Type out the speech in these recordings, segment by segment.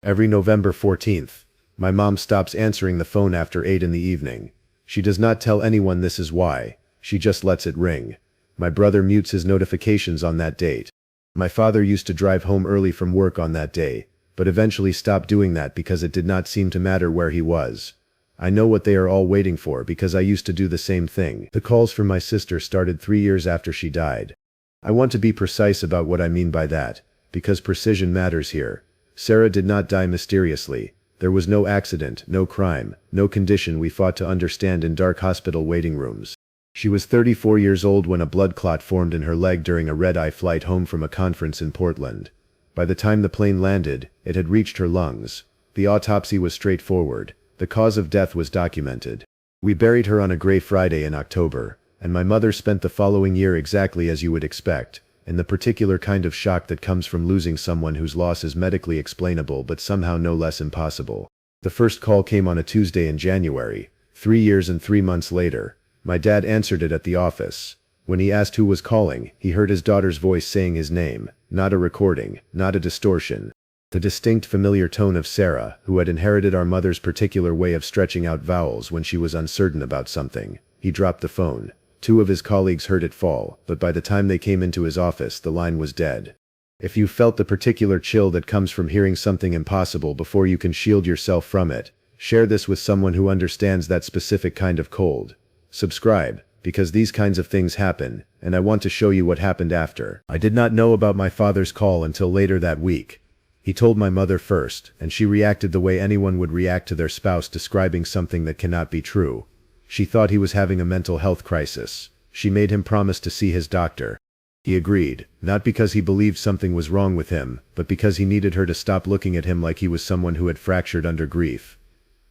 Every November 14th, my mom stops answering the phone after 8 in the evening. She does not tell anyone this is why. She just lets it ring. My brother mutes his notifications on that date. My father used to drive home early from work on that day, but eventually stopped doing that because it did not seem to matter where he was. I know what they are all waiting for because I used to do the same thing. The calls from my sister started 3 years after she died. I want to be precise about what I mean by that, because precision matters here. Sarah did not die mysteriously. There was no accident, no crime, no condition we fought to understand in dark hospital waiting rooms. She was 34 years old when a blood clot formed in her leg during a red-eye flight home from a conference in Portland. By the time the plane landed, it had reached her lungs. The autopsy was straightforward. The cause of death was documented. We buried her on a gray Friday in October, and my mother spent the following year exactly as you would expect, in the particular kind of shock that comes from losing someone whose loss is medically explainable but somehow no less impossible. The first call came on a Tuesday in January, 3 years and 3 months later. My dad answered it at the office. When he asked who was calling, he heard his daughter's voice saying his name, not a recording, not a distortion. The distinct familiar tone of Sarah, who had inherited our mother's particular way of stretching out vowels when she was uncertain about something. He dropped the phone. 2 of his colleagues heard it fall, but by the time they came into his office, the line was dead. If you felt the particular chill that comes from hearing something impossible before you can shield yourself from it, share this with someone who understands that specific kind of cold. Subscribe, because these kinds of things happen, and I want to show you what happened after. I did not know about my father's call until later that week. He told my mother first, and she reacted the way anyone would react to their spouse describing something that cannot be true. She thought he was having a mental health crisis. She made him promise to see his doctor. He agreed, not because he believed something was wrong with him, but because he needed her to stop looking at him like he was someone who had fractured under grief.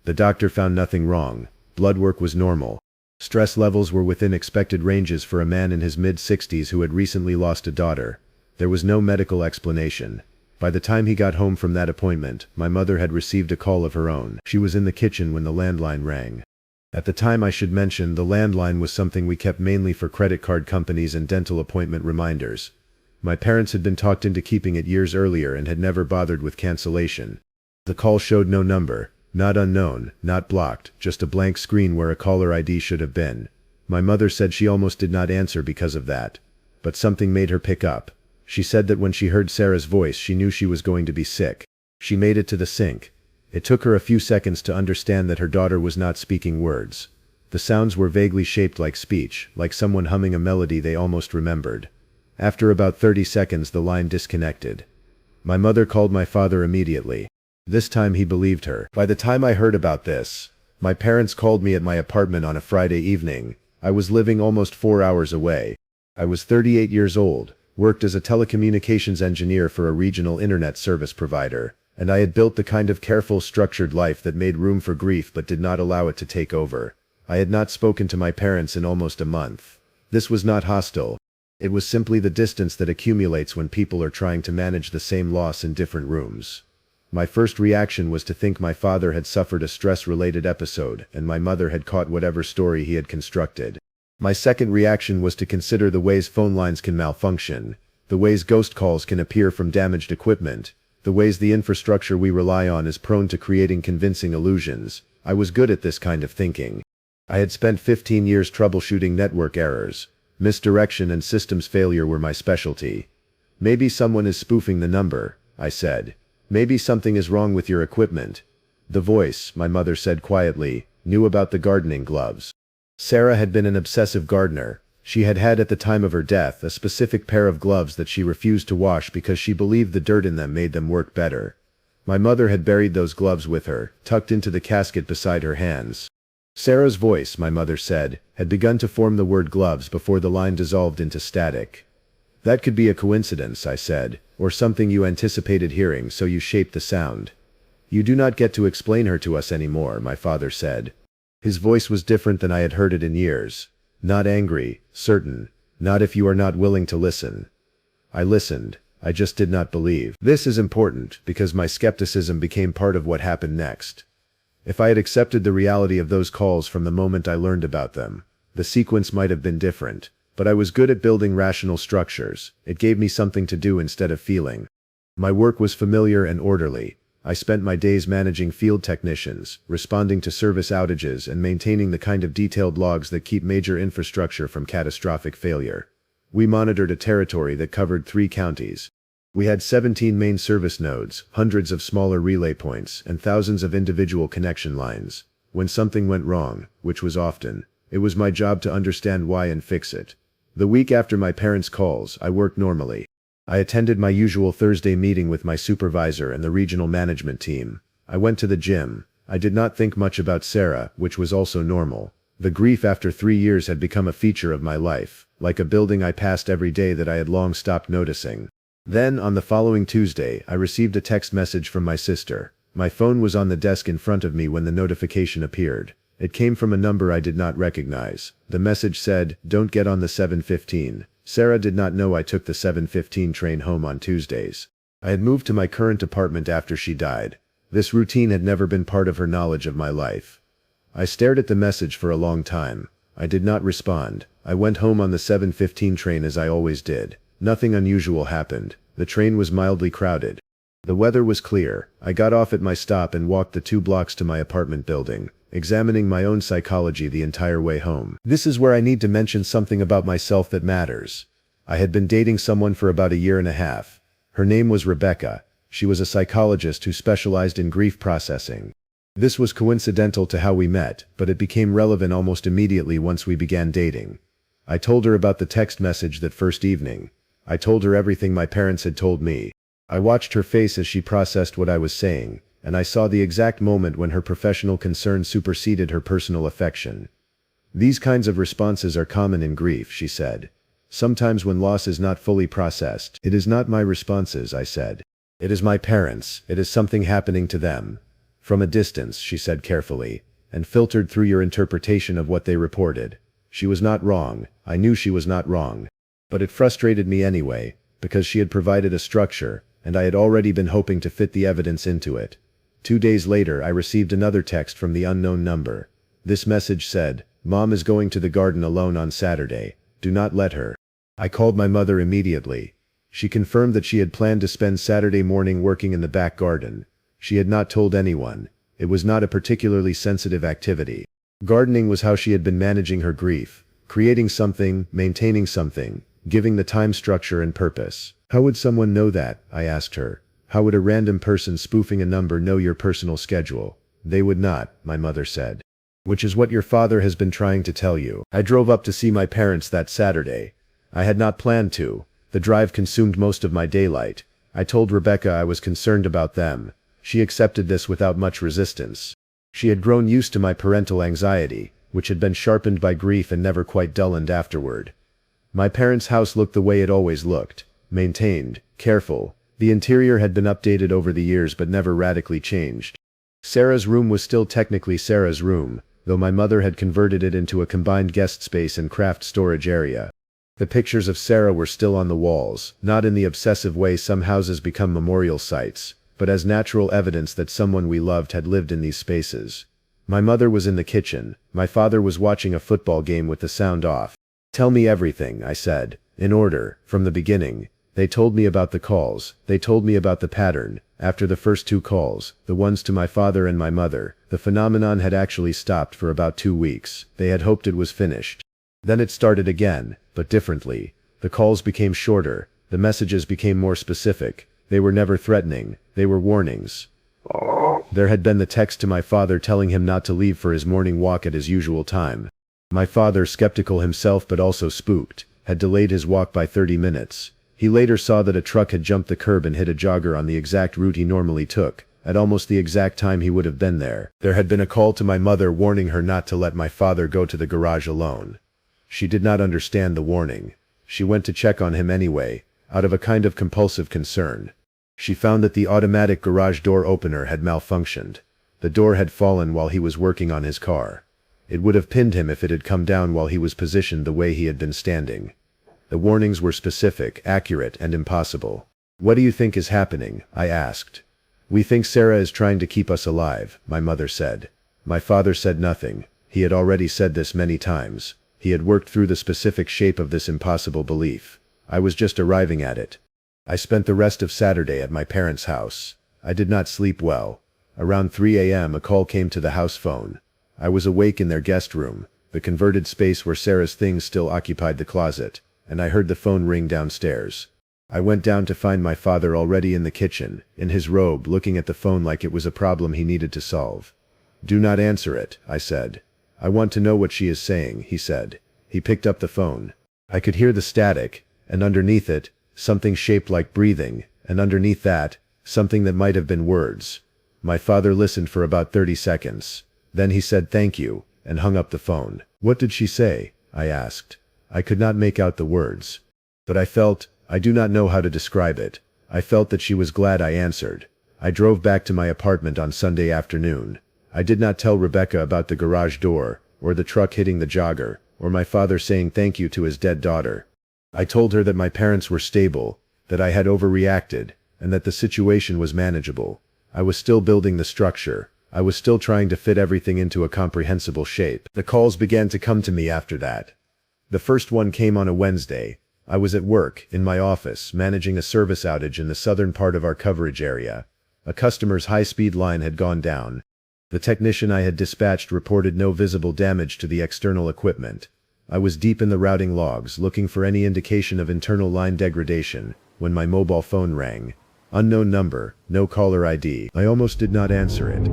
The doctor found nothing wrong. Blood work was normal. Stress levels were within expected ranges for a man in his mid-60s who had recently lost a daughter. There was no medical explanation. By the time he got home from that appointment, my mother had received a call of her own. She was in the kitchen when the landline rang. At the time, I should mention, the landline was something we kept mainly for credit card companies and dental appointment reminders. My parents had been talked into keeping it years earlier and had never bothered with cancellation. The call showed no number, not unknown, not blocked, just a blank screen where a caller ID should have been. My mother said she almost did not answer because of that. But something made her pick up. She said that when she heard Sarah's voice, she knew she was going to be sick. She made it to the sink. It took her a few seconds to understand that her daughter was not speaking words. The sounds were vaguely shaped like speech, like someone humming a melody they almost remembered. After about 30 seconds, the line disconnected. My mother called my father immediately. This time he believed her. By the time I heard about this, my parents called me at my apartment on a Friday evening. I was living almost 4 hours away. I was 38 years old, worked as a telecommunications engineer for a regional internet service provider, and I had built the kind of careful, structured life that made room for grief but did not allow it to take over. I had not spoken to my parents in almost a month. This was not hostile. It was simply the distance that accumulates when people are trying to manage the same loss in different rooms. My first reaction was to think my father had suffered a stress-related episode, and my mother had caught whatever story he had constructed. My second reaction was to consider the ways phone lines can malfunction, the ways ghost calls can appear from damaged equipment, the ways the infrastructure we rely on is prone to creating convincing illusions. I was good at this kind of thinking. I had spent 15 years troubleshooting network errors. Misdirection and systems failure were my specialty. Maybe someone is spoofing the number, I said. Maybe something is wrong with your equipment. The voice, my mother said quietly, knew about the gardening gloves. Sarah had been an obsessive gardener. She had had at the time of her death a specific pair of gloves that she refused to wash because she believed the dirt in them made them work better. My mother had buried those gloves with her, tucked into the casket beside her hands. Sarah's voice, my mother said, had begun to form the word gloves before the line dissolved into static. That could be a coincidence, I said, or something you anticipated hearing, so you shaped the sound. You do not get to explain her to us anymore, my father said. His voice was different than I had heard it in years. Not angry, certain, not if you are not willing to listen. I listened. I just did not believe. This is important, because my skepticism became part of what happened next. If I had accepted the reality of those calls from the moment I learned about them, the sequence might have been different, but I was good at building rational structures. It gave me something to do instead of feeling. My work was familiar and orderly. I spent my days managing field technicians, responding to service outages, and maintaining the kind of detailed logs that keep major infrastructure from catastrophic failure. We monitored a territory that covered 3 counties. We had 17 main service nodes, hundreds of smaller relay points, and thousands of individual connection lines. When something went wrong, which was often, it was my job to understand why and fix it. The week after my parents' calls, I worked normally. I attended my usual Thursday meeting with my supervisor and the regional management team. I went to the gym. I did not think much about Sarah, which was also normal. The grief after 3 years had become a feature of my life, like a building I passed every day that I had long stopped noticing. Then, on the following Tuesday, I received a text message from my sister. My phone was on the desk in front of me when the notification appeared. It came from a number I did not recognize. The message said, "Don't get on the 7:15. Sarah did not know I took the 7:15 train home on Tuesdays. I had moved to my current apartment after she died. This routine had never been part of her knowledge of my life. I stared at the message for a long time. I did not respond. I went home on the 7:15 train as I always did. Nothing unusual happened. The train was mildly crowded. The weather was clear. I got off at my stop and walked the 2 blocks to my apartment building, examining my own psychology the entire way home. This is where I need to mention something about myself that matters. I had been dating someone for about a year and a half. Her name was Rebecca. She was a psychologist who specialized in grief processing. This was coincidental to how we met, but it became relevant almost immediately once we began dating. I told her about the text message that first evening. I told her everything my parents had told me. I watched her face as she processed what I was saying, and I saw the exact moment when her professional concern superseded her personal affection. "These kinds of responses are common in grief," she said. "Sometimes when loss is not fully processed." "It is not my responses," I said. "It is my parents. It is something happening to them." "From a distance," she said carefully, "and filtered through your interpretation of what they reported." She was not wrong. I knew she was not wrong. But it frustrated me anyway, because she had provided a structure, and I had already been hoping to fit the evidence into it. 2 days later, I received another text from the unknown number. This message said, "Mom is going to the garden alone on Saturday. Do not let her." I called my mother immediately. She confirmed that she had planned to spend Saturday morning working in the back garden. She had not told anyone. It was not a particularly sensitive activity. Gardening was how she had been managing her grief, creating something, maintaining something, giving the time structure and purpose. "How would someone know that?" I asked her. "How would a random person spoofing a number know your personal schedule?" "They would not," my mother said. "Which is what your father has been trying to tell you." I drove up to see my parents that Saturday. I had not planned to. The drive consumed most of my daylight. I told Rebecca I was concerned about them. She accepted this without much resistance. She had grown used to my parental anxiety, which had been sharpened by grief and never quite dulled afterward. My parents' house looked the way it always looked. Maintained, careful. The interior had been updated over the years but never radically changed. Sarah's room was still technically Sarah's room, though my mother had converted it into a combined guest space and craft storage area. The pictures of Sarah were still on the walls, not in the obsessive way some houses become memorial sites, but as natural evidence that someone we loved had lived in these spaces. My mother was in the kitchen. My father was watching a football game with the sound off. "Tell me everything," I said, in order, from the beginning. They told me about the calls. They told me about the pattern. After the first 2 calls, the ones to my father and my mother, the phenomenon had actually stopped for about 2 weeks. They had hoped it was finished. Then it started again, but differently. The calls became shorter. The messages became more specific. They were never threatening. They were warnings. There had been the text to my father telling him not to leave for his morning walk at his usual time. My father, skeptical himself but also spooked, had delayed his walk by 30 minutes. He later saw that a truck had jumped the curb and hit a jogger on the exact route he normally took, at almost the exact time he would have been there. There had been a call to my mother warning her not to let my father go to the garage alone. She did not understand the warning. She went to check on him anyway, out of a kind of compulsive concern. She found that the automatic garage door opener had malfunctioned. The door had fallen while he was working on his car. It would have pinned him if it had come down while he was positioned the way he had been standing. The warnings were specific, accurate, and impossible. "What do you think is happening?" I asked. "We think Sarah is trying to keep us alive," my mother said. My father said nothing. He had already said this many times. He had worked through the specific shape of this impossible belief. I was just arriving at it. I spent the rest of Saturday at my parents' house. I did not sleep well. Around 3 a.m. a call came to the house phone. I was awake in their guest room, the converted space where Sarah's things still occupied the closet, and I heard the phone ring downstairs. I went down to find my father already in the kitchen, in his robe, looking at the phone like it was a problem he needed to solve. "Do not answer it," I said. "I want to know what she is saying," he said. He picked up the phone. I could hear the static, and underneath it, something shaped like breathing, and underneath that, something that might have been words. My father listened for about 30 seconds. Then he said thank you, and hung up the phone. "What did she say?" I asked. I could not make out the words. But I do not know how to describe it. I felt that she was glad I answered. I drove back to my apartment on Sunday afternoon. I did not tell Rebecca about the garage door, or the truck hitting the jogger, or my father saying thank you to his dead daughter. I told her that my parents were stable, that I had overreacted, and that the situation was manageable. I was still building the structure. I was still trying to fit everything into a comprehensible shape. The calls began to come to me after that. The first one came on a Wednesday. I was at work, in my office, managing a service outage in the southern part of our coverage area. A customer's high-speed line had gone down. The technician I had dispatched reported no visible damage to the external equipment. I was deep in the routing logs, looking for any indication of internal line degradation, when my mobile phone rang. Unknown number, no caller ID. I almost did not answer it.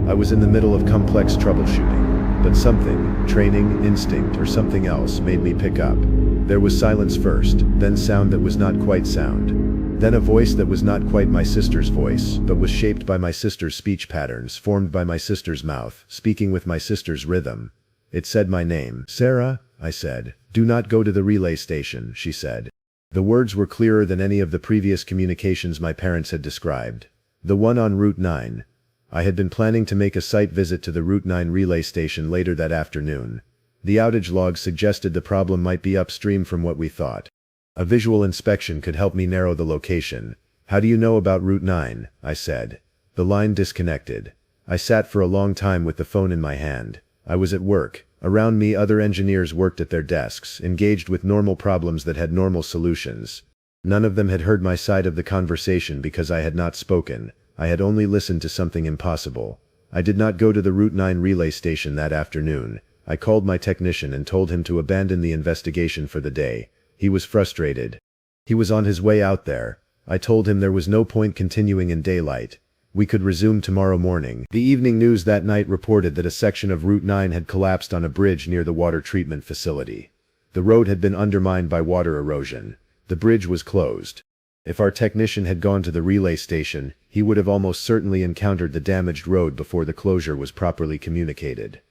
I was in the middle of complex troubleshooting, but something, training, instinct, or something else made me pick up. There was silence first, then sound that was not quite sound. Then a voice that was not quite my sister's voice, but was shaped by my sister's speech patterns, formed by my sister's mouth, speaking with my sister's rhythm. It said my name. "Sarah," I said. "Do not go to the relay station," she said. The words were clearer than any of the previous communications my parents had described. The one on Route 9. I had been planning to make a site visit to the Route 9 relay station later that afternoon. The outage log suggested the problem might be upstream from what we thought. A visual inspection could help me narrow the location. "How do you know about Route 9? I said. The line disconnected. I sat for a long time with the phone in my hand. I was at work. Around me other engineers worked at their desks, engaged with normal problems that had normal solutions. None of them had heard my side of the conversation because I had not spoken. I had only listened to something impossible. I did not go to the Route 9 relay station that afternoon. I called my technician and told him to abandon the investigation for the day. He was frustrated. He was on his way out there. I told him there was no point continuing in daylight. We could resume tomorrow morning. The evening news that night reported that a section of Route 9 had collapsed on a bridge near the water treatment facility. The road had been undermined by water erosion. The bridge was closed. If our technician had gone to the relay station, he would have almost certainly encountered the damaged road before the closure was properly communicated.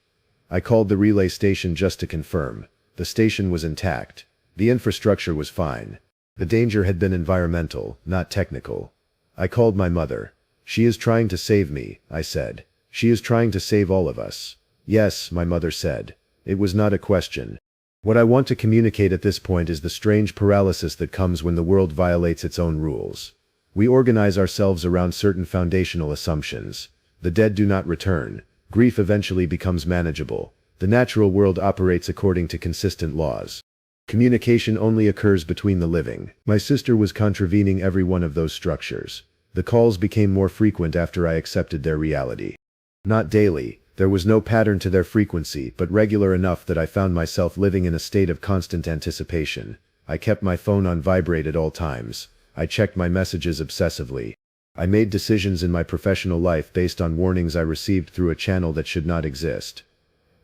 I called the relay station just to confirm. The station was intact. The infrastructure was fine. The danger had been environmental, not technical. I called my mother. "She is trying to save me," I said. "She is trying to save all of us." "Yes," my mother said. It was not a question. What I want to communicate at this point is the strange paralysis that comes when the world violates its own rules. We organize ourselves around certain foundational assumptions. The dead do not return. Grief eventually becomes manageable. The natural world operates according to consistent laws. Communication only occurs between the living. My sister was contravening every one of those structures. The calls became more frequent after I accepted their reality. Not daily. There was no pattern to their frequency, but regular enough that I found myself living in a state of constant anticipation. I kept my phone on vibrate at all times. I checked my messages obsessively. I made decisions in my professional life based on warnings I received through a channel that should not exist.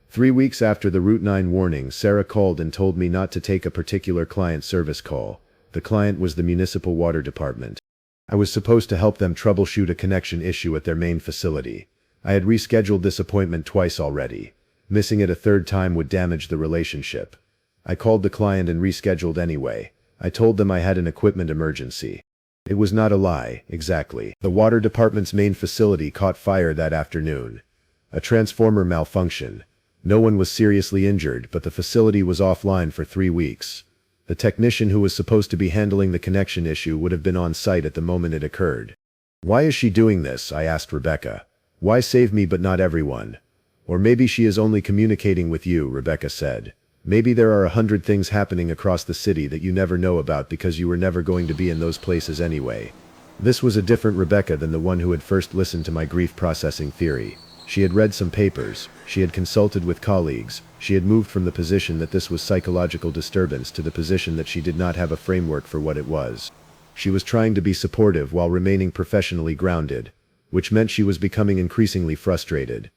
3 weeks after the Route 9 warning, Sarah called and told me not to take a particular client service call. The client was the municipal water department. I was supposed to help them troubleshoot a connection issue at their main facility. I had rescheduled this appointment twice already. Missing it a third time would damage the relationship. I called the client and rescheduled anyway. I told them I had an equipment emergency. It was not a lie, exactly. The water department's main facility caught fire that afternoon. A transformer malfunctioned. No one was seriously injured, but the facility was offline for 3 weeks. The technician who was supposed to be handling the connection issue would have been on site at the moment it occurred. "Why is she doing this?" I asked Rebecca. "Why save me but not everyone?" "Or maybe she is only communicating with you," Rebecca said. "Maybe there are 100 things happening across the city that you never know about because you were never going to be in those places anyway." This was a different Rebecca than the one who had first listened to my grief processing theory. She had read some papers, she had consulted with colleagues, she had moved from the position that this was psychological disturbance to the position that she did not have a framework for what it was. She was trying to be supportive while remaining professionally grounded, which meant she was becoming increasingly frustrated.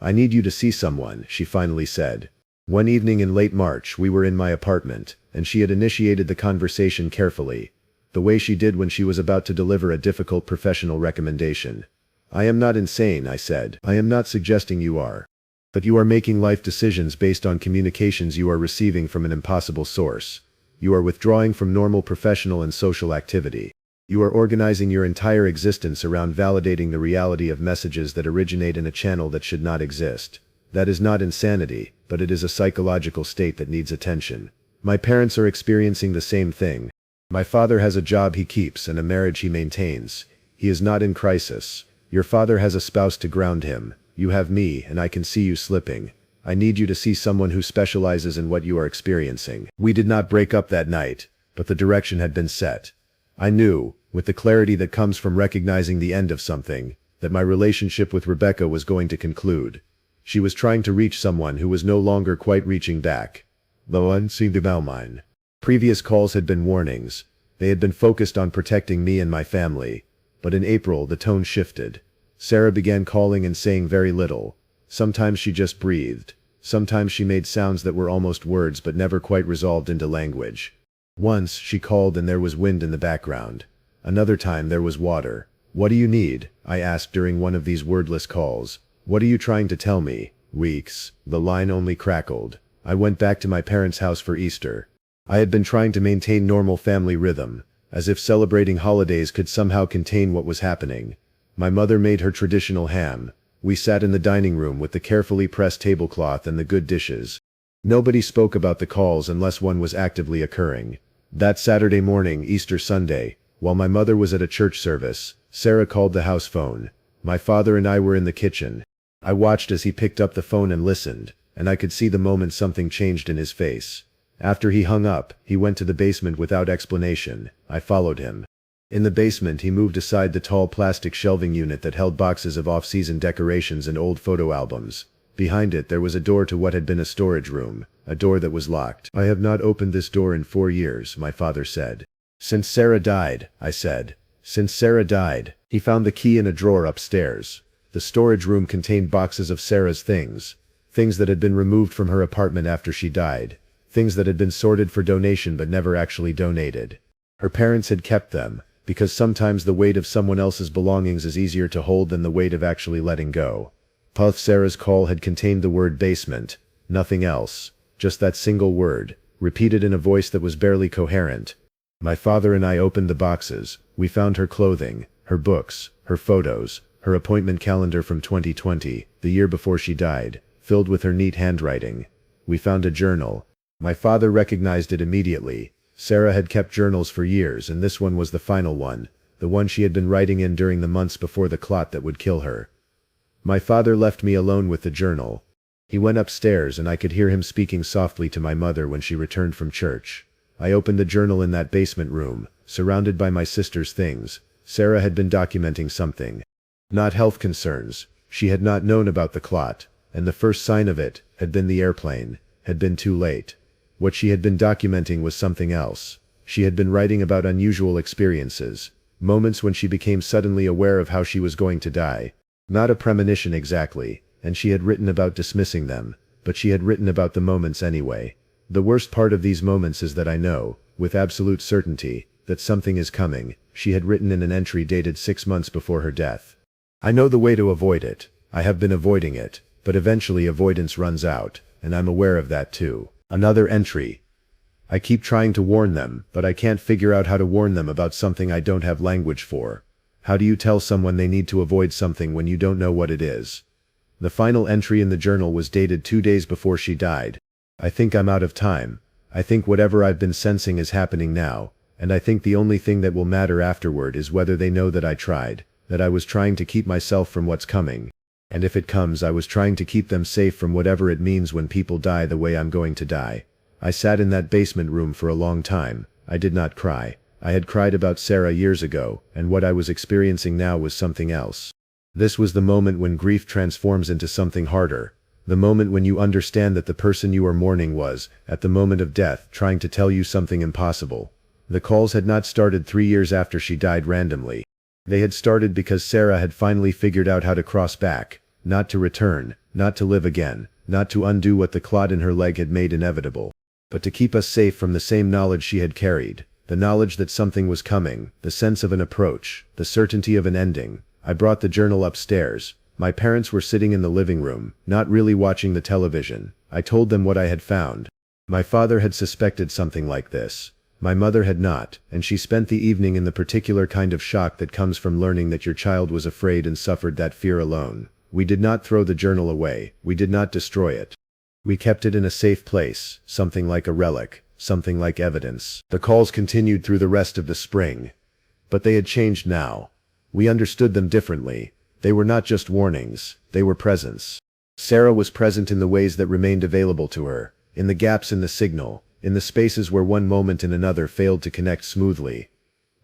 "I need you to see someone," she finally said. One evening in late March we were in my apartment, and she had initiated the conversation carefully, the way she did when she was about to deliver a difficult professional recommendation. "I am not insane," I said. "I am not suggesting you are. But you are making life decisions based on communications you are receiving from an impossible source. You are withdrawing from normal professional and social activity. You are organizing your entire existence around validating the reality of messages that originate in a channel that should not exist. That is not insanity, but it is a psychological state that needs attention. My parents are experiencing the same thing. My father has a job he keeps and a marriage he maintains. He is not in crisis. Your father has a spouse to ground him. You have me, and I can see you slipping. I need you to see someone who specializes in what you are experiencing." We did not break up that night, but the direction had been set. I knew, with the clarity that comes from recognizing the end of something, that my relationship with Rebecca was going to conclude. She was trying to reach someone who was no longer quite reaching back. The one seemed about mine. Previous calls had been warnings. They had been focused on protecting me and my family. But in April the tone shifted. Sarah began calling and saying very little. Sometimes she just breathed. Sometimes she made sounds that were almost words but never quite resolved into language. Once she called and there was wind in the background. Another time there was water. "What do you need?" I asked during one of these wordless calls. "What are you trying to tell me?" "Weeks." The line only crackled. I went back to my parents' house for Easter. I had been trying to maintain normal family rhythm, as if celebrating holidays could somehow contain what was happening. My mother made her traditional ham. We sat in the dining room with the carefully pressed tablecloth and the good dishes. Nobody spoke about the calls unless one was actively occurring. That Saturday morning, Easter Sunday, while my mother was at a church service, Sarah called the house phone. My father and I were in the kitchen. I watched as he picked up the phone and listened, and I could see the moment something changed in his face. After he hung up, he went to the basement without explanation. I followed him. In the basement he moved aside the tall plastic shelving unit that held boxes of off-season decorations and old photo albums. Behind it there was a door to what had been a storage room, a door that was locked. "I have not opened this door in 4 years, my father said. "Since Sarah died," I said. "Since Sarah died." He found the key in a drawer upstairs. The storage room contained boxes of Sarah's things. Things that had been removed from her apartment after she died. Things that had been sorted for donation but never actually donated. Her parents had kept them, because sometimes the weight of someone else's belongings is easier to hold than the weight of actually letting go. Sarah's call had contained the word basement, nothing else, just that single word, repeated in a voice that was barely coherent. My father and I opened the boxes. We found her clothing, her books, her photos, her appointment calendar from 2020, the year before she died, filled with her neat handwriting. We found a journal. My father recognized it immediately. Sarah had kept journals for years, and this one was the final one, the one she had been writing in during the months before the clot that would kill her. My father left me alone with the journal. He went upstairs and I could hear him speaking softly to my mother when she returned from church. I opened the journal in that basement room, surrounded by my sister's things. Sarah had been documenting something. Not health concerns. She had not known about the clot, and the first sign of it had been the airplane, had been too late. What she had been documenting was something else. She had been writing about unusual experiences, moments when she became suddenly aware of how she was going to die. Not a premonition exactly, and she had written about dismissing them, but she had written about the moments anyway. The worst part of these moments is that I know, with absolute certainty, that something is coming, she had written in an entry dated 6 months before her death. I know the way to avoid it. I have been avoiding it, but eventually avoidance runs out, and I'm aware of that too. Another entry. I keep trying to warn them, but I can't figure out how to warn them about something I don't have language for. How do you tell someone they need to avoid something when you don't know what it is? The final entry in the journal was dated 2 days before she died. I think I'm out of time. I think whatever I've been sensing is happening now, and I think the only thing that will matter afterward is whether they know that I tried, that I was trying to keep myself from what's coming. And if it comes, I was trying to keep them safe from whatever it means when people die the way I'm going to die. I sat in that basement room for a long time. I did not cry. I had cried about Sarah years ago, and what I was experiencing now was something else. This was the moment when grief transforms into something harder. The moment when you understand that the person you are mourning was, at the moment of death, trying to tell you something impossible. The calls had not started 3 years after she died randomly. They had started because Sarah had finally figured out how to cross back, not to return, not to live again, not to undo what the clot in her leg had made inevitable, but to keep us safe from the same knowledge she had carried, the knowledge that something was coming, the sense of an approach, the certainty of an ending. I brought the journal upstairs. My parents were sitting in the living room, not really watching the television. I told them what I had found. My father had suspected something like this. My mother had not, and she spent the evening in the particular kind of shock that comes from learning that your child was afraid and suffered that fear alone. We did not throw the journal away. We did not destroy it. We kept it in a safe place, something like a relic, something like evidence. The calls continued through the rest of the spring. But they had changed now. We understood them differently. They were not just warnings, they were presence. Sarah was present in the ways that remained available to her, in the gaps in the signal, in the spaces where one moment and another failed to connect smoothly.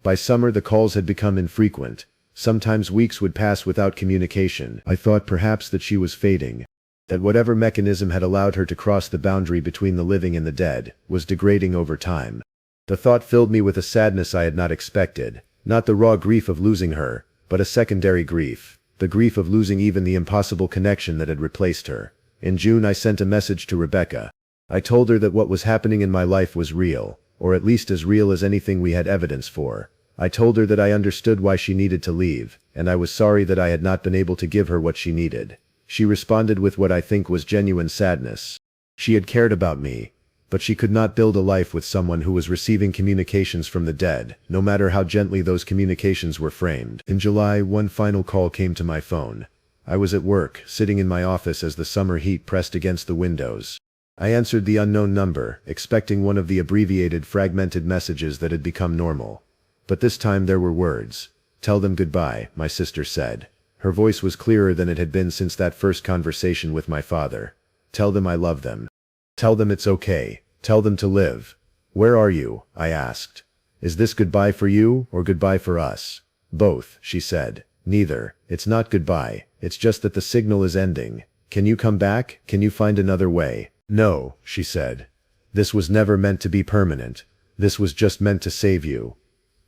By summer the calls had become infrequent. Sometimes weeks would pass without communication. I thought perhaps that she was fading, that whatever mechanism had allowed her to cross the boundary between the living and the dead was degrading over time. The thought filled me with a sadness I had not expected, not the raw grief of losing her, but a secondary grief, the grief of losing even the impossible connection that had replaced her. In June I sent a message to Rebecca. I told her that what was happening in my life was real, or at least as real as anything we had evidence for. I told her that I understood why she needed to leave, and I was sorry that I had not been able to give her what she needed. She responded with what I think was genuine sadness. She had cared about me, but she could not build a life with someone who was receiving communications from the dead, no matter how gently those communications were framed. In July, one final call came to my phone. I was at work, sitting in my office as the summer heat pressed against the windows. I answered the unknown number, expecting one of the abbreviated, fragmented messages that had become normal. But this time there were words. "Tell them goodbye," my sister said. Her voice was clearer than it had been since that first conversation with my father. "Tell them I love them. Tell them it's okay. Tell them to live." "Where are you?" I asked. "Is this goodbye for you, or goodbye for us?" "Both," she said. "Neither. It's not goodbye. It's just that the signal is ending. Can you come back? Can you find another way?" "No," she said. "This was never meant to be permanent. This was just meant to save you."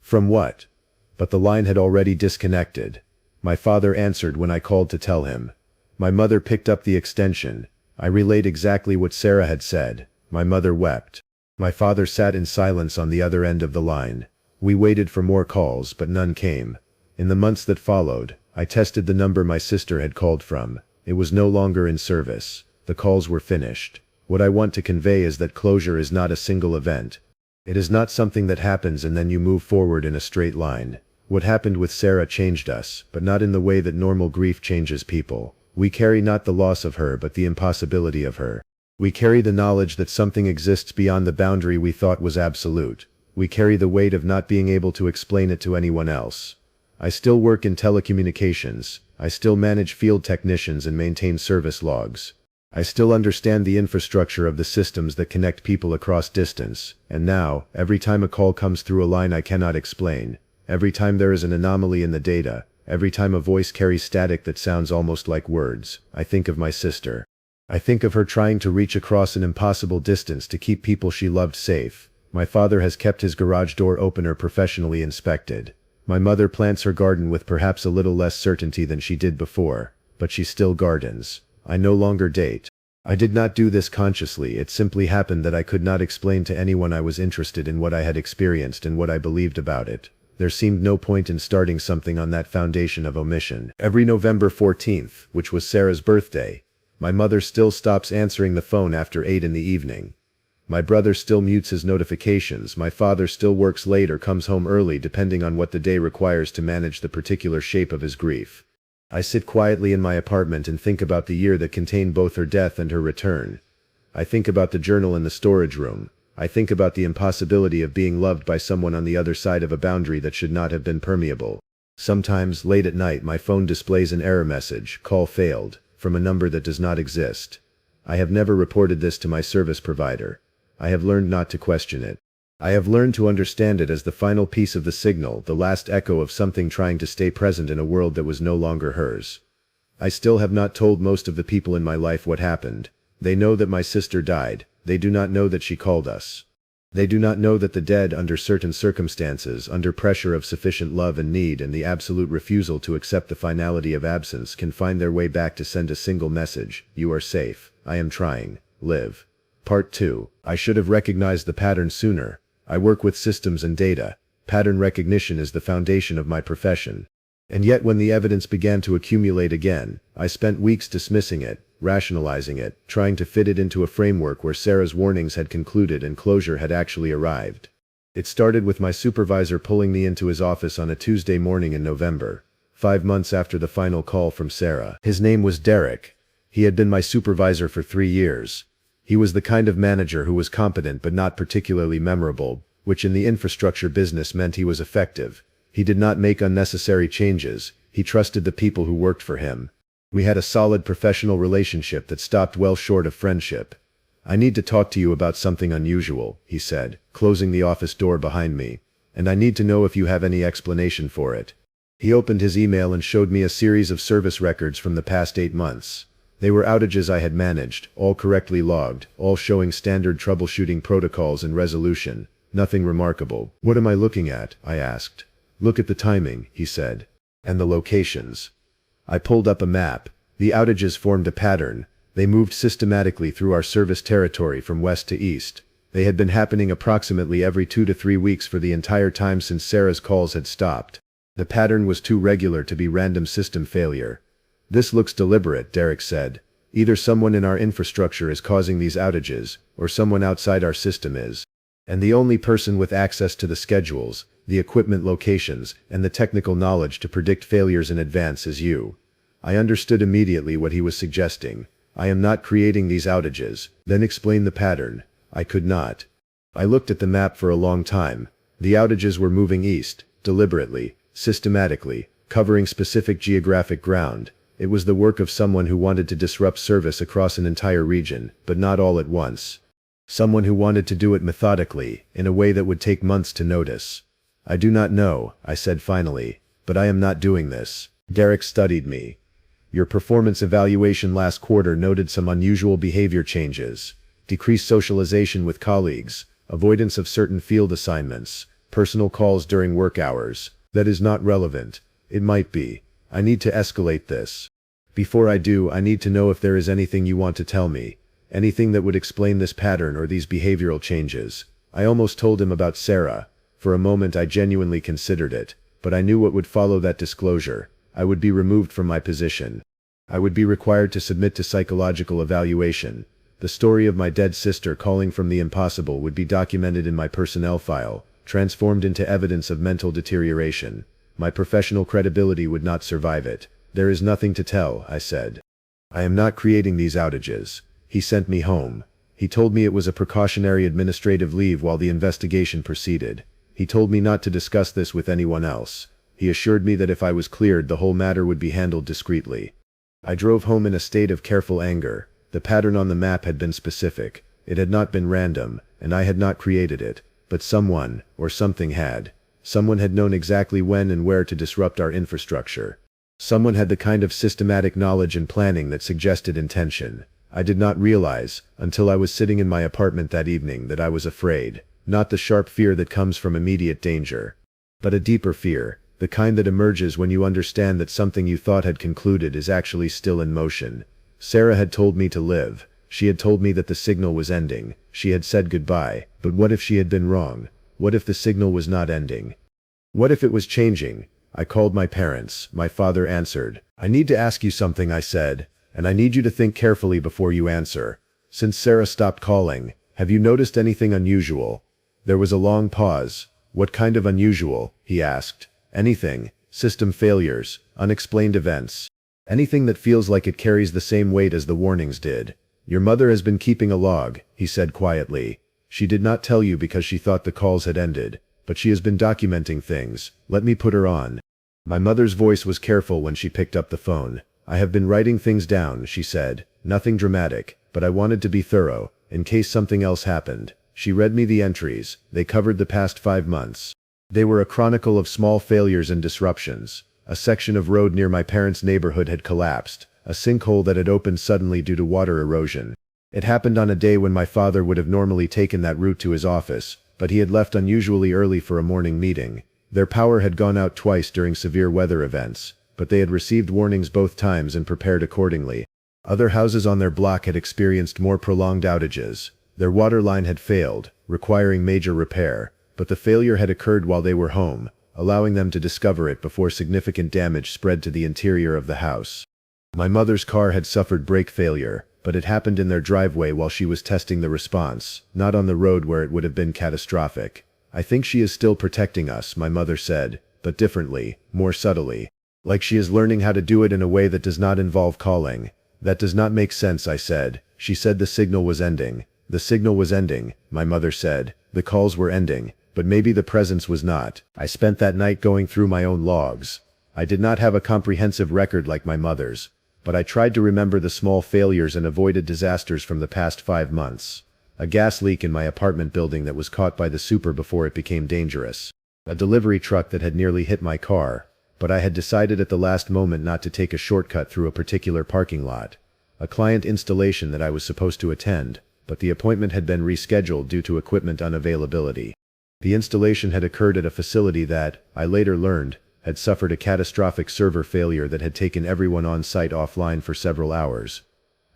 "From what?" But the line had already disconnected. My father answered when I called to tell him. My mother picked up the extension. I relayed exactly what Sarah had said. My mother wept. My father sat in silence on the other end of the line. We waited for more calls, but none came. In the months that followed, I tested the number my sister had called from. It was no longer in service. The calls were finished. What I want to convey is that closure is not a single event. It is not something that happens and then you move forward in a straight line. What happened with Sarah changed us, but not in the way that normal grief changes people. We carry not the loss of her but the impossibility of her. We carry the knowledge that something exists beyond the boundary we thought was absolute. We carry the weight of not being able to explain it to anyone else. I still work in telecommunications. I still manage field technicians and maintain service logs. I still understand the infrastructure of the systems that connect people across distance, and now, every time a call comes through a line I cannot explain, every time there is an anomaly in the data, every time a voice carries static that sounds almost like words, I think of my sister. I think of her trying to reach across an impossible distance to keep people she loved safe. My father has kept his garage door opener professionally inspected. My mother plants her garden with perhaps a little less certainty than she did before, but she still gardens. I no longer date. I did not do this consciously, it simply happened that I could not explain to anyone I was interested in what I had experienced and what I believed about it. There seemed no point in starting something on that foundation of omission. Every November 14th, which was Sarah's birthday, my mother still stops answering the phone after 8 in the evening. My brother still mutes his notifications, my father still works late or comes home early depending on what the day requires to manage the particular shape of his grief. I sit quietly in my apartment and think about the year that contained both her death and her return. I think about the journal in the storage room. I think about the impossibility of being loved by someone on the other side of a boundary that should not have been permeable. Sometimes, late at night, my phone displays an error message, "Call failed," from a number that does not exist. I have never reported this to my service provider. I have learned not to question it. I have learned to understand it as the final piece of the signal, the last echo of something trying to stay present in a world that was no longer hers. I still have not told most of the people in my life what happened. They know that my sister died. They do not know that she called us. They do not know that the dead, under certain circumstances, under pressure of sufficient love and need and the absolute refusal to accept the finality of absence, can find their way back to send a single message: you are safe, I am trying, live. Part 2. I should have recognized the pattern sooner. I work with systems and data. Pattern recognition is the foundation of my profession. And yet when the evidence began to accumulate again, I spent weeks dismissing it, rationalizing it, trying to fit it into a framework where Sarah's warnings had concluded and closure had actually arrived. It started with my supervisor pulling me into his office on a Tuesday morning in November, 5 months after the final call from Sarah. His name was Derek. He had been my supervisor for 3 years. He was the kind of manager who was competent but not particularly memorable, which in the infrastructure business meant he was effective. He did not make unnecessary changes. He trusted the people who worked for him. We had a solid professional relationship that stopped well short of friendship. I need to talk to you about something unusual, he said, closing the office door behind me. And I need to know if you have any explanation for it. He opened his email and showed me a series of service records from the past 8 months. They were outages I had managed, all correctly logged, all showing standard troubleshooting protocols and resolution. Nothing remarkable. What am I looking at? I asked. Look at the timing, he said. And the locations. I pulled up a map. The outages formed a pattern. They moved systematically through our service territory from west to east. They had been happening approximately every 2 to 3 weeks for the entire time since Sarah's calls had stopped. The pattern was too regular to be random system failure. This looks deliberate, Derek said. Either someone in our infrastructure is causing these outages, or someone outside our system is. And the only person with access to the schedules, the equipment locations, and the technical knowledge to predict failures in advance is you. I understood immediately what he was suggesting. I am not creating these outages. Then explain the pattern. I could not. I looked at the map for a long time. The outages were moving east, deliberately, systematically, covering specific geographic ground. It was the work of someone who wanted to disrupt service across an entire region, but not all at once. Someone who wanted to do it methodically, in a way that would take months to notice. I do not know, I said finally, but I am not doing this. Derek studied me. Your performance evaluation last quarter noted some unusual behavior changes. Decreased socialization with colleagues, avoidance of certain field assignments, personal calls during work hours. That is not relevant. It might be. I need to escalate this. Before I do, I need to know if there is anything you want to tell me. Anything that would explain this pattern or these behavioral changes. I almost told him about Sarah. For a moment I genuinely considered it, but I knew what would follow that disclosure. I would be removed from my position. I would be required to submit to psychological evaluation. The story of my dead sister calling from the impossible would be documented in my personnel file, transformed into evidence of mental deterioration. My professional credibility would not survive it. There is nothing to tell, I said. I am not creating these outages. He sent me home. He told me it was a precautionary administrative leave while the investigation proceeded. He told me not to discuss this with anyone else. He assured me that if I was cleared, the whole matter would be handled discreetly. I drove home in a state of careful anger. The pattern on the map had been specific. It had not been random, and I had not created it, but someone, or something had. Someone had known exactly when and where to disrupt our infrastructure. Someone had the kind of systematic knowledge and planning that suggested intention. I did not realize, until I was sitting in my apartment that evening, that I was afraid. Not the sharp fear that comes from immediate danger, but a deeper fear, the kind that emerges when you understand that something you thought had concluded is actually still in motion. Sarah had told me to live. She had told me that the signal was ending. She had said goodbye, but what if she had been wrong? What if the signal was not ending? What if it was changing? I called my parents. My father answered. I need to ask you something, I said, and I need you to think carefully before you answer. Since Sarah stopped calling, have you noticed anything unusual? There was a long pause. What kind of unusual? He asked. Anything. System failures, unexplained events. Anything that feels like it carries the same weight as the warnings did. Your mother has been keeping a log, he said quietly. She did not tell you because she thought the calls had ended, but she has been documenting things. Let me put her on. My mother's voice was careful when she picked up the phone. I have been writing things down, she said. Nothing dramatic, but I wanted to be thorough, in case something else happened. She read me the entries. They covered the past 5 months. They were a chronicle of small failures and disruptions. A section of road near my parents' neighborhood had collapsed, a sinkhole that had opened suddenly due to water erosion. It happened on a day when my father would have normally taken that route to his office, but he had left unusually early for a morning meeting. Their power had gone out twice during severe weather events, but they had received warnings both times and prepared accordingly. Other houses on their block had experienced more prolonged outages. Their water line had failed, requiring major repair, but the failure had occurred while they were home, allowing them to discover it before significant damage spread to the interior of the house. My mother's car had suffered brake failure, but it happened in their driveway while she was testing the response, not on the road where it would have been catastrophic. I think she is still protecting us, my mother said, but differently, more subtly. Like she is learning how to do it in a way that does not involve calling. That does not make sense, I said. She said the signal was ending. The signal was ending, my mother said. The calls were ending, but maybe the presence was not. I spent that night going through my own logs. I did not have a comprehensive record like my mother's, but I tried to remember the small failures and avoided disasters from the past 5 months. A gas leak in my apartment building that was caught by the super before it became dangerous. A delivery truck that had nearly hit my car, but I had decided at the last moment not to take a shortcut through a particular parking lot. A client installation that I was supposed to attend, but the appointment had been rescheduled due to equipment unavailability. The installation had occurred at a facility that, I later learned, had suffered a catastrophic server failure that had taken everyone on site offline for several hours.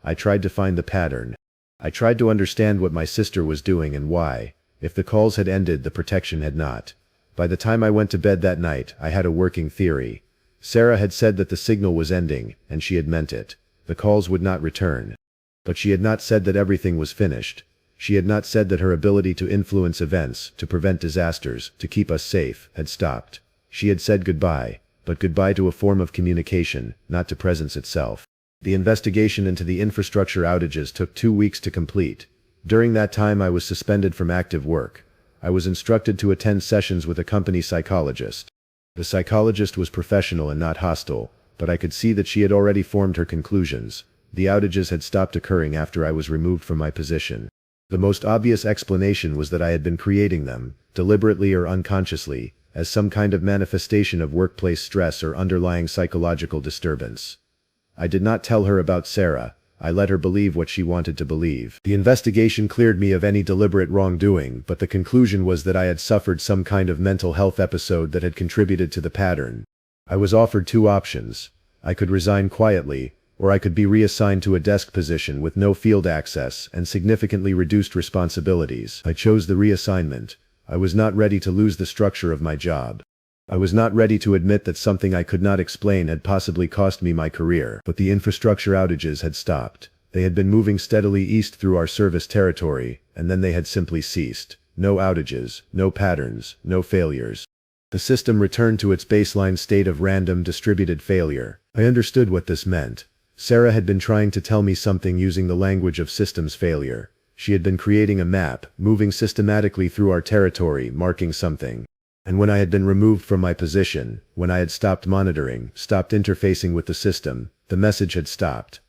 I tried to find the pattern. I tried to understand what my sister was doing and why. If the calls had ended, the protection had not. By the time I went to bed that night, I had a working theory. Sarah had said that the signal was ending, and she had meant it. The calls would not return. But she had not said that everything was finished. She had not said that her ability to influence events, to prevent disasters, to keep us safe, had stopped. She had said goodbye, but goodbye to a form of communication, not to presence itself. The investigation into the infrastructure outages took 2 weeks to complete. During that time I was suspended from active work. I was instructed to attend sessions with a company psychologist. The psychologist was professional and not hostile, but I could see that she had already formed her conclusions. The outages had stopped occurring after I was removed from my position. The most obvious explanation was that I had been creating them, deliberately or unconsciously, as some kind of manifestation of workplace stress or underlying psychological disturbance. I did not tell her about Sarah. I let her believe what she wanted to believe. The investigation cleared me of any deliberate wrongdoing, but the conclusion was that I had suffered some kind of mental health episode that had contributed to the pattern. I was offered 2 options. I could resign quietly, or I could be reassigned to a desk position with no field access and significantly reduced responsibilities. I chose the reassignment. I was not ready to lose the structure of my job. I was not ready to admit that something I could not explain had possibly cost me my career, but the infrastructure outages had stopped. They had been moving steadily east through our service territory, and then they had simply ceased. No outages, no patterns, no failures. The system returned to its baseline state of random distributed failure. I understood what this meant. Sarah had been trying to tell me something using the language of systems failure. She had been creating a map, moving systematically through our territory, marking something. And when I had been removed from my position, when I had stopped monitoring, stopped interfacing with the system, the message had stopped.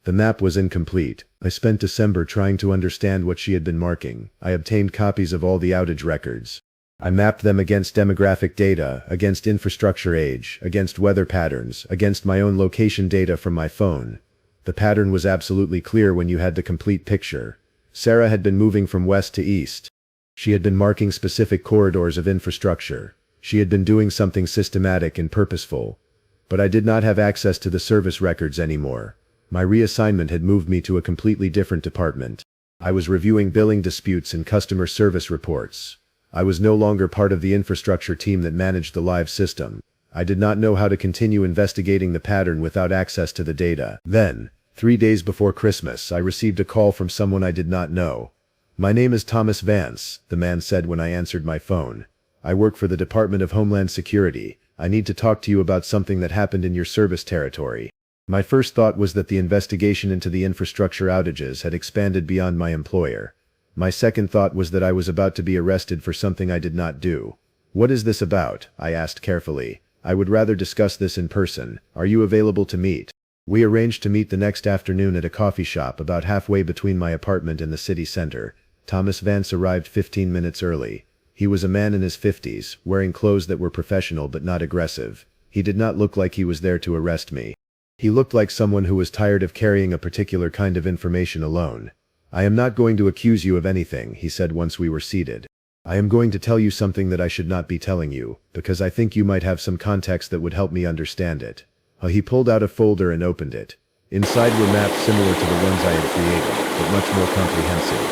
The map was incomplete. I spent December trying to understand what she had been marking. I obtained copies of all the outage records. I mapped them against demographic data, against infrastructure age, against weather patterns, against my own location data from my phone. The pattern was absolutely clear when you had the complete picture. Sarah had been moving from west to east. She had been marking specific corridors of infrastructure. She had been doing something systematic and purposeful. But I did not have access to the service records anymore. My reassignment had moved me to a completely different department. I was reviewing billing disputes and customer service reports. I was no longer part of the infrastructure team that managed the live system. I did not know how to continue investigating the pattern without access to the data. Then, 3 days before Christmas, I received a call from someone I did not know. "My name is Thomas Vance," the man said when I answered my phone. "I work for the Department of Homeland Security. I need to talk to you about something that happened in your service territory." My first thought was that the investigation into the infrastructure outages had expanded beyond my employer. My second thought was that I was about to be arrested for something I did not do. "What is this about?" I asked carefully. "I would rather discuss this in person. Are you available to meet?" We arranged to meet the next afternoon at a coffee shop about halfway between my apartment and the city center. Thomas Vance arrived 15 minutes early. He was a man in his 50s, wearing clothes that were professional but not aggressive. He did not look like he was there to arrest me. He looked like someone who was tired of carrying a particular kind of information alone. "I am not going to accuse you of anything," he said once we were seated. "I am going to tell you something that I should not be telling you, because I think you might have some context that would help me understand it." He pulled out a folder and opened it. Inside were maps similar to the ones I had created, but much more comprehensive.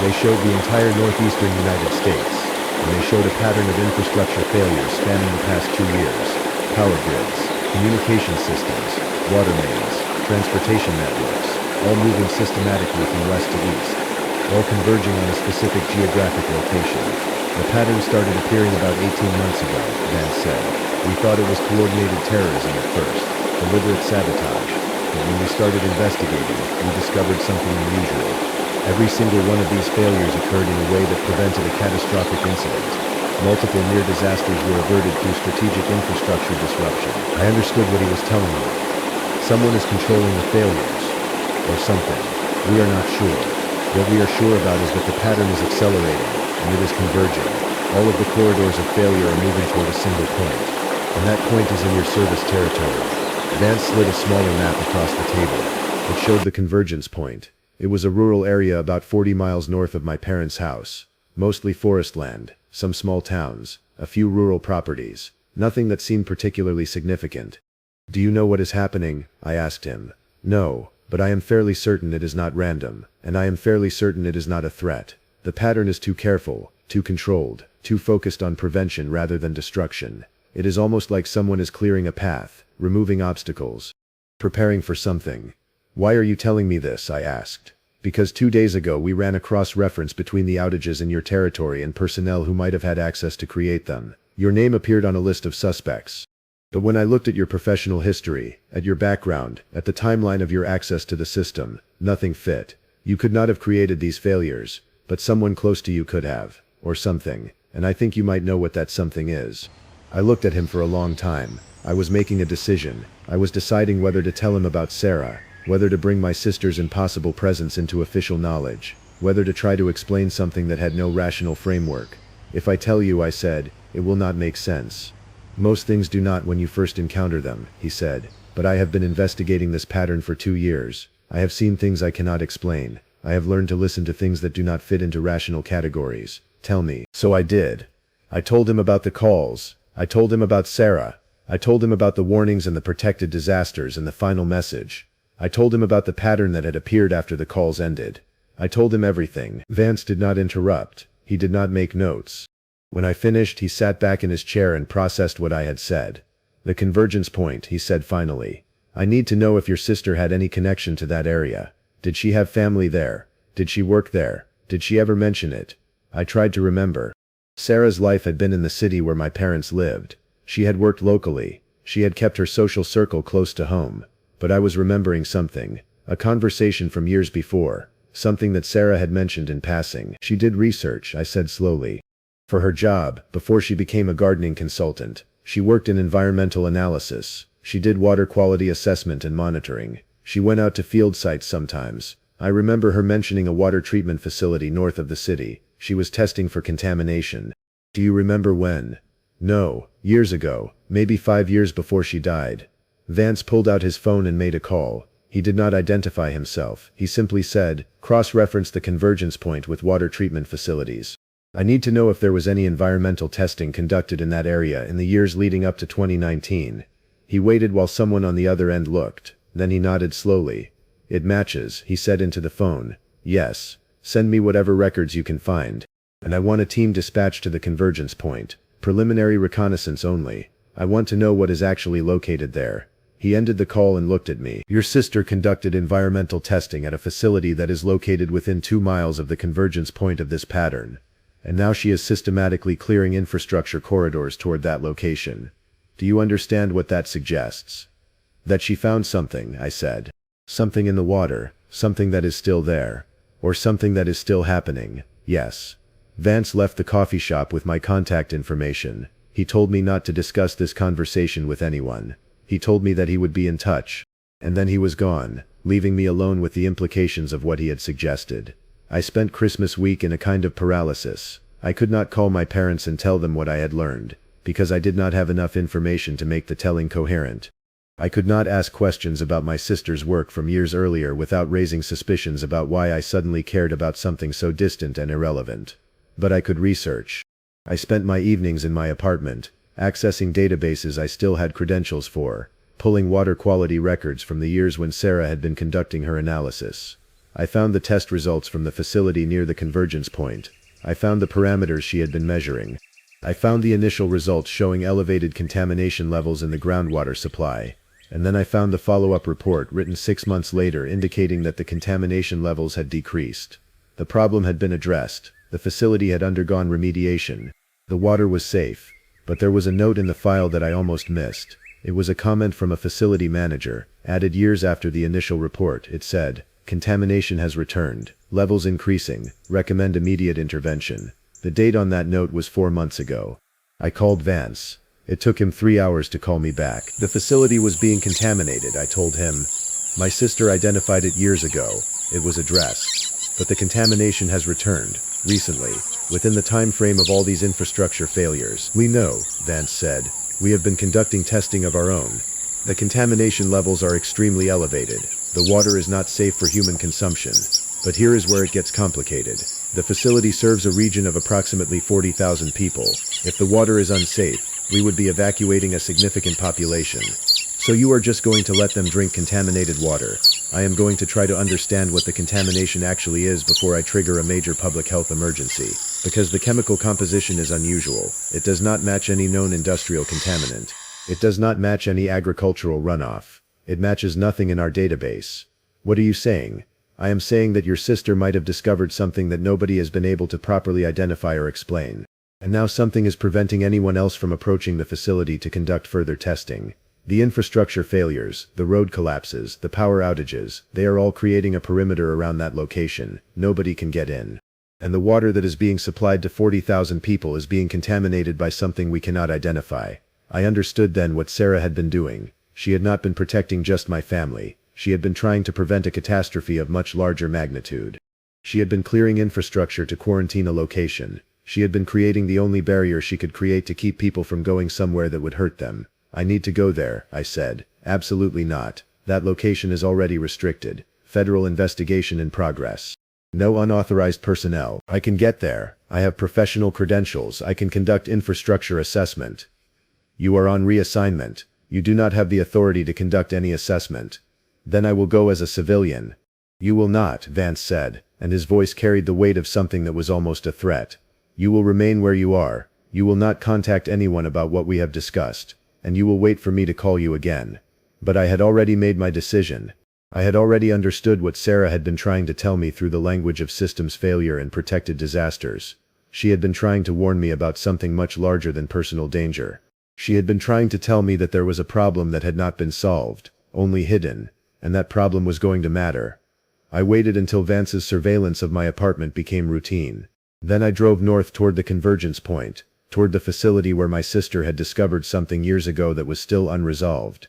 They showed the entire northeastern United States, and they showed a pattern of infrastructure failures spanning the past 2 years. Power grids, communication systems, water mains, transportation networks, all moving systematically from west to east, all converging on a specific geographic location. The pattern started appearing about 18 months ago, Vance said. "We thought it was coordinated terrorism at first, deliberate sabotage. But when we started investigating, we discovered something unusual. Every single one of these failures occurred in a way that prevented a catastrophic incident. Multiple near disasters were averted through strategic infrastructure disruption." I understood what he was telling me. Someone is controlling the failures. Or something. We are not sure. What we are sure about is that the pattern is accelerating, and it is converging. All of the corridors of failure are moving toward a single point. And that point is in your service territory. Vance slid a smaller map across the table. It showed the convergence point. It was a rural area about 40 miles north of my parents' house. Mostly forest land, some small towns, a few rural properties. Nothing that seemed particularly significant. "Do you know what is happening?" I asked him. "No, but I am fairly certain it is not random, and I am fairly certain it is not a threat. The pattern is too careful, too controlled, too focused on prevention rather than destruction. It is almost like someone is clearing a path, removing obstacles, preparing for something." "Why are you telling me this?" I asked. "Because 2 days ago we ran a cross-reference between the outages in your territory and personnel who might have had access to create them. Your name appeared on a list of suspects. But when I looked at your professional history, at your background, at the timeline of your access to the system, nothing fit. You could not have created these failures, but someone close to you could have, or something, and I think you might know what that something is." I looked at him for a long time. I was making a decision. I was deciding whether to tell him about Sarah, whether to bring my sister's impossible presence into official knowledge, whether to try to explain something that had no rational framework. "If I tell you," I said, "it will not make sense." "Most things do not when you first encounter them," he said, "but I have been investigating this pattern for 2 years. I have seen things I cannot explain. I have learned to listen to things that do not fit into rational categories. Tell me." So I did. I told him about the calls. I told him about Sarah. I told him about the warnings and the protected disasters and the final message. I told him about the pattern that had appeared after the calls ended. I told him everything. Vance did not interrupt. He did not make notes. When I finished, he sat back in his chair and processed what I had said. "The convergence point," he said finally. "I need to know if your sister had any connection to that area. Did she have family there? Did she work there? Did she ever mention it?" I tried to remember. Sarah's life had been in the city where my parents lived. She had worked locally. She had kept her social circle close to home. But I was remembering something. A conversation from years before. Something that Sarah had mentioned in passing. "She did research," I said slowly. "For her job, before she became a gardening consultant. She worked in environmental analysis. She did water quality assessment and monitoring. She went out to field sites sometimes. I remember her mentioning a water treatment facility north of the city. She was testing for contamination." "Do you remember when?" "No, years ago, maybe 5 years before she died." Vance pulled out his phone and made a call. He did not identify himself. He simply said, "Cross-reference the convergence point with water treatment facilities. I need to know if there was any environmental testing conducted in that area in the years leading up to 2019. He waited while someone on the other end looked. Then he nodded slowly. "It matches," he said into the phone. "Yes. Send me whatever records you can find. And I want a team dispatched to the convergence point. Preliminary reconnaissance only. I want to know what is actually located there." He ended the call and looked at me. "Your sister conducted environmental testing at a facility that is located within 2 miles of the convergence point of this pattern. And now she is systematically clearing infrastructure corridors toward that location. Do you understand what that suggests?" "That she found something," I said. "Something in the water, something that is still there. Or something that is still happening, yes." Vance left the coffee shop with my contact information. He told me not to discuss this conversation with anyone. He told me that he would be in touch. And then he was gone, leaving me alone with the implications of what he had suggested. I spent Christmas week in a kind of paralysis. I could not call my parents and tell them what I had learned, because I did not have enough information to make the telling coherent. I could not ask questions about my sister's work from years earlier without raising suspicions about why I suddenly cared about something so distant and irrelevant. But I could research. I spent my evenings in my apartment, accessing databases I still had credentials for, pulling water quality records from the years when Sarah had been conducting her analysis. I found the test results from the facility near the convergence point. I found the parameters she had been measuring. I found the initial results showing elevated contamination levels in the groundwater supply. And then I found the follow-up report written 6 months later indicating that the contamination levels had decreased. The problem had been addressed. The facility had undergone remediation. The water was safe. But there was a note in the file that I almost missed. It was a comment from a facility manager, added years after the initial report. It said, "Contamination has returned. Levels increasing. Recommend immediate intervention." The date on that note was 4 months ago. I called Vance. It took him 3 hours to call me back. The facility was being contaminated, I told him. My sister identified it years ago. It was addressed. But the contamination has returned, recently, within the time frame of all these infrastructure failures. We know, Vance said. We have been conducting testing of our own. The contamination levels are extremely elevated. The water is not safe for human consumption. But here is where it gets complicated. The facility serves a region of approximately 40,000 people. If the water is unsafe, we would be evacuating a significant population. So you are just going to let them drink contaminated water. I am going to try to understand what the contamination actually is before I trigger a major public health emergency. Because the chemical composition is unusual. It does not match any known industrial contaminant. It does not match any agricultural runoff. It matches nothing in our database. What are you saying? I am saying that your sister might have discovered something that nobody has been able to properly identify or explain. And now something is preventing anyone else from approaching the facility to conduct further testing. The infrastructure failures, the road collapses, the power outages, they are all creating a perimeter around that location. Nobody can get in. And the water that is being supplied to 40,000 people is being contaminated by something we cannot identify. I understood then what Sarah had been doing. She had not been protecting just my family. She had been trying to prevent a catastrophe of much larger magnitude. She had been clearing infrastructure to quarantine a location. She had been creating the only barrier she could create to keep people from going somewhere that would hurt them. I need to go there, I said. Absolutely not. That location is already restricted. Federal investigation in progress. No unauthorized personnel. I can get there. I have professional credentials. I can conduct infrastructure assessment. You are on reassignment. You do not have the authority to conduct any assessment. Then I will go as a civilian. You will not, Vance said, and his voice carried the weight of something that was almost a threat. You will remain where you are. You will not contact anyone about what we have discussed. And you will wait for me to call you again. But I had already made my decision. I had already understood what Sarah had been trying to tell me through the language of systems failure and protected disasters. She had been trying to warn me about something much larger than personal danger. She had been trying to tell me that there was a problem that had not been solved, only hidden, and that problem was going to matter. I waited until Vance's surveillance of my apartment became routine. Then I drove north toward the convergence point, toward the facility where my sister had discovered something years ago that was still unresolved.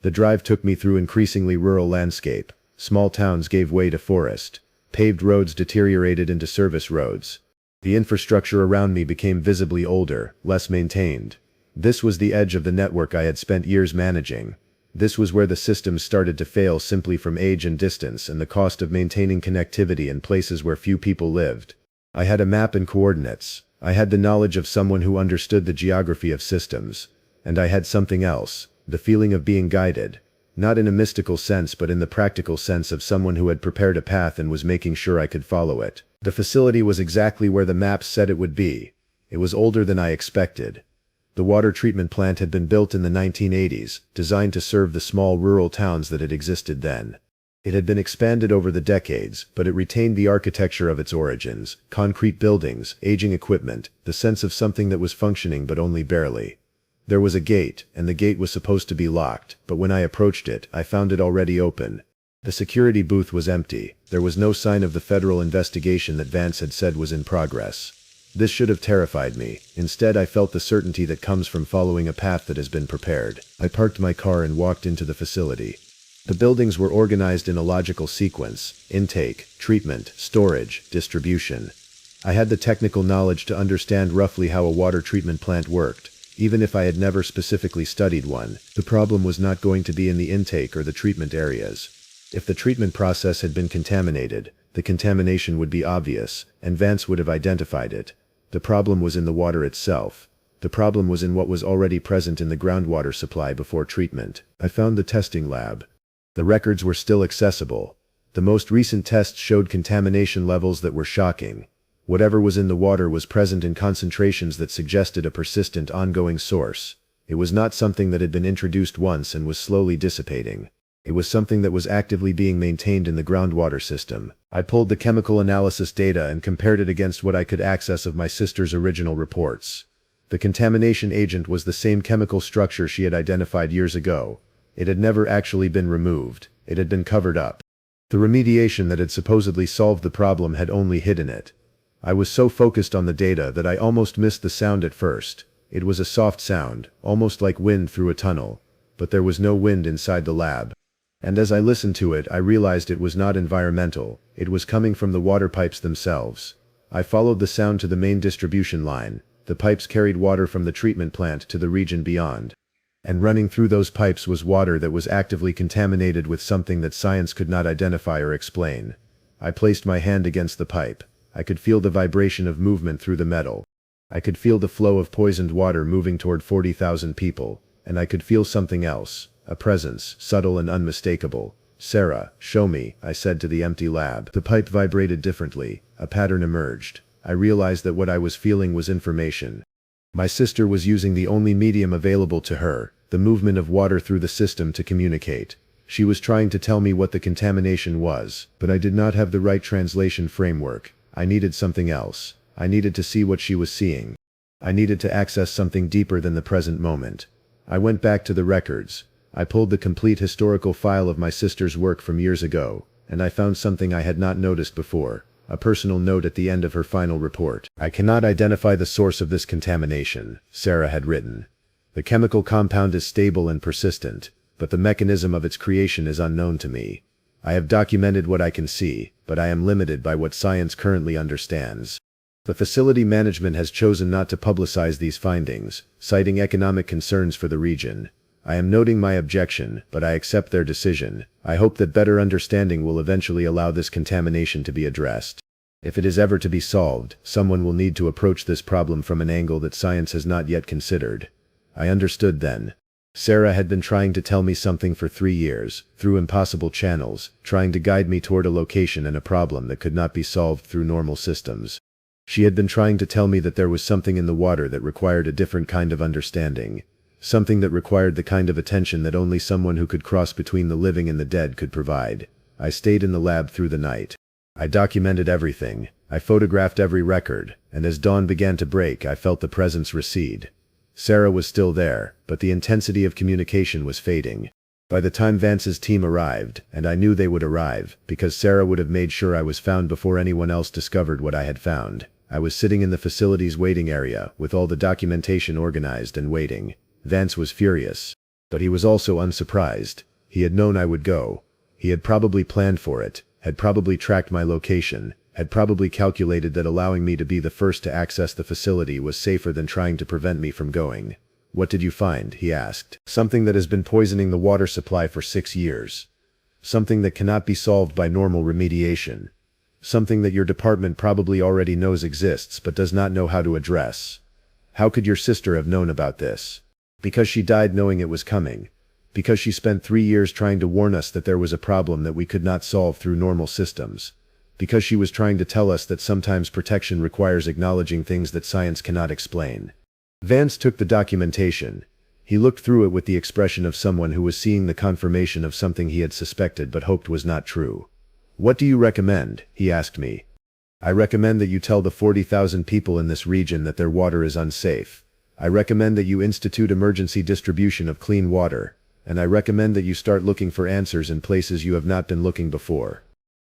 The drive took me through increasingly rural landscape. Small towns gave way to forest. Paved roads deteriorated into service roads. The infrastructure around me became visibly older, less maintained. This was the edge of the network I had spent years managing. This was where the systems started to fail simply from age and distance and the cost of maintaining connectivity in places where few people lived. I had a map and coordinates. I had the knowledge of someone who understood the geography of systems. And I had something else, the feeling of being guided. Not in a mystical sense but in the practical sense of someone who had prepared a path and was making sure I could follow it. The facility was exactly where the maps said it would be. It was older than I expected. The water treatment plant had been built in the 1980s, designed to serve the small rural towns that had existed then. It had been expanded over the decades, but it retained the architecture of its origins, concrete buildings, aging equipment, the sense of something that was functioning but only barely. There was a gate, and the gate was supposed to be locked, but when I approached it, I found it already open. The security booth was empty. There was no sign of the federal investigation that Vance had said was in progress. This should have terrified me. Instead, I felt the certainty that comes from following a path that has been prepared. I parked my car and walked into the facility. The buildings were organized in a logical sequence: intake, treatment, storage, distribution. I had the technical knowledge to understand roughly how a water treatment plant worked, even if I had never specifically studied one. The problem was not going to be in the intake or the treatment areas. If the treatment process had been contaminated, the contamination would be obvious, and Vance would have identified it. The problem was in the water itself. The problem was in what was already present in the groundwater supply before treatment. I found the testing lab. The records were still accessible. The most recent tests showed contamination levels that were shocking. Whatever was in the water was present in concentrations that suggested a persistent, ongoing source. It was not something that had been introduced once and was slowly dissipating. It was something that was actively being maintained in the groundwater system. I pulled the chemical analysis data and compared it against what I could access of my sister's original reports. The contamination agent was the same chemical structure she had identified years ago. It had never actually been removed. It had been covered up. The remediation that had supposedly solved the problem had only hidden it. I was so focused on the data that I almost missed the sound at first. It was a soft sound, almost like wind through a tunnel, but there was no wind inside the lab. And as I listened to it, I realized it was not environmental. It was coming from the water pipes themselves. I followed the sound to the main distribution line. The pipes carried water from the treatment plant to the region beyond. And running through those pipes was water that was actively contaminated with something that science could not identify or explain. I placed my hand against the pipe. I could feel the vibration of movement through the metal. I could feel the flow of poisoned water moving toward 40,000 people, and I could feel something else, a presence, subtle and unmistakable. "Sarah, show me," I said to the empty lab. The pipe vibrated differently. A pattern emerged. I realized that what I was feeling was information. My sister was using the only medium available to her, the movement of water through the system, to communicate. She was trying to tell me what the contamination was, but I did not have the right translation framework. I needed something else. I needed to see what she was seeing. I needed to access something deeper than the present moment. I went back to the records. I pulled the complete historical file of my sister's work from years ago, and I found something I had not noticed before, a personal note at the end of her final report. "I cannot identify the source of this contamination," Sarah had written. "The chemical compound is stable and persistent, but the mechanism of its creation is unknown to me. I have documented what I can see, but I am limited by what science currently understands. The facility management has chosen not to publicize these findings, citing economic concerns for the region. I am noting my objection, but I accept their decision. I hope that better understanding will eventually allow this contamination to be addressed. If it is ever to be solved, someone will need to approach this problem from an angle that science has not yet considered." I understood then. Sarah had been trying to tell me something for 3 years, through impossible channels, trying to guide me toward a location and a problem that could not be solved through normal systems. She had been trying to tell me that there was something in the water that required a different kind of understanding. Something that required the kind of attention that only someone who could cross between the living and the dead could provide. I stayed in the lab through the night. I documented everything. I photographed every record, and as dawn began to break, I felt the presence recede. Sarah was still there, but the intensity of communication was fading. By the time Vance's team arrived, and I knew they would arrive, because Sarah would have made sure I was found before anyone else discovered what I had found, I was sitting in the facility's waiting area, with all the documentation organized and waiting. Vance was furious. But he was also unsurprised. He had known I would go. He had probably planned for it, had probably tracked my location, had probably calculated that allowing me to be the first to access the facility was safer than trying to prevent me from going. "What did you find?" he asked. "Something that has been poisoning the water supply for 6 years. Something that cannot be solved by normal remediation. Something that your department probably already knows exists but does not know how to address. How could your sister have known about this? Because she died knowing it was coming. Because she spent 3 years trying to warn us that there was a problem that we could not solve through normal systems. Because she was trying to tell us that sometimes protection requires acknowledging things that science cannot explain." Vance took the documentation. He looked through it with the expression of someone who was seeing the confirmation of something he had suspected but hoped was not true. "What do you recommend?" he asked me. "I recommend that you tell the 40,000 people in this region that their water is unsafe. I recommend that you institute emergency distribution of clean water, and I recommend that you start looking for answers in places you have not been looking before."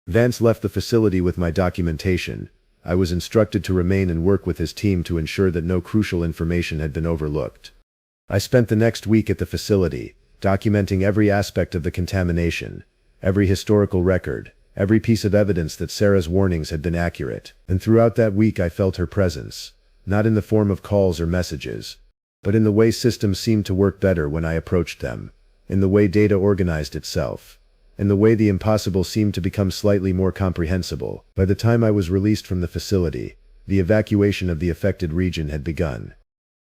Vance left the facility with my documentation. I was instructed to remain and work with his team to ensure that no crucial information had been overlooked. I spent the next week at the facility. documenting every aspect of the contamination, every historical record, every piece of evidence that Sarah's warnings had been accurate. And throughout that week I felt her presence, not in the form of calls or messages, but in the way systems seemed to work better when I approached them, in the way data organized itself, in the way the impossible seemed to become slightly more comprehensible. By the time I was released from the facility, the evacuation of the affected region had begun.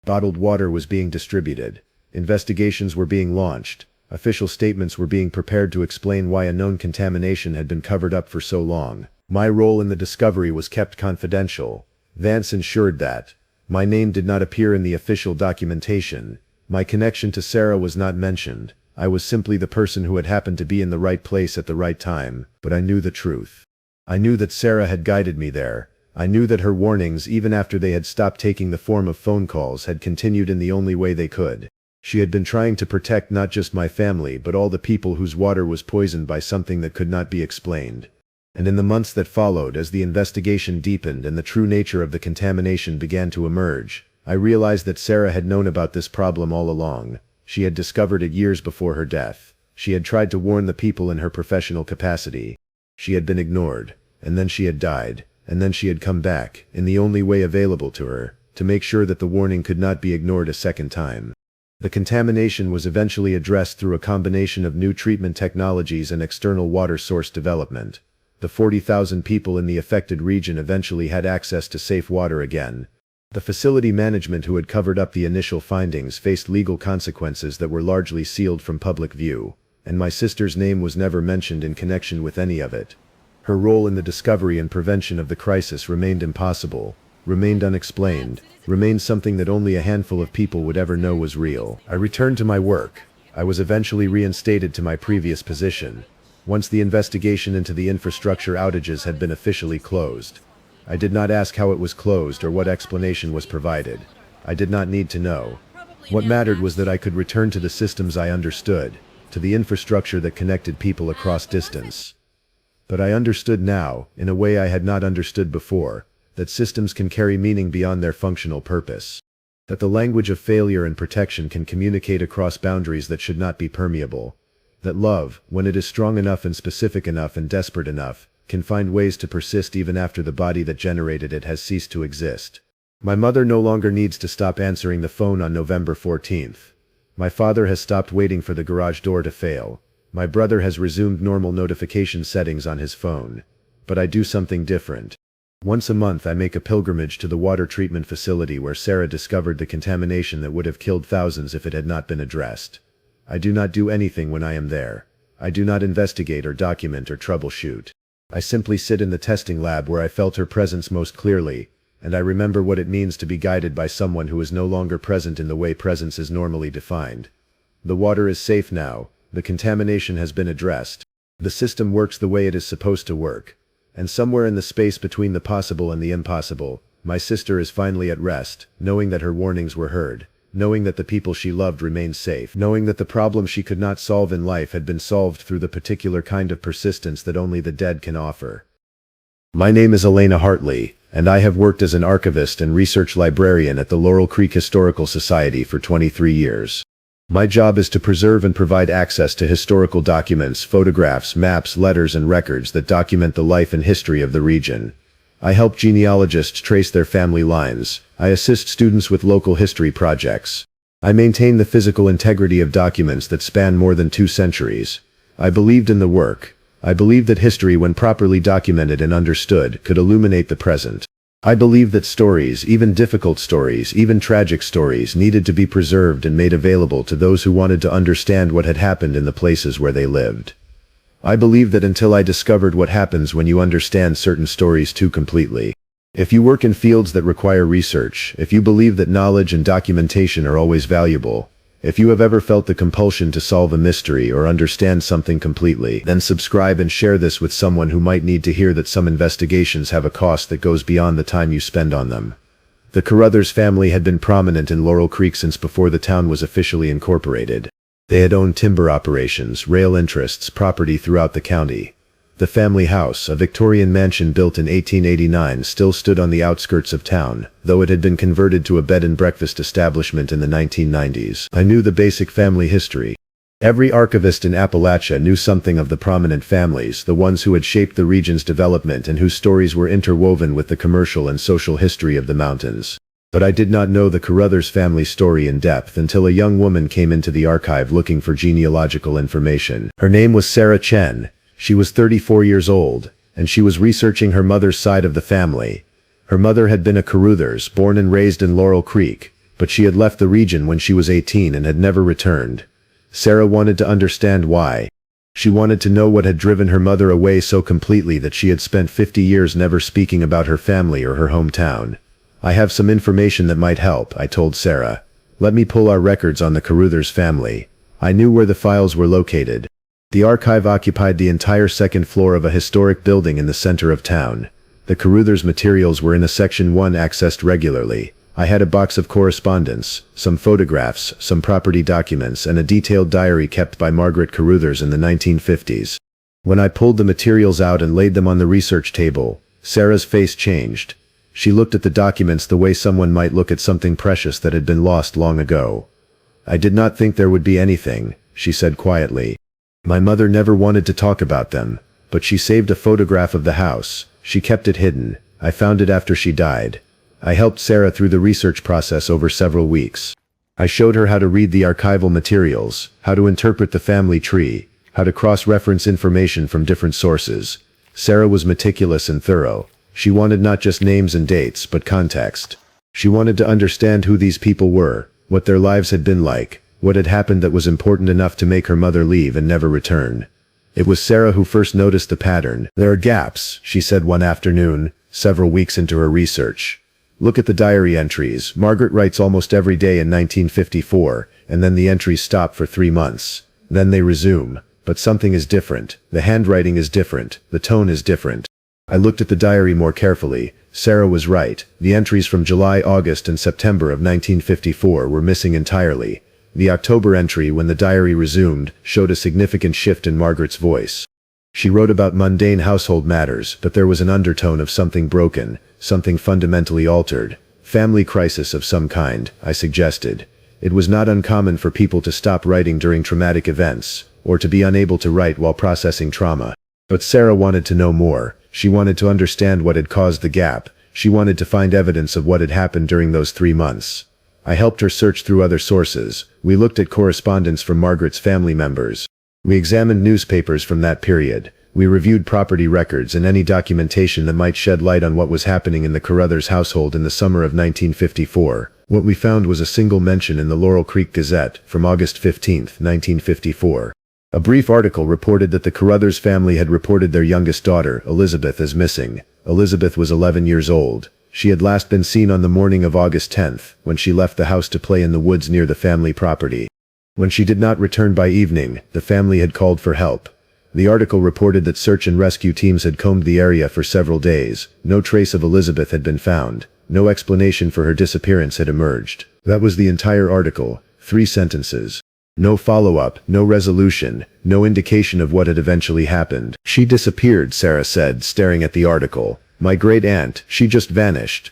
Bottled water was being distributed. Investigations were being launched. Official statements were being prepared to explain why a known contamination had been covered up for so long. My role in the discovery was kept confidential. Vance ensured that my name did not appear in the official documentation. My connection to Sarah was not mentioned. I was simply the person who had happened to be in the right place at the right time, but I knew the truth. I knew that Sarah had guided me there. I knew that her warnings, even after they had stopped taking the form of phone calls, had continued in the only way they could. She had been trying to protect not just my family but all the people whose water was poisoned by something that could not be explained. And in the months that followed, as the investigation deepened and the true nature of the contamination began to emerge, I realized that Sarah had known about this problem all along. She had discovered it years before her death. She had tried to warn the people in her professional capacity. She had been ignored, and then she had died. And then she had come back, in the only way available to her, to make sure that the warning could not be ignored a second time. The contamination was eventually addressed through a combination of new treatment technologies and external water source development. The 40,000 people in the affected region eventually had access to safe water again. The facility management who had covered up the initial findings faced legal consequences that were largely sealed from public view, and my sister's name was never mentioned in connection with any of it. Her role in the discovery and prevention of the crisis remained impossible, remained unexplained, remained something that only a handful of people would ever know was real. I returned to my work. I was eventually reinstated to my previous position, once the investigation into the infrastructure outages had been officially closed. I did not ask how it was closed or what explanation was provided. I did not need to know. What mattered was that I could return to the systems I understood, to the infrastructure that connected people across distance. But I understood now, in a way I had not understood before, that systems can carry meaning beyond their functional purpose. That the language of failure and protection can communicate across boundaries that should not be permeable. That love, when it is strong enough and specific enough and desperate enough, can find ways to persist even after the body that generated it has ceased to exist. My mother no longer needs to stop answering the phone on November 14th. My father has stopped waiting for the garage door to fail. My brother has resumed normal notification settings on his phone. But I do something different. Once a month I make a pilgrimage to the water treatment facility where Sarah discovered the contamination that would have killed thousands if it had not been addressed. I do not do anything when I am there. I do not investigate or document or troubleshoot. I simply sit in the testing lab where I felt her presence most clearly, and I remember what it means to be guided by someone who is no longer present in the way presence is normally defined. The water is safe now. The contamination has been addressed. The system works the way it is supposed to work. And somewhere in the space between the possible and the impossible, my sister is finally at rest, knowing that her warnings were heard, knowing that the people she loved remained safe, knowing that the problem she could not solve in life had been solved through the particular kind of persistence that only the dead can offer. My name is Elena Hartley, and I have worked as an archivist and research librarian at the Laurel Creek Historical Society for 23 years. My job is to preserve and provide access to historical documents, photographs, maps, letters, and records that document the life and history of the region. I help genealogists trace their family lines. I assist students with local history projects. I maintain the physical integrity of documents that span more than 2 centuries. I believed in the work. I believed that history, when properly documented and understood, could illuminate the present. I believe that stories, even difficult stories, even tragic stories, needed to be preserved and made available to those who wanted to understand what had happened in the places where they lived. I believe that until I discovered what happens when you understand certain stories too completely. If you work in fields that require research, if you believe that knowledge and documentation are always valuable, if you have ever felt the compulsion to solve a mystery or understand something completely, then subscribe and share this with someone who might need to hear that some investigations have a cost that goes beyond the time you spend on them. The Carruthers family had been prominent in Laurel Creek since before the town was officially incorporated. They had owned timber operations, rail interests, property throughout the county. The family house, a Victorian mansion built in 1889, still stood on the outskirts of town, though it had been converted to a bed and breakfast establishment in the 1990s. I knew the basic family history. Every archivist in Appalachia knew something of the prominent families, the ones who had shaped the region's development and whose stories were interwoven with the commercial and social history of the mountains. But I did not know the Carruthers family story in depth until a young woman came into the archive looking for genealogical information. Her name was Sarah Chen. She was 34 years old, and she was researching her mother's side of the family. Her mother had been a Carruthers, born and raised in Laurel Creek, but she had left the region when she was 18 and had never returned. Sarah wanted to understand why. She wanted to know what had driven her mother away so completely that she had spent 50 years never speaking about her family or her hometown. I have some information that might help, I told Sarah. Let me pull our records on the Carruthers family. I knew where the files were located. The archive occupied the entire second floor of a historic building in the center of town. The Carruthers materials were in a Section 1 accessed regularly. I had a box of correspondence, some photographs, some property documents, and a detailed diary kept by Margaret Carruthers in the 1950s. When I pulled the materials out and laid them on the research table, Sarah's face changed. She looked at the documents the way someone might look at something precious that had been lost long ago. I did not think there would be anything, she said quietly. My mother never wanted to talk about them, but she saved a photograph of the house. She kept it hidden. I found it after she died. I helped Sarah through the research process over several weeks. I showed her how to read the archival materials, how to interpret the family tree, how to cross-reference information from different sources. Sarah was meticulous and thorough. She wanted not just names and dates, but context. She wanted to understand who these people were, what their lives had been like, what had happened that was important enough to make her mother leave and never return. It was Sarah who first noticed the pattern. There are gaps, she said one afternoon, several weeks into her research. Look at the diary entries. Margaret writes almost every day in 1954, and then the entries stop for 3 months. Then they resume. But something is different. The handwriting is different. The tone is different. I looked at the diary more carefully. Sarah was right. The entries from July, August, and September of 1954 were missing entirely. The October entry, when the diary resumed, showed a significant shift in Margaret's voice. She wrote about mundane household matters, but there was an undertone of something broken, something fundamentally altered. Family crisis of some kind, I suggested. It was not uncommon for people to stop writing during traumatic events, or to be unable to write while processing trauma. But Sarah wanted to know more. She wanted to understand what had caused the gap. She wanted to find evidence of what had happened during those 3 months. I helped her search through other sources. We looked at correspondence from Margaret's family members. We examined newspapers from that period. We reviewed property records and any documentation that might shed light on what was happening in the Carruthers household in the summer of 1954. What we found was a single mention in the Laurel Creek Gazette from August 15, 1954. A brief article reported that the Carruthers family had reported their youngest daughter, Elizabeth, as missing. Elizabeth was 11 years old. She had last been seen on the morning of August 10th, when she left the house to play in the woods near the family property. When she did not return by evening, the family had called for help. The article reported that search and rescue teams had combed the area for several days. No trace of Elizabeth had been found. No explanation for her disappearance had emerged. That was the entire article. 3 sentences. No follow-up, no resolution, no indication of what had eventually happened. She disappeared, Sarah said, staring at the article. My great-aunt, she just vanished.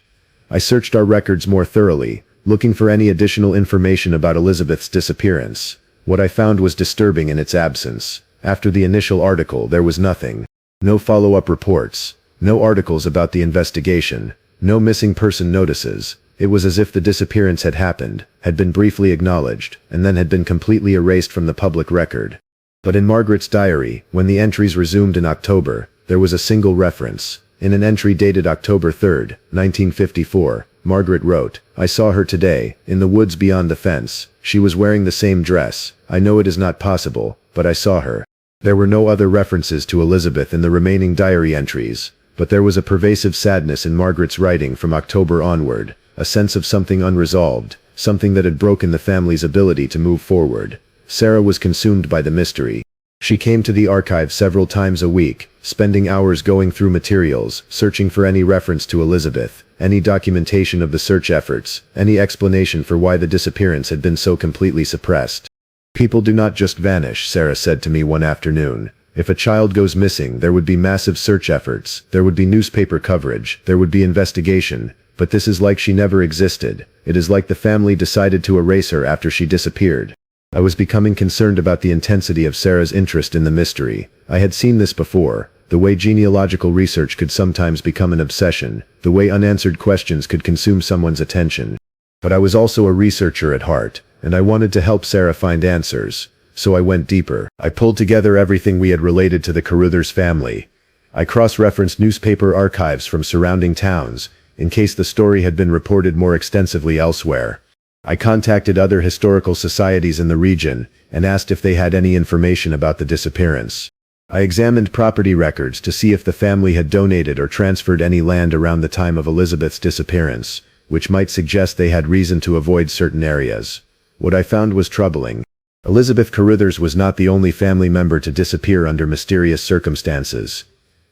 I searched our records more thoroughly, looking for any additional information about Elizabeth's disappearance. What I found was disturbing in its absence. After the initial article, there was nothing. No follow-up reports. No articles about the investigation. No missing person notices. It was as if the disappearance had happened, had been briefly acknowledged, and then had been completely erased from the public record. But in Margaret's diary, when the entries resumed in October, there was a single reference. In an entry dated October 3, 1954, Margaret wrote, I saw her today, in the woods beyond the fence. She was wearing the same dress. I know it is not possible, but I saw her. There were no other references to Elizabeth in the remaining diary entries, but there was a pervasive sadness in Margaret's writing from October onward, a sense of something unresolved, something that had broken the family's ability to move forward. Sarah was consumed by the mystery. She came to the archive several times a week, spending hours going through materials, searching for any reference to Elizabeth, any documentation of the search efforts, any explanation for why the disappearance had been so completely suppressed. People do not just vanish, Sarah said to me one afternoon. If a child goes missing, there would be massive search efforts, there would be newspaper coverage, there would be investigation, but this is like she never existed. It is like the family decided to erase her after she disappeared. I was becoming concerned about the intensity of Sarah's interest in the mystery. I had seen this before, the way genealogical research could sometimes become an obsession, the way unanswered questions could consume someone's attention. But I was also a researcher at heart, and I wanted to help Sarah find answers. So I went deeper. I pulled together everything we had related to the Carruthers family. I cross-referenced newspaper archives from surrounding towns, in case the story had been reported more extensively elsewhere. I contacted other historical societies in the region, and asked if they had any information about the disappearance. I examined property records to see if the family had donated or transferred any land around the time of Elizabeth's disappearance, which might suggest they had reason to avoid certain areas. What I found was troubling. Elizabeth Carruthers was not the only family member to disappear under mysterious circumstances.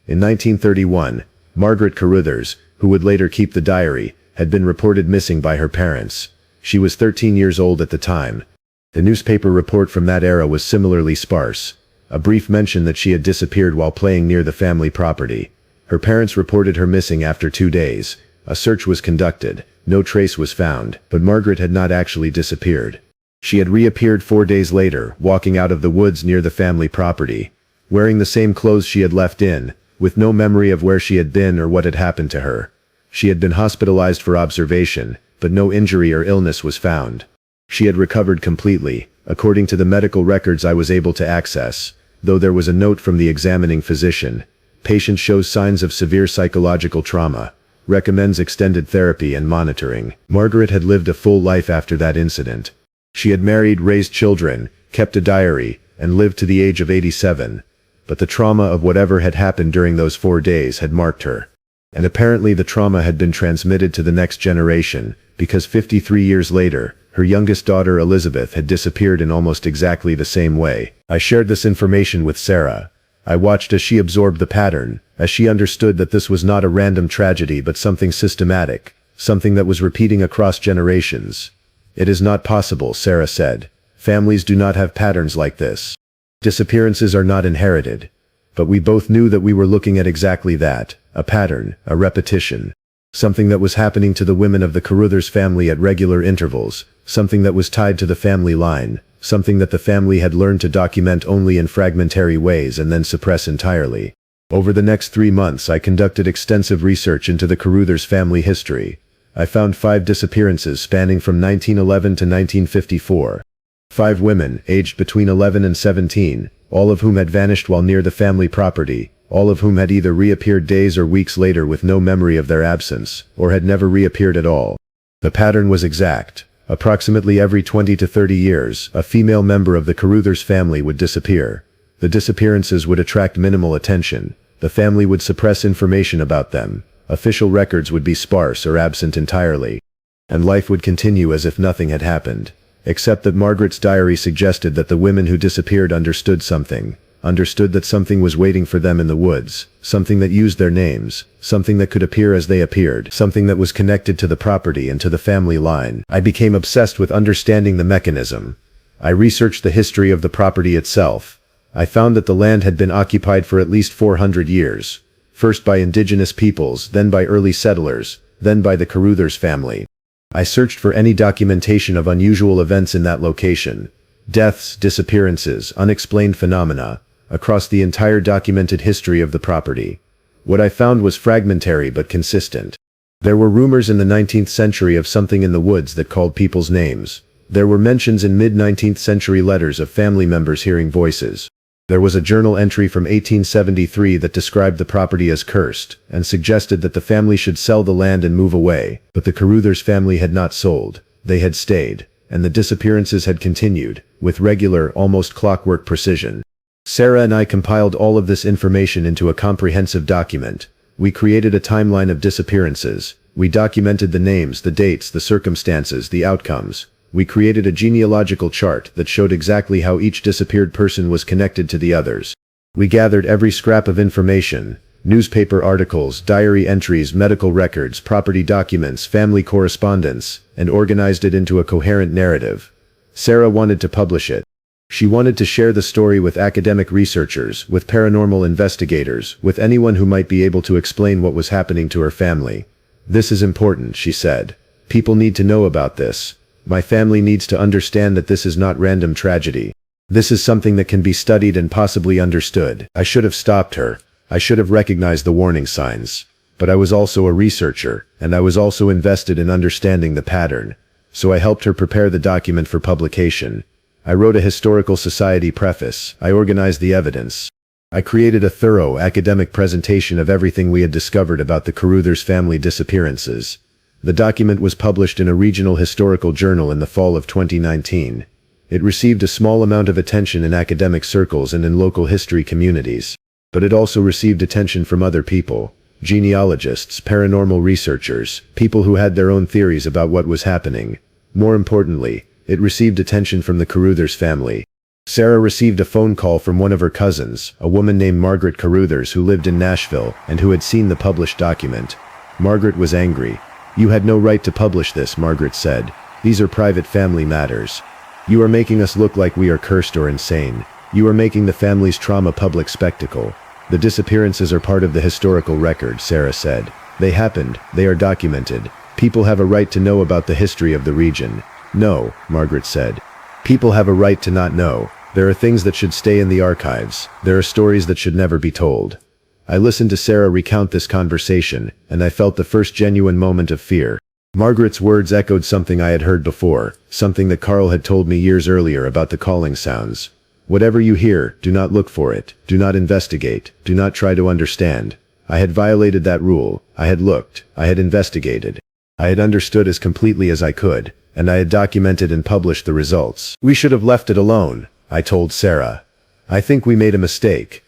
In 1931, Margaret Carruthers, who would later keep the diary, had been reported missing by her parents. She was 13 years old at the time. The newspaper report from that era was similarly sparse. A brief mention that she had disappeared while playing near the family property. Her parents reported her missing after 2 days. A search was conducted. No trace was found, but Margaret had not actually disappeared. She had reappeared 4 days later, walking out of the woods near the family property, wearing the same clothes she had left in, with no memory of where she had been or what had happened to her. She had been hospitalized for observation, but no injury or illness was found. She had recovered completely, according to the medical records I was able to access, though there was a note from the examining physician. Patient shows signs of severe psychological trauma. Recommends extended therapy and monitoring. Margaret had lived a full life after that incident. She had married, raised children, kept a diary, and lived to the age of 87. But the trauma of whatever had happened during those 4 days had marked her. And apparently the trauma had been transmitted to the next generation, because 53 years later, her youngest daughter Elizabeth had disappeared in almost exactly the same way. I shared this information with Sarah. I watched as she absorbed the pattern, as she understood that this was not a random tragedy but something systematic, something that was repeating across generations. It is not possible, Sarah said. Families do not have patterns like this. Disappearances are not inherited. But we both knew that we were looking at exactly that, a pattern, a repetition. Something that was happening to the women of the Carruthers family at regular intervals, something that was tied to the family line, something that the family had learned to document only in fragmentary ways and then suppress entirely. Over the next 3 months I conducted extensive research into the Carruthers family history. I found 5 disappearances spanning from 1911 to 1954. 5 women, aged between 11 and 17, all of whom had vanished while near the family property, all of whom had either reappeared days or weeks later with no memory of their absence, or had never reappeared at all. The pattern was exact. Approximately every 20 to 30 years, a female member of the Carruthers family would disappear. The disappearances would attract minimal attention. The family would suppress information about them. Official records would be sparse or absent entirely. And life would continue as if nothing had happened. Except that Margaret's diary suggested that the women who disappeared understood something. Understood that something was waiting for them in the woods, something that used their names, something that could appear as they appeared, something that was connected to the property and to the family line. I became obsessed with understanding the mechanism. I researched the history of the property itself. I found that the land had been occupied for at least 400 years, first by indigenous peoples, then by early settlers, then by the Carruthers family. I searched for any documentation of unusual events in that location. Deaths, disappearances, unexplained phenomena, across the entire documented history of the property. What I found was fragmentary but consistent. There were rumors in the 19th century of something in the woods that called people's names. There were mentions in mid-19th century letters of family members hearing voices. There was a journal entry from 1873 that described the property as cursed, and suggested that the family should sell the land and move away, but the Carruthers family had not sold. They had stayed, and the disappearances had continued, with regular, almost clockwork precision. Sarah and I compiled all of this information into a comprehensive document. We created a timeline of disappearances. We documented the names, the dates, the circumstances, the outcomes. We created a genealogical chart that showed exactly how each disappeared person was connected to the others. We gathered every scrap of information, newspaper articles, diary entries, medical records, property documents, family correspondence, and organized it into a coherent narrative. Sarah wanted to publish it. She wanted to share the story with academic researchers, with paranormal investigators, with anyone who might be able to explain what was happening to her family. This is important, she said. People need to know about this. My family needs to understand that this is not random tragedy. This is something that can be studied and possibly understood. I should have stopped her. I should have recognized the warning signs. But I was also a researcher, and I was also invested in understanding the pattern. So I helped her prepare the document for publication. I wrote a historical society preface. I organized the evidence. I created a thorough academic presentation of everything we had discovered about the Carruthers family disappearances. The document was published in a regional historical journal in the fall of 2019. It received a small amount of attention in academic circles and in local history communities. But it also received attention from other people. Genealogists, paranormal researchers, people who had their own theories about what was happening. More importantly, it received attention from the Carruthers family. Sarah received a phone call from one of her cousins, a woman named Margaret Carruthers who lived in Nashville and who had seen the published document. Margaret was angry. "You had no right to publish this," Margaret said. "These are private family matters. You are making us look like we are cursed or insane. You are making the family's trauma public spectacle. The disappearances are part of the historical record," Sarah said. "They happened, they are documented. People have a right to know about the history of the region." "No," Margaret said. "People have a right to not know. There are things that should stay in the archives. There are stories that should never be told." I listened to Sarah recount this conversation, and I felt the first genuine moment of fear. Margaret's words echoed something I had heard before, something that Carl had told me years earlier about the calling sounds. Whatever you hear, do not look for it, do not investigate, do not try to understand. I had violated that rule. I had looked, I had investigated. I had understood as completely as I could, and I had documented and published the results. "We should have left it alone," I told Sarah. "I think we made a mistake."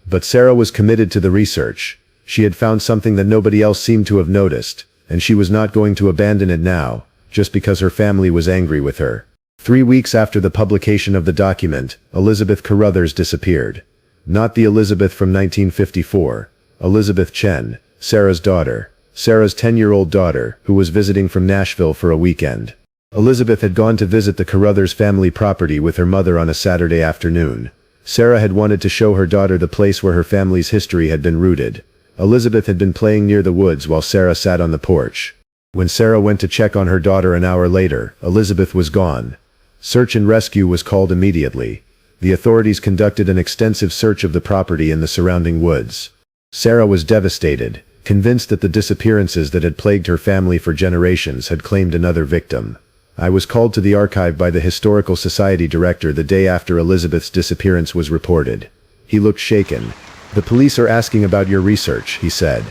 But Sarah was committed to the research. She had found something that nobody else seemed to have noticed, and she was not going to abandon it now, just because her family was angry with her. 3 weeks after the publication of the document, Elizabeth Carruthers disappeared. Not the Elizabeth from 1954, Elizabeth Chen, Sarah's daughter. Sarah's 10-year-old daughter, who was visiting from Nashville for a weekend. Elizabeth had gone to visit the Carruthers family property with her mother on a Saturday afternoon. Sarah had wanted to show her daughter the place where her family's history had been rooted. Elizabeth had been playing near the woods while Sarah sat on the porch. When Sarah went to check on her daughter an hour later, Elizabeth was gone. Search and rescue was called immediately. The authorities conducted an extensive search of the property and the surrounding woods. Sarah was devastated, convinced that the disappearances that had plagued her family for generations had claimed another victim. I was called to the archive by the Historical Society director the day after Elizabeth's disappearance was reported. He looked shaken. "The police are asking about your research," he said.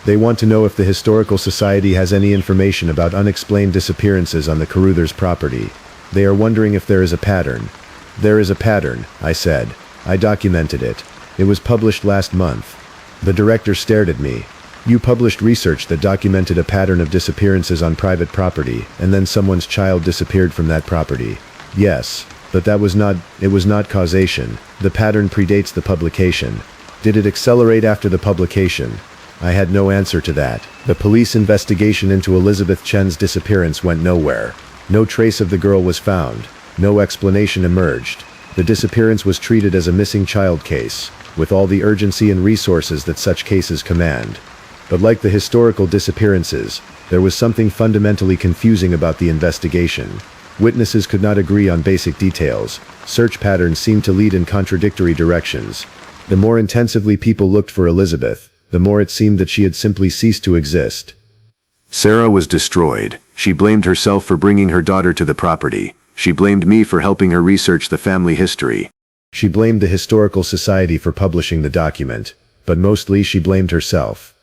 "They want to know if the Historical Society has any information about unexplained disappearances on the Carruthers property. They are wondering if there is a pattern." "There is a pattern," I said. "I documented it. It was published last month." The director stared at me. "You published research that documented a pattern of disappearances on private property, and then someone's child disappeared from that property." "Yes, but it was not causation. The pattern predates the publication." "Did it accelerate after the publication?" I had no answer to that. The police investigation into Elizabeth Chen's disappearance went nowhere. No trace of the girl was found. No explanation emerged. The disappearance was treated as a missing child case, with all the urgency and resources that such cases command. But like the historical disappearances, there was something fundamentally confusing about the investigation. Witnesses could not agree on basic details. Search patterns seemed to lead in contradictory directions. The more intensively people looked for Elizabeth, the more it seemed that she had simply ceased to exist. Sarah was destroyed. She blamed herself for bringing her daughter to the property. She blamed me for helping her research the family history. She blamed the Historical Society for publishing the document, but mostly she blamed herself.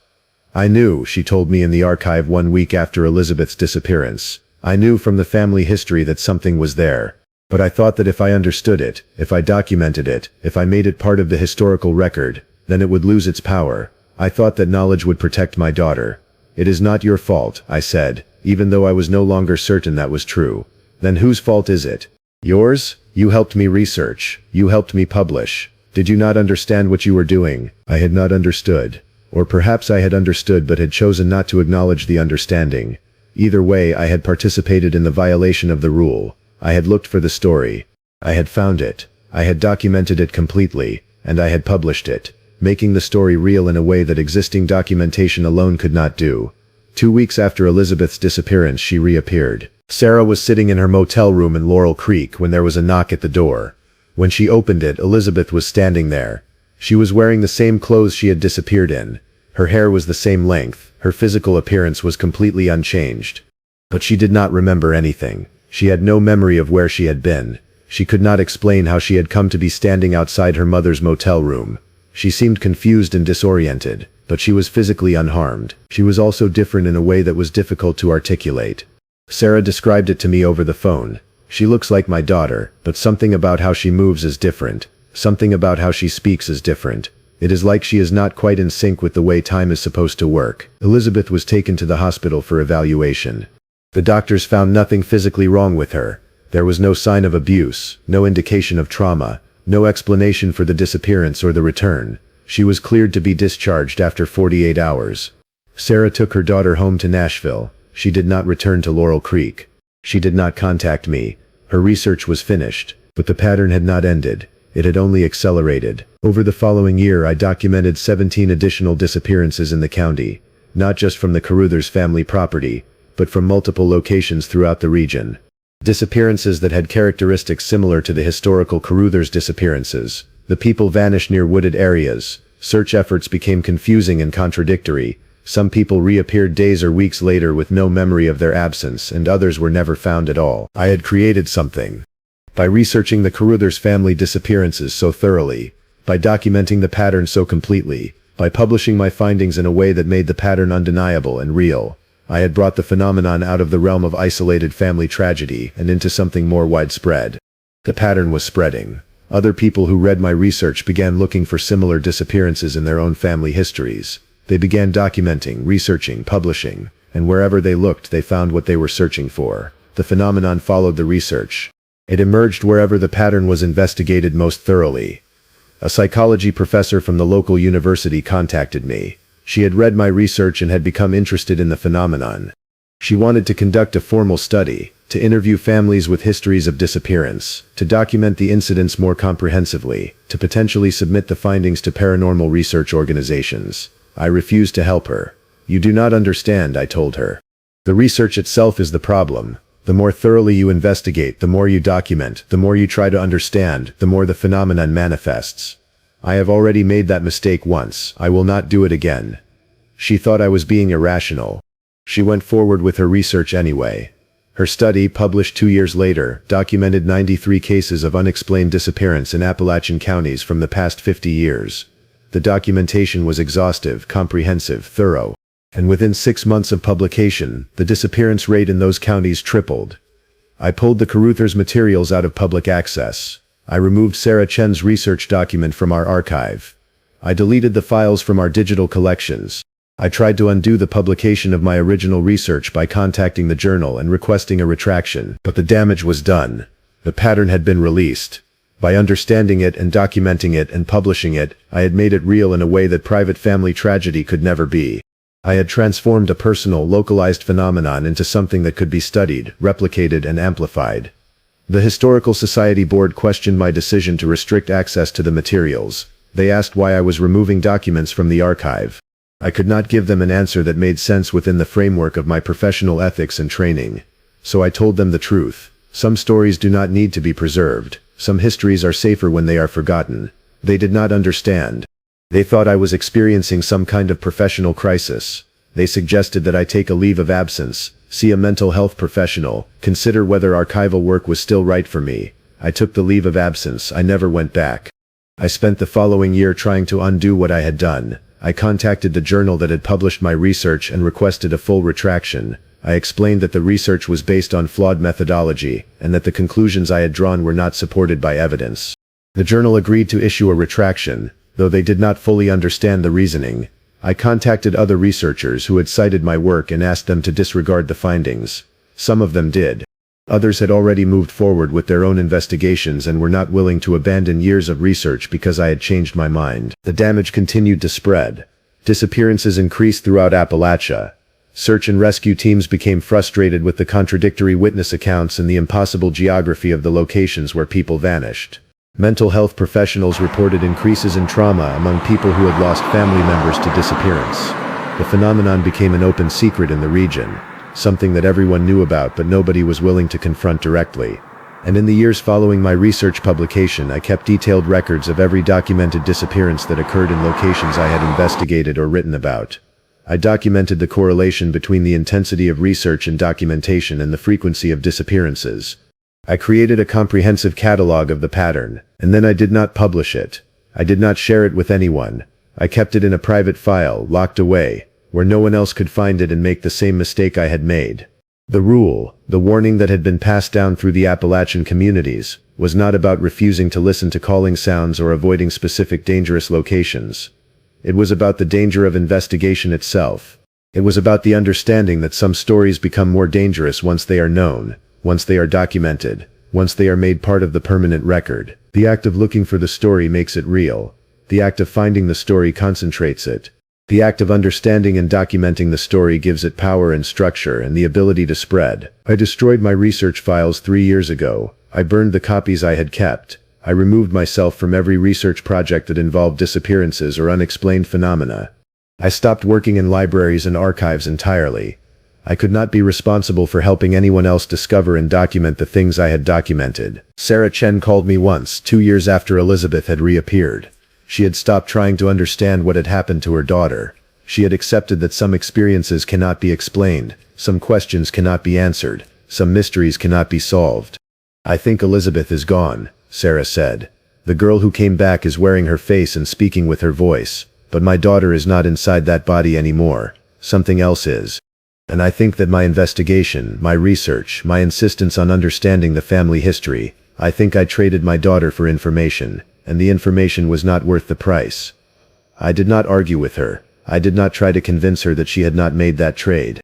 "I knew," she told me in the archive 1 week after Elizabeth's disappearance. "I knew from the family history that something was there. But I thought that if I understood it, if I documented it, if I made it part of the historical record, then it would lose its power. I thought that knowledge would protect my daughter." "It is not your fault," I said, even though I was no longer certain that was true. "Then whose fault is it?" "Yours? You helped me research. You helped me publish. Did you not understand what you were doing?" I had not understood. Or perhaps I had understood but had chosen not to acknowledge the understanding. Either way, I had participated in the violation of the rule. I had looked for the story. I had found it. I had documented it completely, and I had published it, making the story real in a way that existing documentation alone could not do. 2 weeks after Elizabeth's disappearance, she reappeared. Sarah was sitting in her motel room in Laurel Creek when there was a knock at the door. When she opened it, Elizabeth was standing there. She was wearing the same clothes she had disappeared in. Her hair was the same length. Her physical appearance was completely unchanged. But she did not remember anything. She had no memory of where she had been. She could not explain how she had come to be standing outside her mother's motel room. She seemed confused and disoriented, but she was physically unharmed. She was also different in a way that was difficult to articulate. Sarah described it to me over the phone. She looks like my daughter, but something about how she moves is different. Something about how she speaks is different. It is like she is not quite in sync with the way time is supposed to work. Elizabeth was taken to the hospital for evaluation. The doctors found nothing physically wrong with her. There was no sign of abuse, no indication of trauma, no explanation for the disappearance or the return. She was cleared to be discharged after 48 hours. Sarah took her daughter home to Nashville. She did not return to Laurel Creek. She did not contact me. Her research was finished, but the pattern had not ended. It had only accelerated. Over the following year, I documented 17 additional disappearances in the county, not just from the Carruthers family property, but from multiple locations throughout the region. Disappearances that had characteristics similar to the historical Carruthers disappearances. The people vanished near wooded areas. Search efforts became confusing and contradictory. Some people reappeared days or weeks later with no memory of their absence, and others were never found at all. I had created something. By researching the Carruthers family disappearances so thoroughly, by documenting the pattern so completely, by publishing my findings in a way that made the pattern undeniable and real, I had brought the phenomenon out of the realm of isolated family tragedy and into something more widespread. The pattern was spreading. Other people who read my research began looking for similar disappearances in their own family histories. They began documenting, researching, publishing, and wherever they looked they found what they were searching for. The phenomenon followed the research. It emerged wherever the pattern was investigated most thoroughly. A psychology professor from the local university contacted me. She had read my research and had become interested in the phenomenon. She wanted to conduct a formal study, to interview families with histories of disappearance, to document the incidents more comprehensively, to potentially submit the findings to paranormal research organizations. I refused to help her. "You do not understand," I told her. "The research itself is the problem. The more thoroughly you investigate, the more you document, the more you try to understand, the more the phenomenon manifests. I have already made that mistake once. I will not do it again." She thought I was being irrational. She went forward with her research anyway. Her study, published 2 years later, documented 93 cases of unexplained disappearance in Appalachian counties from the past 50 years. The documentation was exhaustive, comprehensive, thorough. And within 6 months of publication, the disappearance rate in those counties tripled. I pulled the Carruthers materials out of public access. I removed Sarah Chen's research document from our archive. I deleted the files from our digital collections. I tried to undo the publication of my original research by contacting the journal and requesting a retraction, but the damage was done. The pattern had been released. By understanding it and documenting it and publishing it, I had made it real in a way that private family tragedy could never be. I had transformed a personal, localized phenomenon into something that could be studied, replicated, and amplified. The Historical Society Board questioned my decision to restrict access to the materials. They asked why I was removing documents from the archive. I could not give them an answer that made sense within the framework of my professional ethics and training. So I told them the truth. Some stories do not need to be preserved. Some histories are safer when they are forgotten. They did not understand. They thought I was experiencing some kind of professional crisis. They suggested that I take a leave of absence, see a mental health professional, consider whether archival work was still right for me. I took the leave of absence. I never went back. I spent the following year trying to undo what I had done. I contacted the journal that had published my research and requested a full retraction. I explained that the research was based on flawed methodology, and that the conclusions I had drawn were not supported by evidence. The journal agreed to issue a retraction, though they did not fully understand the reasoning. I contacted other researchers who had cited my work and asked them to disregard the findings. Some of them did. Others had already moved forward with their own investigations and were not willing to abandon years of research because I had changed my mind. The damage continued to spread. Disappearances increased throughout Appalachia. Search and rescue teams became frustrated with the contradictory witness accounts and the impossible geography of the locations where people vanished. Mental health professionals reported increases in trauma among people who had lost family members to disappearance. The phenomenon became an open secret in the region, something that everyone knew about but nobody was willing to confront directly. And in the years following my research publication, I kept detailed records of every documented disappearance that occurred in locations I had investigated or written about. I documented the correlation between the intensity of research and documentation and the frequency of disappearances. I created a comprehensive catalog of the pattern, and then I did not publish it. I did not share it with anyone. I kept it in a private file, locked away, where no one else could find it and make the same mistake I had made. The rule, the warning that had been passed down through the Appalachian communities, was not about refusing to listen to calling sounds or avoiding specific dangerous locations. It was about the danger of investigation itself. It was about the understanding that some stories become more dangerous once they are known, once they are documented, once they are made part of the permanent record. The act of looking for the story makes it real. The act of finding the story concentrates it. The act of understanding and documenting the story gives it power and structure and the ability to spread. I destroyed my research files 3 years ago. I burned the copies I had kept. I removed myself from every research project that involved disappearances or unexplained phenomena. I stopped working in libraries and archives entirely. I could not be responsible for helping anyone else discover and document the things I had documented. Sarah Chen called me once, 2 years after Elizabeth had reappeared. She had stopped trying to understand what had happened to her daughter. She had accepted that some experiences cannot be explained, some questions cannot be answered, some mysteries cannot be solved. "I think Elizabeth is gone," Sarah said. "The girl who came back is wearing her face and speaking with her voice, but my daughter is not inside that body anymore. Something else is. And I think that my investigation, my research, my insistence on understanding the family history, I think I traded my daughter for information, and the information was not worth the price." I did not argue with her. I did not try to convince her that she had not made that trade.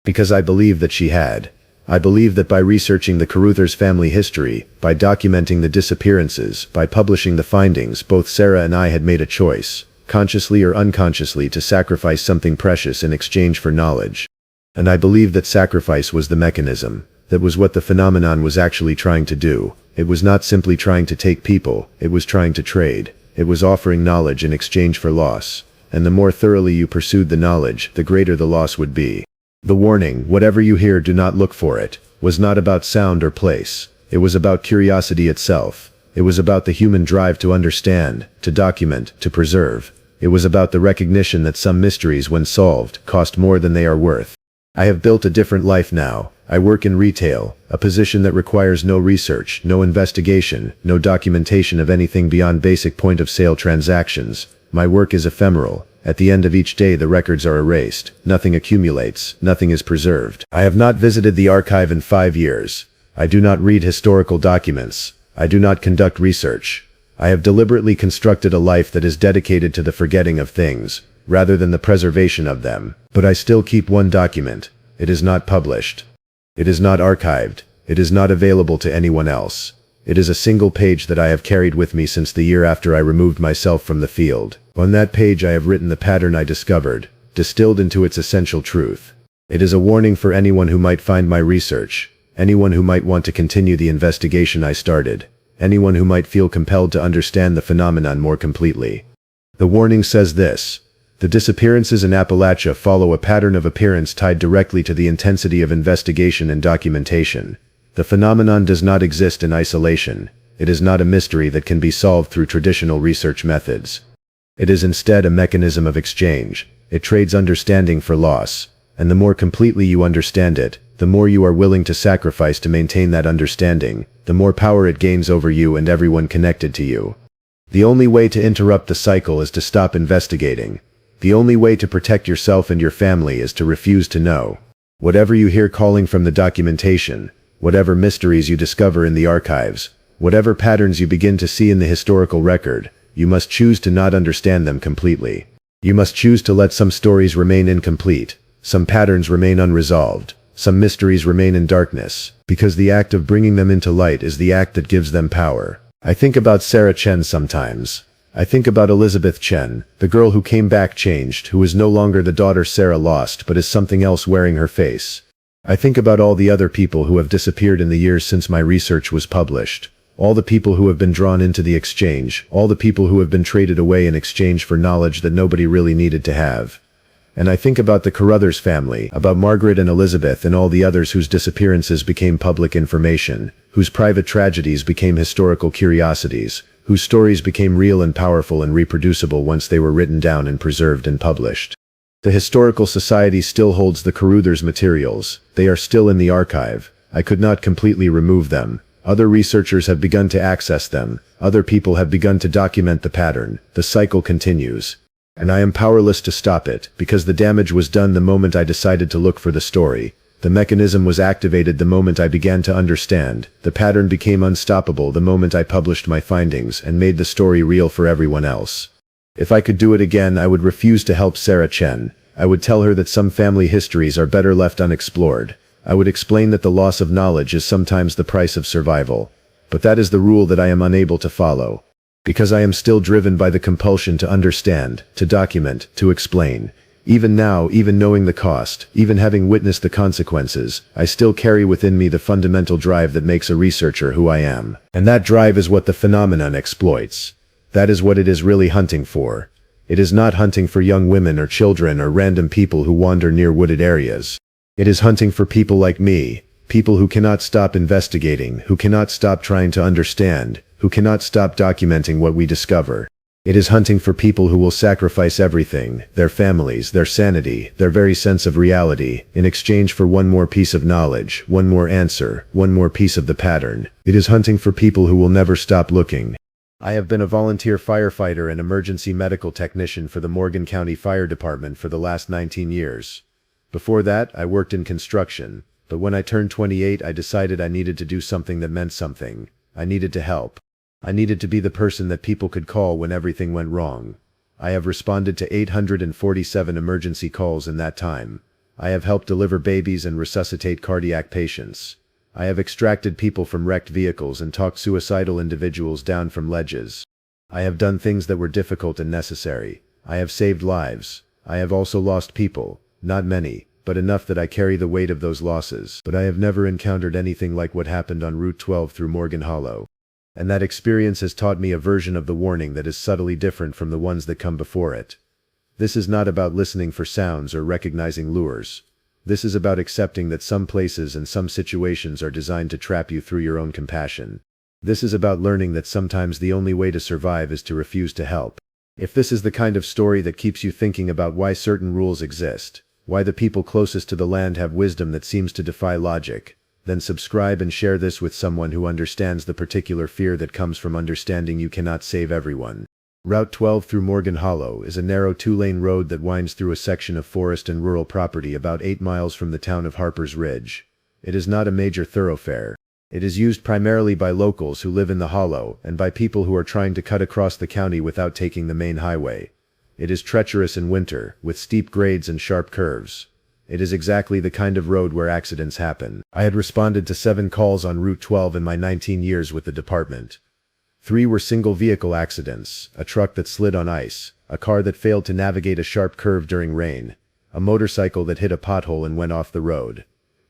Because I believed that she had. I believed that by researching the Carruthers family history, by documenting the disappearances, by publishing the findings, both Sarah and I had made a choice, consciously or unconsciously, to sacrifice something precious in exchange for knowledge. And I believed that sacrifice was the mechanism. That was what the phenomenon was actually trying to do. It was not simply trying to take people, it was trying to trade. It was offering knowledge in exchange for loss. And the more thoroughly you pursued the knowledge, the greater the loss would be. The warning, "Whatever you hear, do not look for it," was not about sound or place. It was about curiosity itself. It was about the human drive to understand, to document, to preserve. It was about the recognition that some mysteries, when solved, cost more than they are worth. I have built a different life now. I work in retail, a position that requires no research, no investigation, no documentation of anything beyond basic point-of-sale transactions. My work is ephemeral. At the end of each day the records are erased. Nothing accumulates. Nothing is preserved. I have not visited the archive in 5 years. I do not read historical documents. I do not conduct research. I have deliberately constructed a life that is dedicated to the forgetting of things, rather than the preservation of them. But I still keep one document. It is not published. It is not archived. It is not available to anyone else. It is a single page that I have carried with me since the year after I removed myself from the field. On that page I have written the pattern I discovered, distilled into its essential truth. It is a warning for anyone who might find my research, anyone who might want to continue the investigation I started, anyone who might feel compelled to understand the phenomenon more completely. The warning says this: the disappearances in Appalachia follow a pattern of appearance tied directly to the intensity of investigation and documentation. The phenomenon does not exist in isolation. It is not a mystery that can be solved through traditional research methods. It is instead a mechanism of exchange. It trades understanding for loss. And the more completely you understand it, the more you are willing to sacrifice to maintain that understanding, the more power it gains over you and everyone connected to you. The only way to interrupt the cycle is to stop investigating. The only way to protect yourself and your family is to refuse to know. Whatever you hear calling from the documentation, whatever mysteries you discover in the archives, whatever patterns you begin to see in the historical record, you must choose to not understand them completely. You must choose to let some stories remain incomplete, some patterns remain unresolved, some mysteries remain in darkness, because the act of bringing them into light is the act that gives them power. I think about Sarah Chen sometimes. I think about Elizabeth Chen, the girl who came back changed, who is no longer the daughter Sarah lost but is something else wearing her face. I think about all the other people who have disappeared in the years since my research was published. All the people who have been drawn into the exchange, all the people who have been traded away in exchange for knowledge that nobody really needed to have. And I think about the Carruthers family, about Margaret and Elizabeth and all the others whose disappearances became public information, whose private tragedies became historical curiosities, whose stories became real and powerful and reproducible once they were written down and preserved and published. The Historical Society still holds the Carruthers materials. They are still in the archive. I could not completely remove them. Other researchers have begun to access them. Other people have begun to document the pattern. The cycle continues. And I am powerless to stop it, because the damage was done the moment I decided to look for the story. The mechanism was activated the moment I began to understand. The pattern became unstoppable the moment I published my findings and made the story real for everyone else. If I could do it again, I would refuse to help Sarah Chen. I would tell her that some family histories are better left unexplored. I would explain that the loss of knowledge is sometimes the price of survival. But that is the rule that I am unable to follow. Because I am still driven by the compulsion to understand, to document, to explain. Even now, even knowing the cost, even having witnessed the consequences, I still carry within me the fundamental drive that makes a researcher who I am. And that drive is what the phenomenon exploits. That is what it is really hunting for. It is not hunting for young women or children or random people who wander near wooded areas. It is hunting for people like me, people who cannot stop investigating, who cannot stop trying to understand, who cannot stop documenting what we discover. It is hunting for people who will sacrifice everything, their families, their sanity, their very sense of reality, in exchange for one more piece of knowledge, one more answer, one more piece of the pattern. It is hunting for people who will never stop looking. I have been a volunteer firefighter and emergency medical technician for the Morgan County Fire Department for the last 19 years. Before that, I worked in construction, but when I turned 28, I decided I needed to do something that meant something. I needed to help. I needed to be the person that people could call when everything went wrong. I have responded to 847 emergency calls in that time. I have helped deliver babies and resuscitate cardiac patients. I have extracted people from wrecked vehicles and talked suicidal individuals down from ledges. I have done things that were difficult and necessary. I have saved lives. I have also lost people. Not many, but enough that I carry the weight of those losses. But I have never encountered anything like what happened on Route 12 through Morgan Hollow. And that experience has taught me a version of the warning that is subtly different from the ones that come before it. This is not about listening for sounds or recognizing lures. This is about accepting that some places and some situations are designed to trap you through your own compassion. This is about learning that sometimes the only way to survive is to refuse to help. If this is the kind of story that keeps you thinking about why certain rules exist, why the people closest to the land have wisdom that seems to defy logic, then subscribe and share this with someone who understands the particular fear that comes from understanding you cannot save everyone. Route 12 through Morgan Hollow is a narrow two-lane road that winds through a section of forest and rural property about 8 miles from the town of Harper's Ridge. It is not a major thoroughfare. It is used primarily by locals who live in the hollow and by people who are trying to cut across the county without taking the main highway. It is treacherous in winter, with steep grades and sharp curves. It is exactly the kind of road where accidents happen. I had responded to 7 calls on Route 12 in my 19 years with the department. 3 were single-vehicle accidents: a truck that slid on ice, a car that failed to navigate a sharp curve during rain, a motorcycle that hit a pothole and went off the road.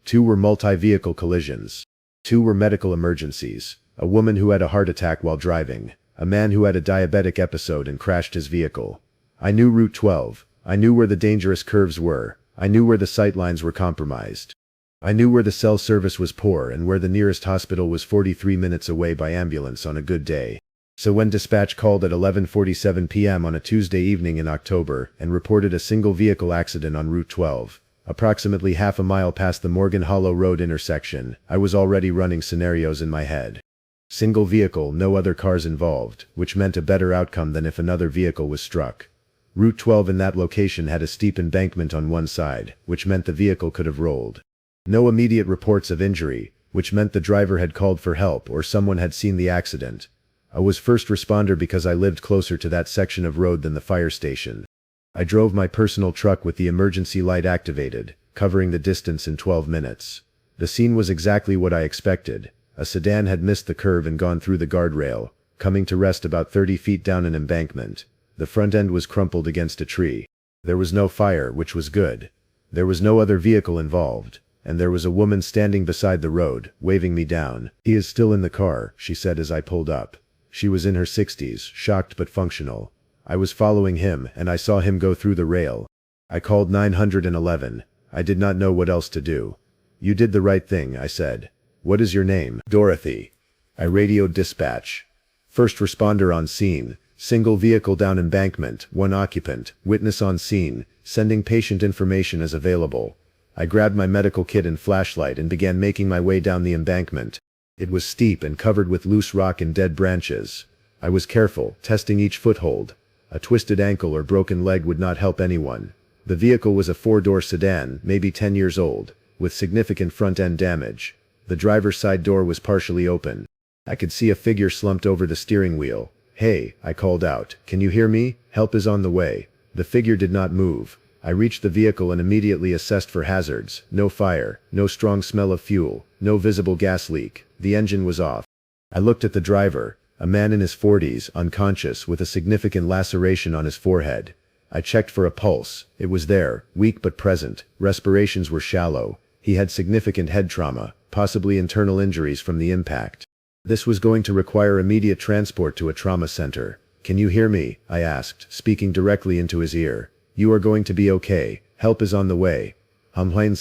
2 were multi-vehicle collisions. 2 were medical emergencies: a woman who had a heart attack while driving, a man who had a diabetic episode and crashed his vehicle. I knew Route 12. I knew where the dangerous curves were. I knew where the sightlines were compromised. I knew where the cell service was poor and where the nearest hospital was 43 minutes away by ambulance on a good day. So when dispatch called at 11:47 p.m. on a Tuesday evening in October and reported a single vehicle accident on Route 12, approximately half a mile past the Morgan Hollow Road intersection, I was already running scenarios in my head. Single vehicle, no other cars involved, which meant a better outcome than if another vehicle was struck. Route 12 in that location had a steep embankment on one side, which meant the vehicle could have rolled. No immediate reports of injury, which meant the driver had called for help or someone had seen the accident. I was first responder because I lived closer to that section of road than the fire station. I drove my personal truck with the emergency light activated, covering the distance in 12 minutes. The scene was exactly what I expected. A sedan had missed the curve and gone through the guardrail, coming to rest about 30 feet down an embankment. The front end was crumpled against a tree. There was no fire, which was good. There was no other vehicle involved, and there was a woman standing beside the road, waving me down. "He is still in the car," she said as I pulled up. She was in her 60s, shocked but functional. I was following him, and I saw him go through the rail. I called 911. I did not know what else to do. You did the right thing, I said. What is your name? Dorothy. I radioed dispatch. First responder on scene. Single vehicle down embankment, one occupant, witness on scene, sending patient information as available. I grabbed my medical kit and flashlight and began making my way down the embankment. It was steep and covered with loose rock and dead branches. I was careful, testing each foothold. A twisted ankle or broken leg would not help anyone. The vehicle was a 4-door sedan, maybe 10 years old, with significant front-end damage. The driver's side door was partially open. I could see a figure slumped over the steering wheel. Hey, I called out. Can you hear me? Help is on the way. The figure did not move. I reached the vehicle and immediately assessed for hazards. No fire, no strong smell of fuel, no visible gas leak. The engine was off. I looked at the driver, a man in his 40s, unconscious, with a significant laceration on his forehead. I checked for a pulse. It was there, weak but present. Respirations were shallow. He had significant head trauma, possibly internal injuries from the impact. This was going to require immediate transport to a trauma center. Can you hear me? I asked, speaking directly into his ear. You are going to be okay. Help is on the way. Homeland.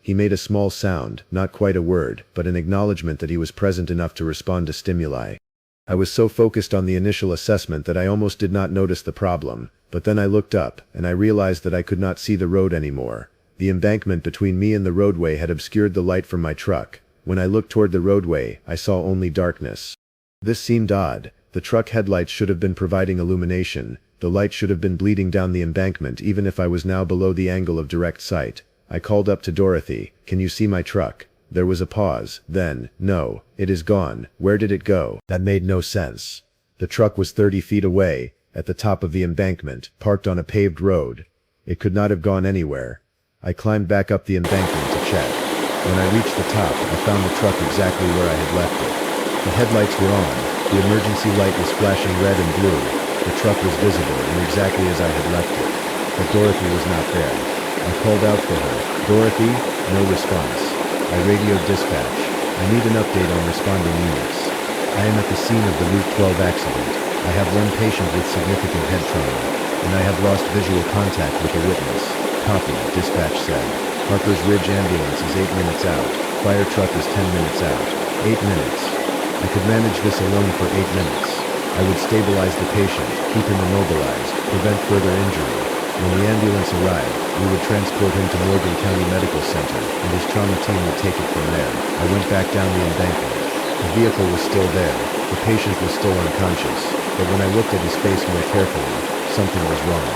He made a small sound, not quite a word, but an acknowledgement that he was present enough to respond to stimuli. I was so focused on the initial assessment that I almost did not notice the problem, but then I looked up, and I realized that I could not see the road anymore. The embankment between me and the roadway had obscured the light from my truck. When I looked toward the roadway, I saw only darkness. This seemed odd. The truck headlights should have been providing illumination. The light should have been bleeding down the embankment even if I was now below the angle of direct sight. I called up to Dorothy. Can you see my truck? There was a pause. Then, no, it is gone. Where did it go? That made no sense. The truck was 30 feet away, at the top of the embankment, parked on a paved road. It could not have gone anywhere. I climbed back up the embankment to check. When I reached the top, I found the truck exactly where I had left it. The headlights were on. The emergency light was flashing red and blue. The truck was visible and exactly as I had left it. But Dorothy was not there. I called out for her. Dorothy? No response. I radioed dispatch. I need an update on responding units. I am at the scene of the Route 12 accident. I have one patient with significant head trauma, and I have lost visual contact with a witness. Copy, dispatch said. Harper's Ridge ambulance is 8 minutes out. Fire truck is 10 minutes out. 8 minutes. I could manage this alone for 8 minutes. I would stabilize the patient, keep him immobilized, prevent further injury. When the ambulance arrived, we would transport him to Morgan County Medical Center, and his trauma team would take it from there. I went back down the embankment. The vehicle was still there. The patient was still unconscious. But when I looked at his face more carefully, something was wrong.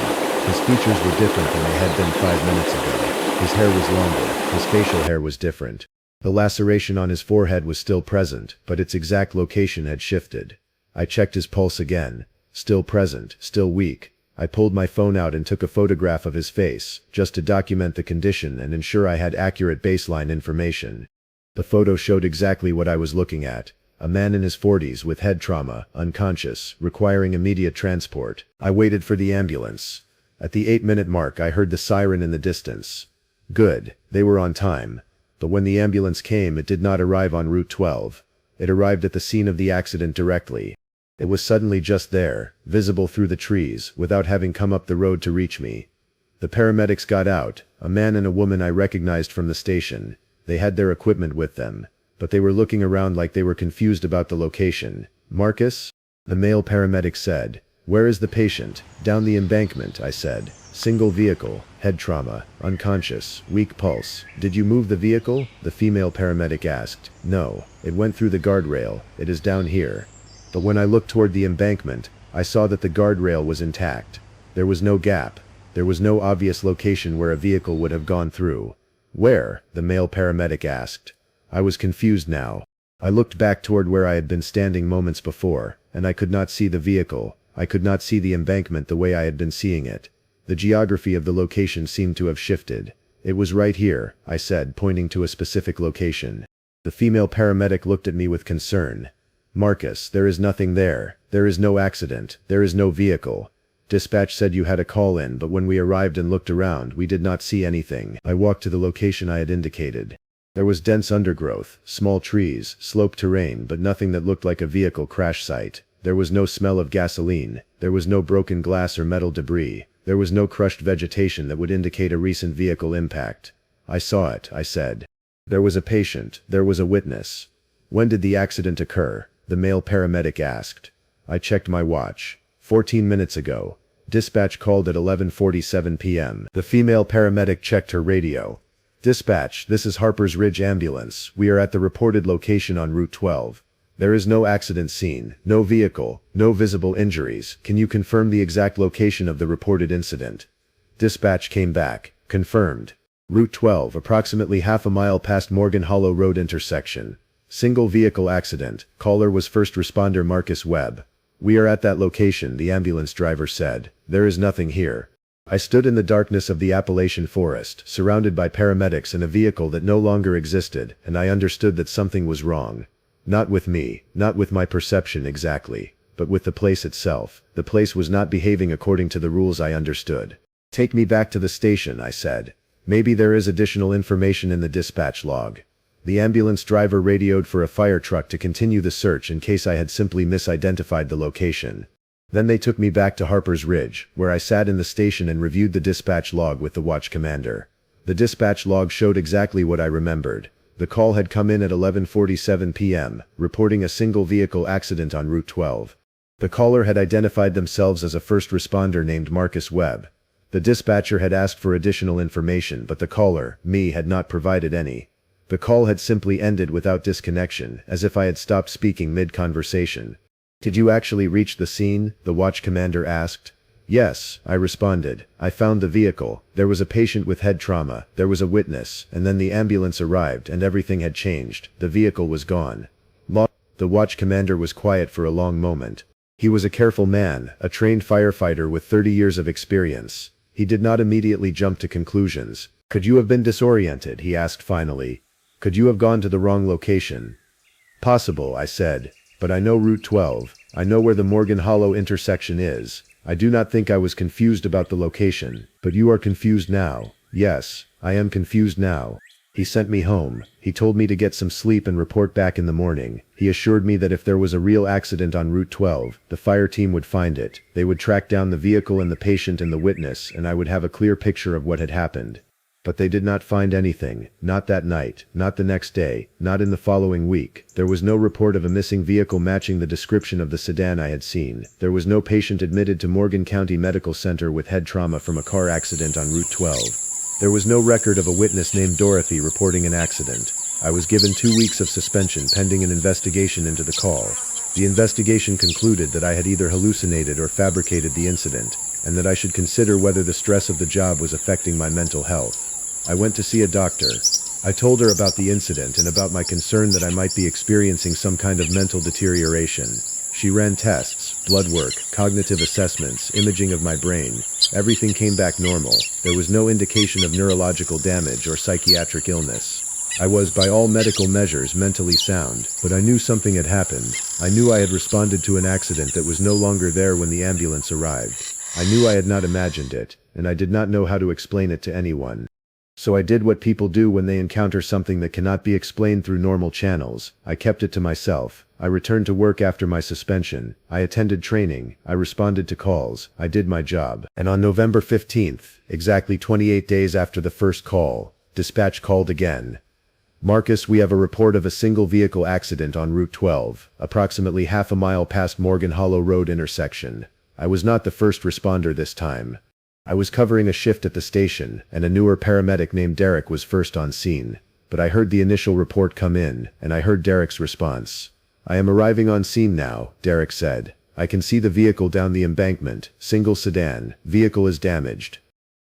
His features were different than they had been 5 minutes ago. His hair was longer. His facial hair was different. The laceration on his forehead was still present, but its exact location had shifted. I checked his pulse again. Still present, still weak. I pulled my phone out and took a photograph of his face, just to document the condition and ensure I had accurate baseline information. The photo showed exactly what I was looking at. A man in his 40s with head trauma, unconscious, requiring immediate transport. I waited for the ambulance. At the 8-minute mark I heard the siren in the distance. Good, they were on time. But when the ambulance came, it did not arrive on Route 12. It arrived at the scene of the accident directly. It was suddenly just there, visible through the trees, without having come up the road to reach me. The paramedics got out, a man and a woman I recognized from the station. They had their equipment with them, but they were looking around like they were confused about the location. Marcus? The male paramedic said. Where is the patient? Down the embankment, I said. Single vehicle, head trauma, unconscious, weak pulse. Did you move the vehicle? The female paramedic asked. No, it went through the guardrail. It is down here. But when I looked toward the embankment, I saw that the guardrail was intact. There was no gap. There was no obvious location where a vehicle would have gone through. Where? The male paramedic asked. I was confused now. I looked back toward where I had been standing moments before, and I could not see the vehicle. I could not see the embankment the way I had been seeing it. The geography of the location seemed to have shifted. It was right here, I said, pointing to a specific location. The female paramedic looked at me with concern. Marcus, there is nothing there. There is no accident. There is no vehicle. Dispatch said you had a call in, but when we arrived and looked around, we did not see anything. I walked to the location I had indicated. There was dense undergrowth, small trees, sloped terrain, but nothing that looked like a vehicle crash site. There was no smell of gasoline. There was no broken glass or metal debris. There was no crushed vegetation that would indicate a recent vehicle impact. I saw it, I said. There was a patient, there was a witness. When did the accident occur? The male paramedic asked. I checked my watch. 14 minutes ago. Dispatch called at 11:47 p.m. The female paramedic checked her radio. Dispatch, this is Harper's Ridge Ambulance. We are at the reported location on Route 12. There is no accident scene, no vehicle, no visible injuries. Can you confirm the exact location of the reported incident? Dispatch came back. Confirmed. Route 12, approximately half a mile past Morgan Hollow Road intersection. Single vehicle accident. Caller was first responder Marcus Webb. We are at that location, the ambulance driver said. There is nothing here. I stood in the darkness of the Appalachian forest, surrounded by paramedics and a vehicle that no longer existed, and I understood that something was wrong. Not with me, not with my perception exactly, but with the place itself. The place was not behaving according to the rules I understood. Take me back to the station, I said. Maybe there is additional information in the dispatch log. The ambulance driver radioed for a fire truck to continue the search in case I had simply misidentified the location. Then they took me back to Harper's Ridge, where I sat in the station and reviewed the dispatch log with the watch commander. The dispatch log showed exactly what I remembered. The call had come in at 11:47 p.m., reporting a single vehicle accident on Route 12. The caller had identified themselves as a first responder named Marcus Webb. The dispatcher had asked for additional information, but the caller, me, had not provided any. The call had simply ended without disconnection, as if I had stopped speaking mid-conversation. Did you actually reach the scene? The watch commander asked. Yes, I responded. I found the vehicle. There was a patient with head trauma. There was a witness, and then the ambulance arrived and everything had changed. The vehicle was gone. The watch commander was quiet for a long moment. He was a careful man, a trained firefighter with 30 years of experience. He did not immediately jump to conclusions. Could you have been disoriented? He asked finally. Could you have gone to the wrong location? Possible, I said. But I know Route 12. I know where the Morgan Hollow intersection is. I do not think I was confused about the location. But you are confused now. Yes, I am confused now. He sent me home. He told me to get some sleep and report back in the morning. He assured me that if there was a real accident on Route 12, the fire team would find it. They would track down the vehicle and the patient and the witness, and I would have a clear picture of what had happened. But they did not find anything, not that night, not the next day, not in the following week. There was no report of a missing vehicle matching the description of the sedan I had seen. There was no patient admitted to Morgan County Medical Center with head trauma from a car accident on Route 12. There was no record of a witness named Dorothy reporting an accident. I was given 2 weeks of suspension pending an investigation into the call. The investigation concluded that I had either hallucinated or fabricated the incident, and that I should consider whether the stress of the job was affecting my mental health. I went to see a doctor. I told her about the incident and about my concern that I might be experiencing some kind of mental deterioration. She ran tests, blood work, cognitive assessments, imaging of my brain. Everything came back normal. There was no indication of neurological damage or psychiatric illness. I was, by all medical measures, mentally sound, but I knew something had happened. I knew I had responded to an accident that was no longer there when the ambulance arrived. I knew I had not imagined it, and I did not know how to explain it to anyone. So I did what people do when they encounter something that cannot be explained through normal channels. I kept it to myself. I returned to work after my suspension. I attended training. I responded to calls. I did my job. And on November 15th, exactly 28 days after the first call, dispatch called again. Marcus, we have a report of a single vehicle accident on Route 12, approximately half a mile past Morgan Hollow Road intersection. I was not the first responder this time. I was covering a shift at the station, and a newer paramedic named Derek was first on scene. But I heard the initial report come in, and I heard Derek's response. I am arriving on scene now, Derek said. I can see the vehicle down the embankment, single sedan, vehicle is damaged.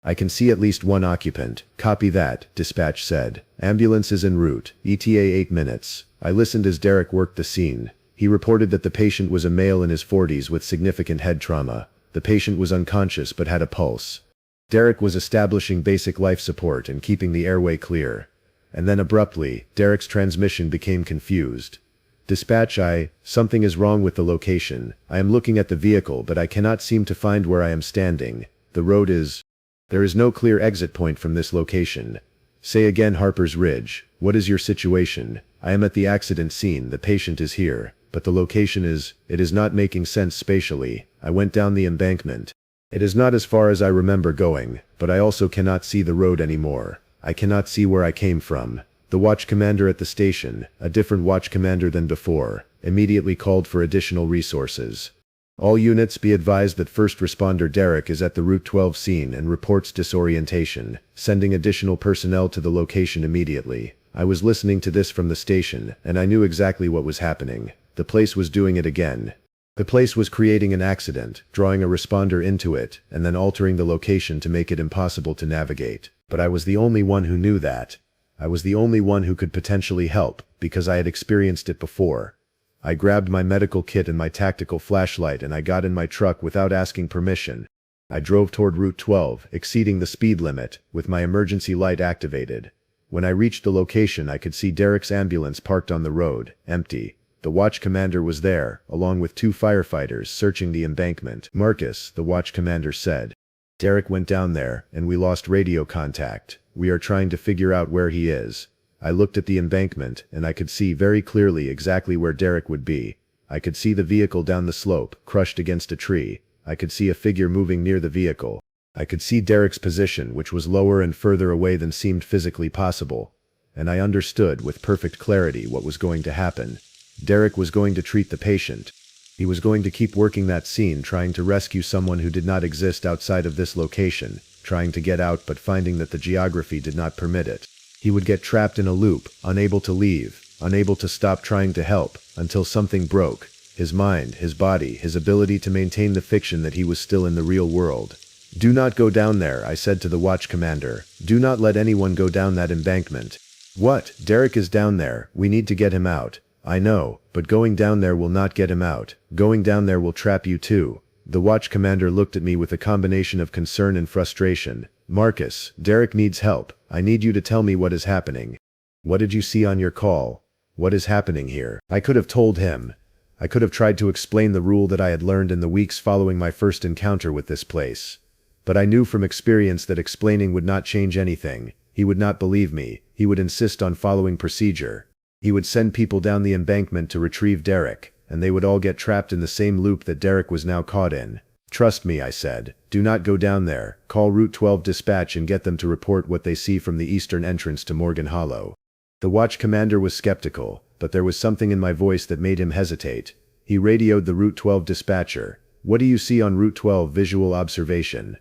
I can see at least one occupant. Copy that, dispatch said. Ambulance is en route, ETA 8 minutes. I listened as Derek worked the scene. He reported that the patient was a male in his 40s with significant head trauma. The patient was unconscious but had a pulse. Derek was establishing basic life support and keeping the airway clear. And then abruptly, Derek's transmission became confused. Dispatch, something is wrong with the location. I am looking at the vehicle but I cannot seem to find where I am standing. The road is... There is no clear exit point from this location. Say again, Harper's Ridge. What is your situation? I am at the accident scene, the patient is here. But the location it is not making sense spatially. I went down the embankment. It is not as far as I remember going, but I also cannot see the road anymore. I cannot see where I came from. The watch commander at the station, a different watch commander than before, immediately called for additional resources. All units be advised that first responder Derek is at the Route 12 scene and reports disorientation, sending additional personnel to the location immediately. I was listening to this from the station, and I knew exactly what was happening. The place was doing it again. The place was creating an accident, drawing a responder into it, and then altering the location to make it impossible to navigate. But I was the only one who knew that. I was the only one who could potentially help, because I had experienced it before. I grabbed my medical kit and my tactical flashlight and I got in my truck without asking permission. I drove toward Route 12, exceeding the speed limit, with my emergency light activated. When I reached the location, I could see Derek's ambulance parked on the road, empty. The watch commander was there, along with 2 firefighters searching the embankment. "Marcus," the watch commander said. "Derek went down there, and we lost radio contact. We are trying to figure out where he is." I looked at the embankment, and I could see very clearly exactly where Derek would be. I could see the vehicle down the slope, crushed against a tree. I could see a figure moving near the vehicle. I could see Derek's position, which was lower and further away than seemed physically possible. And I understood with perfect clarity what was going to happen. Derek was going to treat the patient. He was going to keep working that scene, trying to rescue someone who did not exist outside of this location, trying to get out but finding that the geography did not permit it. He would get trapped in a loop, unable to leave, unable to stop trying to help, until something broke. His mind, his body, his ability to maintain the fiction that he was still in the real world. "Do not go down there," I said to the watch commander. "Do not let anyone go down that embankment." "What? Derek is down there. We need to get him out." "I know, but going down there will not get him out. Going down there will trap you too." The watch commander looked at me with a combination of concern and frustration. "Marcus, Derek needs help. I need you to tell me what is happening. What did you see on your call? What is happening here?" I could have told him. I could have tried to explain the rule that I had learned in the weeks following my first encounter with this place. But I knew from experience that explaining would not change anything. He would not believe me. He would insist on following procedure. He would send people down the embankment to retrieve Derek, and they would all get trapped in the same loop that Derek was now caught in. "Trust me," I said. "Do not go down there. Call Route 12 dispatch and get them to report what they see from the eastern entrance to Morgan Hollow." The watch commander was skeptical, but there was something in my voice that made him hesitate. He radioed the Route 12 dispatcher. "What do you see on Route 12 visual observation?"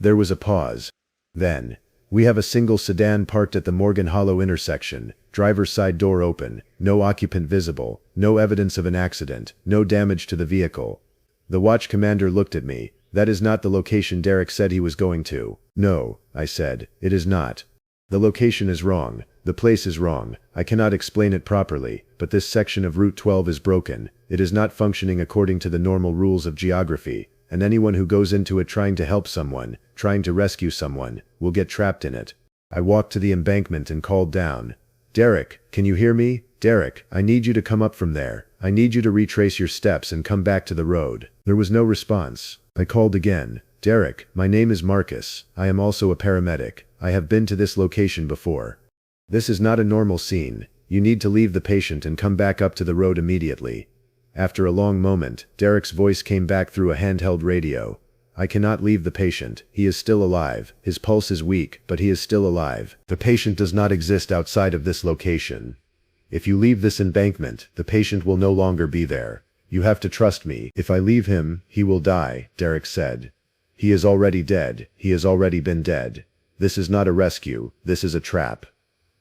There was a pause. Then, "We have a single sedan parked at the Morgan Hollow intersection, driver's side door open, no occupant visible, no evidence of an accident, no damage to the vehicle." The watch commander looked at me. "That is not the location Derek said he was going to." "No," I said, "it is not. The location is wrong. The place is wrong. I cannot explain it properly, but this section of Route 12 is broken. It is not functioning according to the normal rules of geography, and anyone who goes into it trying to help someone, trying to rescue someone, will get trapped in it." I walked to the embankment and called down. "Derek, can you hear me? Derek, I need you to come up from there. I need you to retrace your steps and come back to the road." There was no response. I called again. "Derek, my name is Marcus. I am also a paramedic. I have been to this location before. This is not a normal scene. You need to leave the patient and come back up to the road immediately." After a long moment, Derek's voice came back through a handheld radio. "I cannot leave the patient. He is still alive. His pulse is weak, but he is still alive. The patient does not exist outside of this location. If you leave this embankment, the patient will no longer be there. You have to trust me. If I leave him, he will die," Derek said. "He is already dead. He has already been dead. This is not a rescue. This is a trap."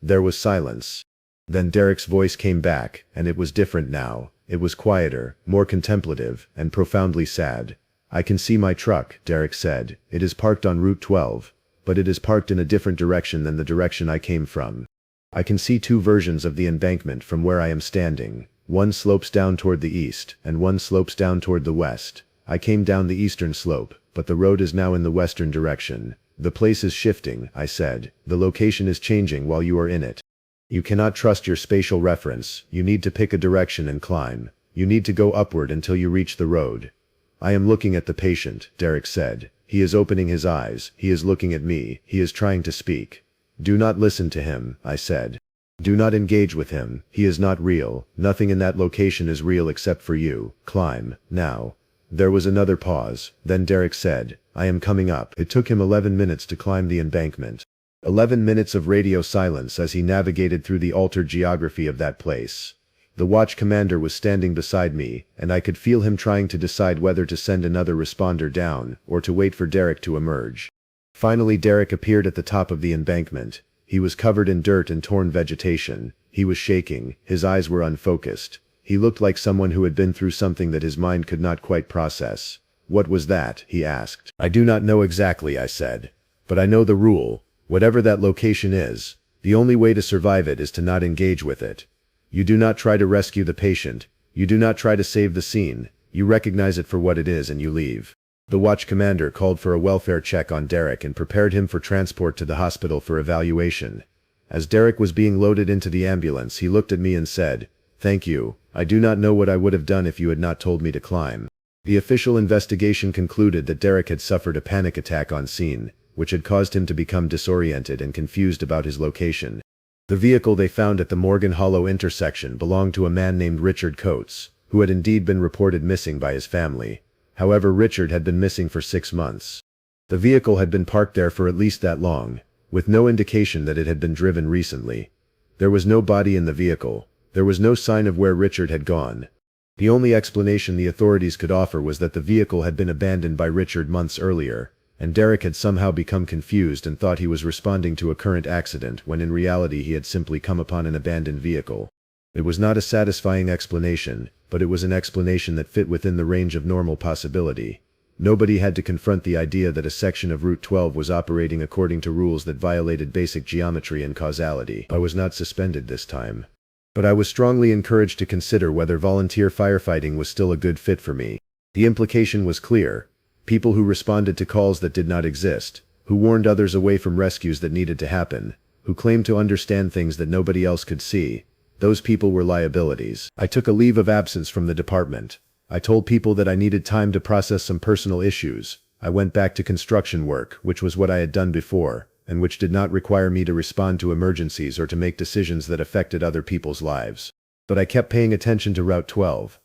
There was silence. Then Derek's voice came back, and it was different now. It was quieter, more contemplative, and profoundly sad. "I can see my truck," Derek said. "It is parked on Route 12. But it is parked in a different direction than the direction I came from. I can see 2 versions of the embankment from where I am standing. One slopes down toward the east, and one slopes down toward the west. I came down the eastern slope, but the road is now in the western direction. The place is shifting," I said. "The location is changing while you are in it. You cannot trust your spatial reference. You need to pick a direction and climb. You need to go upward until you reach the road." "I am looking at the patient," Derek said. "He is opening his eyes. He is looking at me. He is trying to speak." "Do not listen to him," I said. "Do not engage with him. He is not real. Nothing in that location is real except for you. Climb, now." There was another pause, then Derek said, "I am coming up." It took him 11 minutes to climb the embankment. 11 minutes of radio silence as he navigated through the altered geography of that place. The watch commander was standing beside me, and I could feel him trying to decide whether to send another responder down, or to wait for Derek to emerge. Finally Derek appeared at the top of the embankment. He was covered in dirt and torn vegetation. He was shaking, his eyes were unfocused. He looked like someone who had been through something that his mind could not quite process. "What was that?" he asked. "I do not know exactly," I said. "But I know the rule. Whatever that location is, the only way to survive it is to not engage with it. You do not try to rescue the patient. You do not try to save the scene. You recognize it for what it is and you leave." The watch commander called for a welfare check on Derek and prepared him for transport to the hospital for evaluation. As Derek was being loaded into the ambulance, he looked at me and said, "Thank you. I do not know what I would have done if you had not told me to climb." The official investigation concluded that Derek had suffered a panic attack on scene, which had caused him to become disoriented and confused about his location. The vehicle they found at the Morgan Hollow intersection belonged to a man named Richard Coates, who had indeed been reported missing by his family. However, Richard had been missing for 6 months. The vehicle had been parked there for at least that long, with no indication that it had been driven recently. There was no body in the vehicle. There was no sign of where Richard had gone. The only explanation the authorities could offer was that the vehicle had been abandoned by Richard months earlier, and Derek had somehow become confused and thought he was responding to a current accident when in reality he had simply come upon an abandoned vehicle. It was not a satisfying explanation, but it was an explanation that fit within the range of normal possibility. Nobody had to confront the idea that a section of Route 12 was operating according to rules that violated basic geometry and causality. I was not suspended this time. But I was strongly encouraged to consider whether volunteer firefighting was still a good fit for me. The implication was clear. People who responded to calls that did not exist, who warned others away from rescues that needed to happen, who claimed to understand things that nobody else could see, those people were liabilities. I took a leave of absence from the department. I told people that I needed time to process some personal issues. I went back to construction work, which was what I had done before, and which did not require me to respond to emergencies or to make decisions that affected other people's lives. But I kept paying attention to Route 12.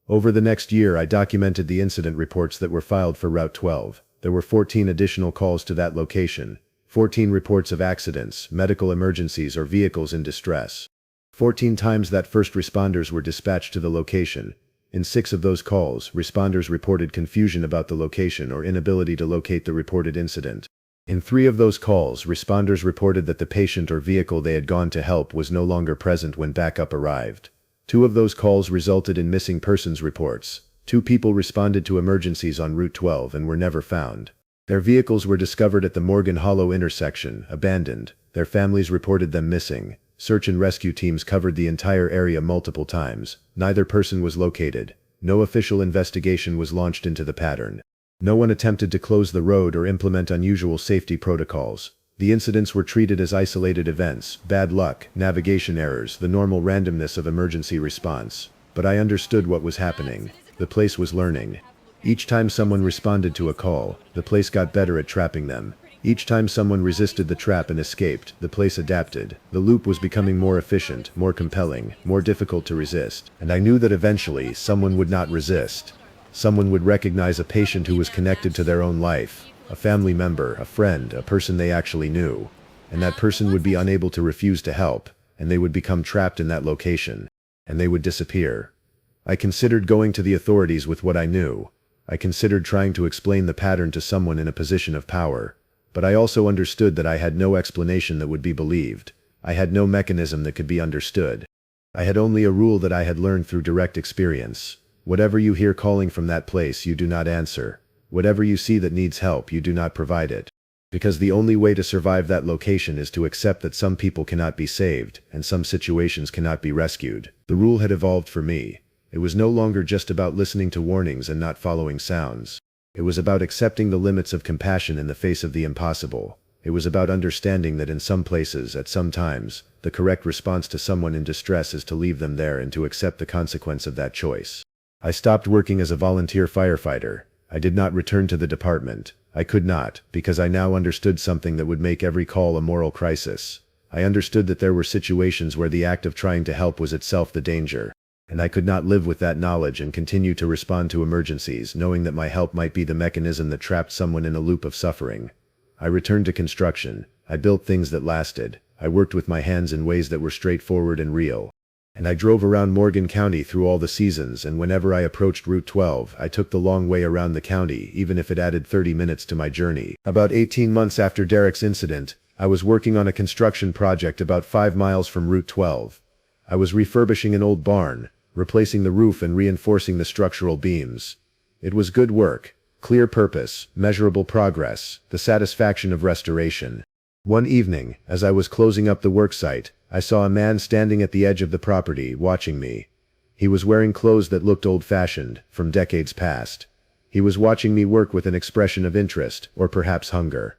Over the next year I documented the incident reports that were filed for Route 12. There were 14 additional calls to that location, 14 reports of accidents, medical emergencies or vehicles in distress. 14 times that first responders were dispatched to the location. In 6 of those calls, responders reported confusion about the location or inability to locate the reported incident. In 3 of those calls, responders reported that the patient or vehicle they had gone to help was no longer present when backup arrived. 2 of those calls resulted in missing persons reports. 2 people responded to emergencies on Route 12 and were never found. Their vehicles were discovered at the Morgan Hollow intersection, abandoned. Their families reported them missing. Search and rescue teams covered the entire area multiple times. Neither person was located. No official investigation was launched into the pattern. No one attempted to close the road or implement unusual safety protocols. The incidents were treated as isolated events, bad luck, navigation errors, the normal randomness of emergency response. But I understood what was happening. The place was learning. Each time someone responded to a call, the place got better at trapping them. Each time someone resisted the trap and escaped, the place adapted. The loop was becoming more efficient, more compelling, more difficult to resist. And I knew that eventually, someone would not resist. Someone would recognize a patient who was connected to their own life. A family member, a friend, a person they actually knew. And that person would be unable to refuse to help, and they would become trapped in that location. And they would disappear. I considered going to the authorities with what I knew. I considered trying to explain the pattern to someone in a position of power. But I also understood that I had no explanation that would be believed. I had no mechanism that could be understood. I had only a rule that I had learned through direct experience. Whatever you hear calling from that place, you do not answer. Whatever you see that needs help, you do not provide it. Because the only way to survive that location is to accept that some people cannot be saved, and some situations cannot be rescued. The rule had evolved for me. It was no longer just about listening to warnings and not following sounds. It was about accepting the limits of compassion in the face of the impossible. It was about understanding that in some places, at some times, the correct response to someone in distress is to leave them there and to accept the consequence of that choice. I stopped working as a volunteer firefighter. I did not return to the department. I could not, because I now understood something that would make every call a moral crisis. I understood that there were situations where the act of trying to help was itself the danger. And I could not live with that knowledge and continue to respond to emergencies, knowing that my help might be the mechanism that trapped someone in a loop of suffering. I returned to construction. I built things that lasted. I worked with my hands in ways that were straightforward and real. And I drove around Morgan County through all the seasons, and whenever I approached Route 12, I took the long way around the county, even if it added 30 minutes to my journey. About 18 months after Derek's incident, I was working on a construction project about 5 miles from Route 12. I was refurbishing an old barn, replacing the roof and reinforcing the structural beams. It was good work, clear purpose, measurable progress, the satisfaction of restoration. One evening, as I was closing up the worksite, I saw a man standing at the edge of the property, watching me. He was wearing clothes that looked old-fashioned, from decades past. He was watching me work with an expression of interest, or perhaps hunger.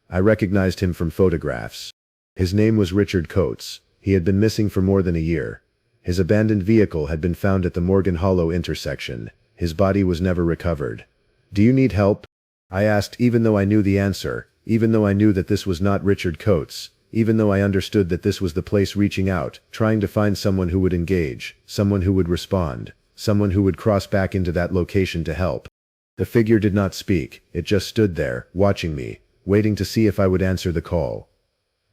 I recognized him from photographs. His name was Richard Coates. He had been missing for more than a year. His abandoned vehicle had been found at the Morgan Hollow intersection. His body was never recovered. "Do you need help?" I asked, even though I knew the answer, even though I knew that this was not Richard Coates, even though I understood that this was the place reaching out, trying to find someone who would engage, someone who would respond, someone who would cross back into that location to help. The figure did not speak. It just stood there, watching me, waiting to see if I would answer the call.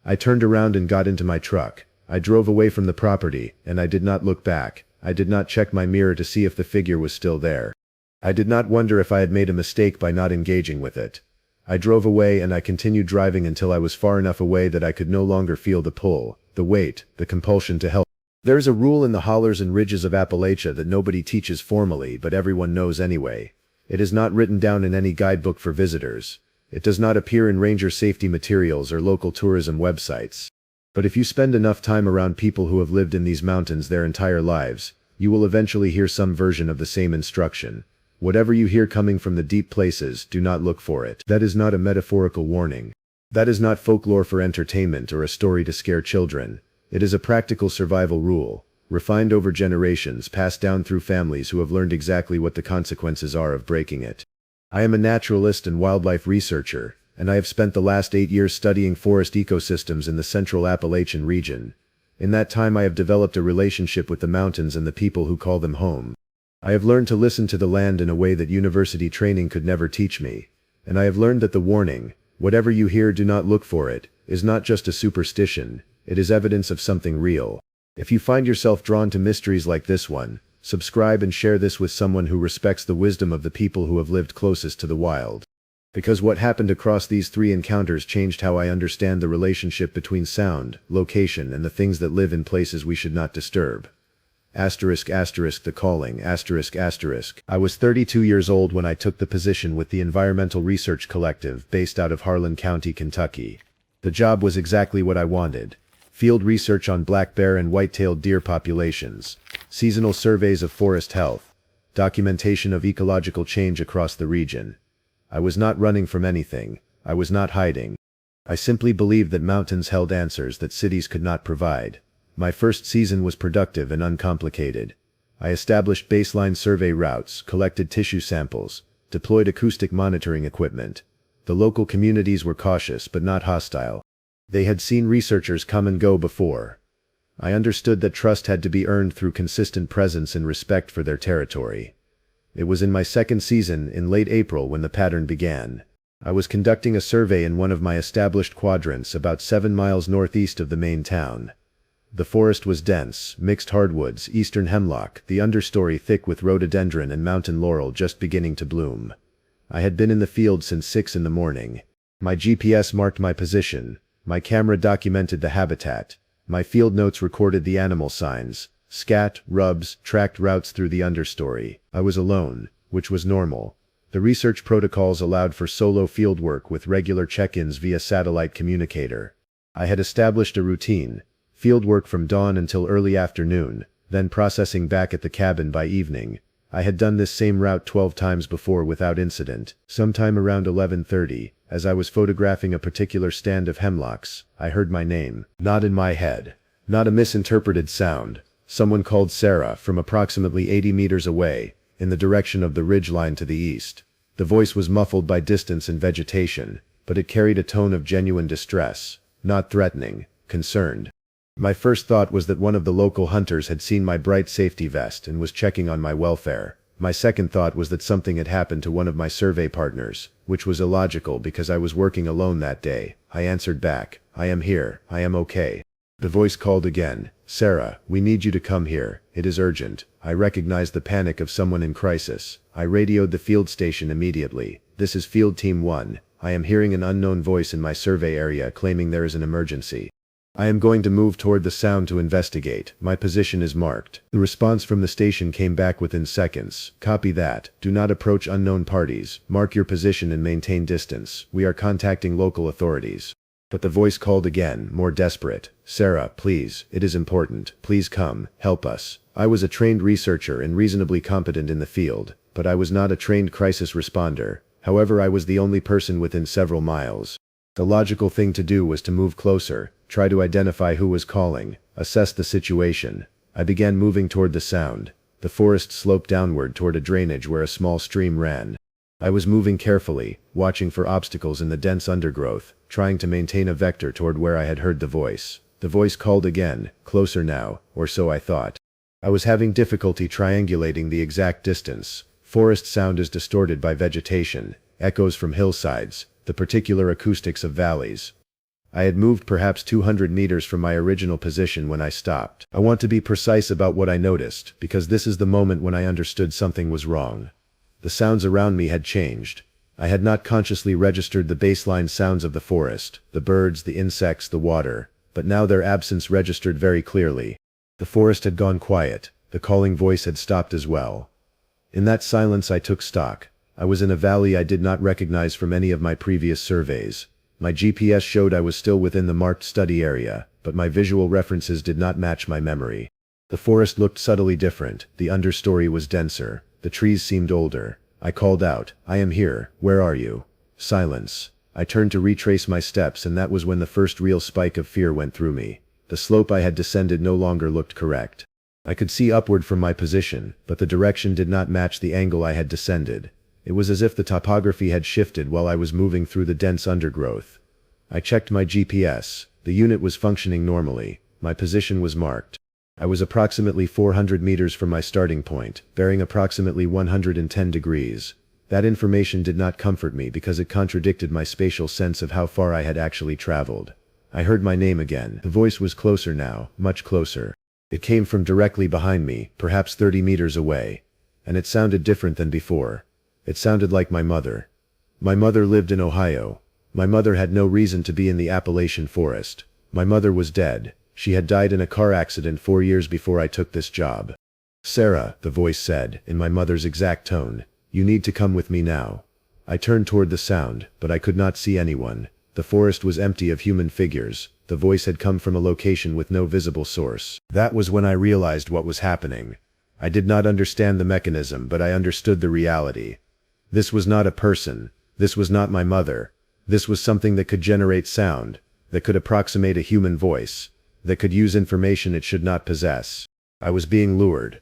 I turned around and got into my truck. I drove away from the property, and I did not look back. I did not check my mirror to see if the figure was still there. I did not wonder if I had made a mistake by not engaging with it. I drove away, and I continued driving until I was far enough away that I could no longer feel the pull, the weight, the compulsion to help. There is a rule in the hollers and ridges of Appalachia that nobody teaches formally, but everyone knows anyway. It is not written down in any guidebook for visitors. It does not appear in ranger safety materials or local tourism websites. But if you spend enough time around people who have lived in these mountains their entire lives, you will eventually hear some version of the same instruction. Whatever you hear coming from the deep places, do not look for it. That is not a metaphorical warning. That is not folklore for entertainment or a story to scare children. It is a practical survival rule, refined over generations, passed down through families who have learned exactly what the consequences are of breaking it. I am a naturalist and wildlife researcher, and I have spent the last 8 years studying forest ecosystems in the central Appalachian region. In that time I have developed a relationship with the mountains and the people who call them home. I have learned to listen to the land in a way that university training could never teach me. And I have learned that the warning, "Whatever you hear, do not look for it," is not just a superstition. It is evidence of something real. If you find yourself drawn to mysteries like this one, subscribe and share this with someone who respects the wisdom of the people who have lived closest to the wild. Because what happened across these 3 encounters changed how I understand the relationship between sound, location, and the things that live in places we should not disturb. The calling, I was 32 years old when I took the position with the Environmental Research Collective based out of Harlan County, Kentucky. The job was exactly what I wanted. Field research on black bear and white-tailed deer populations, seasonal surveys of forest health, documentation of ecological change across the region. I was not running from anything. I was not hiding. I simply believed that mountains held answers that cities could not provide. My first season was productive and uncomplicated. I established baseline survey routes, collected tissue samples, deployed acoustic monitoring equipment. The local communities were cautious but not hostile. They had seen researchers come and go before. I understood that trust had to be earned through consistent presence and respect for their territory. It was in my second season, in late April, when the pattern began. I was conducting a survey in one of my established quadrants about 7 miles northeast of the main town. The forest was dense, mixed hardwoods, eastern hemlock, the understory thick with rhododendron and mountain laurel just beginning to bloom. I had been in the field since 6 in the morning. My GPS marked my position. My camera documented the habitat. My field notes recorded the animal signs, scat, rubs, tracked routes through the understory. I was alone, which was normal. The research protocols allowed for solo fieldwork with regular check-ins via satellite communicator. I had established a routine. Fieldwork from dawn until early afternoon, then processing back at the cabin by evening. I had done this same route 12 times before without incident. Sometime around 11:30, as I was photographing a particular stand of hemlocks, I heard my name. Not in my head. Not a misinterpreted sound. Someone called Sarah from approximately 80 meters away, in the direction of the ridge line to the east. The voice was muffled by distance and vegetation, but it carried a tone of genuine distress, not threatening, concerned. My first thought was that one of the local hunters had seen my bright safety vest and was checking on my welfare. My second thought was that something had happened to one of my survey partners, which was illogical because I was working alone that day. I answered back, "I am here, I am okay." The voice called again, "Sarah, we need you to come here, it is urgent." I recognized the panic of someone in crisis. I radioed the field station immediately. "This is Field Team 1. I am hearing an unknown voice in my survey area claiming there is an emergency. I am going to move toward the sound to investigate. My position is marked." The response from the station came back within seconds. "Copy that. Do not approach unknown parties. Mark your position and maintain distance. We are contacting local authorities." But the voice called again, more desperate. "Sarah, please, it is important. Please come, help us." I was a trained researcher and reasonably competent in the field, but I was not a trained crisis responder. However, I was the only person within several miles. The logical thing to do was to move closer, try to identify who was calling, assess the situation. I began moving toward the sound. The forest sloped downward toward a drainage where a small stream ran. I was moving carefully, watching for obstacles in the dense undergrowth, trying to maintain a vector toward where I had heard the voice. The voice called again, closer now, or so I thought. I was having difficulty triangulating the exact distance. Forest sound is distorted by vegetation, echoes from hillsides, the particular acoustics of valleys. I had moved perhaps 200 meters from my original position when I stopped. I want to be precise about what I noticed, because this is the moment when I understood something was wrong. The sounds around me had changed. I had not consciously registered the baseline sounds of the forest, the birds, the insects, the water, but now their absence registered very clearly. The forest had gone quiet. The calling voice had stopped as well. In that silence I took stock. I was in a valley I did not recognize from any of my previous surveys. My GPS showed I was still within the marked study area, but my visual references did not match my memory. The forest looked subtly different. The understory was denser. The trees seemed older. I called out, "I am here, where are you?" Silence. I turned to retrace my steps, and that was when the first real spike of fear went through me. The slope I had descended no longer looked correct. I could see upward from my position, but the direction did not match the angle I had descended. It was as if the topography had shifted while I was moving through the dense undergrowth. I checked my GPS. The unit was functioning normally. My position was marked. I was approximately 400 meters from my starting point, bearing approximately 110 degrees. That information did not comfort me because it contradicted my spatial sense of how far I had actually traveled. I heard my name again. The voice was closer now, much closer. It came from directly behind me, perhaps 30 meters away. And it sounded different than before. It sounded like my mother. My mother lived in Ohio. My mother had no reason to be in the Appalachian forest. My mother was dead. She had died in a car accident 4 years before I took this job. "Sarah," the voice said, in my mother's exact tone, "you need to come with me now." I turned toward the sound, but I could not see anyone. The forest was empty of human figures. The voice had come from a location with no visible source. That was when I realized what was happening. I did not understand the mechanism, but I understood the reality. This was not a person. This was not my mother. This was something that could generate sound, that could approximate a human voice, that could use information it should not possess. I was being lured.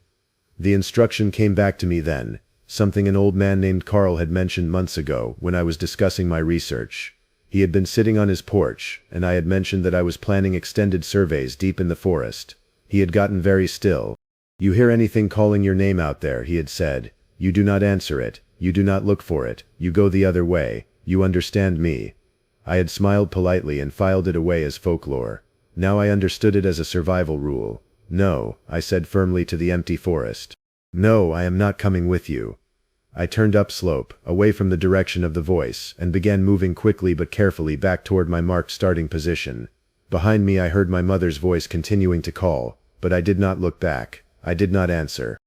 The instruction came back to me then, something an old man named Carl had mentioned months ago when I was discussing my research. He had been sitting on his porch, and I had mentioned that I was planning extended surveys deep in the forest. He had gotten very still. "You hear anything calling your name out there," he had said. "You do not answer it. You do not look for it. You go the other way. You understand me." I had smiled politely and filed it away as folklore. Now I understood it as a survival rule. "No," I said firmly to the empty forest. "No, I am not coming with you." I turned upslope, away from the direction of the voice, and began moving quickly but carefully back toward my marked starting position. Behind me I heard my mother's voice continuing to call, but I did not look back. I did not answer.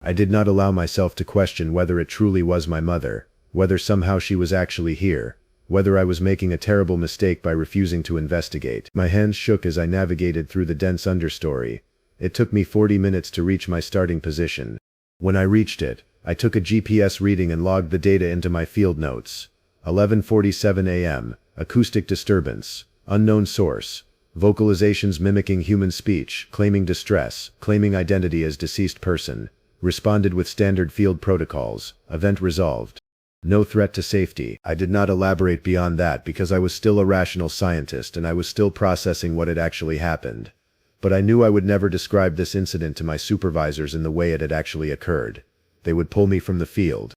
I did not allow myself to question whether it truly was my mother, whether somehow she was actually here, whether I was making a terrible mistake by refusing to investigate. My hands shook as I navigated through the dense understory. It took me 40 minutes to reach my starting position. When I reached it, I took a GPS reading and logged the data into my field notes. 11:47 a.m., acoustic disturbance, unknown source, vocalizations mimicking human speech, claiming distress, claiming identity as deceased person, responded with standard field protocols, event resolved. No threat to safety. I did not elaborate beyond that because I was still a rational scientist and I was still processing what had actually happened. But I knew I would never describe this incident to my supervisors in the way it had actually occurred. They would pull me from the field.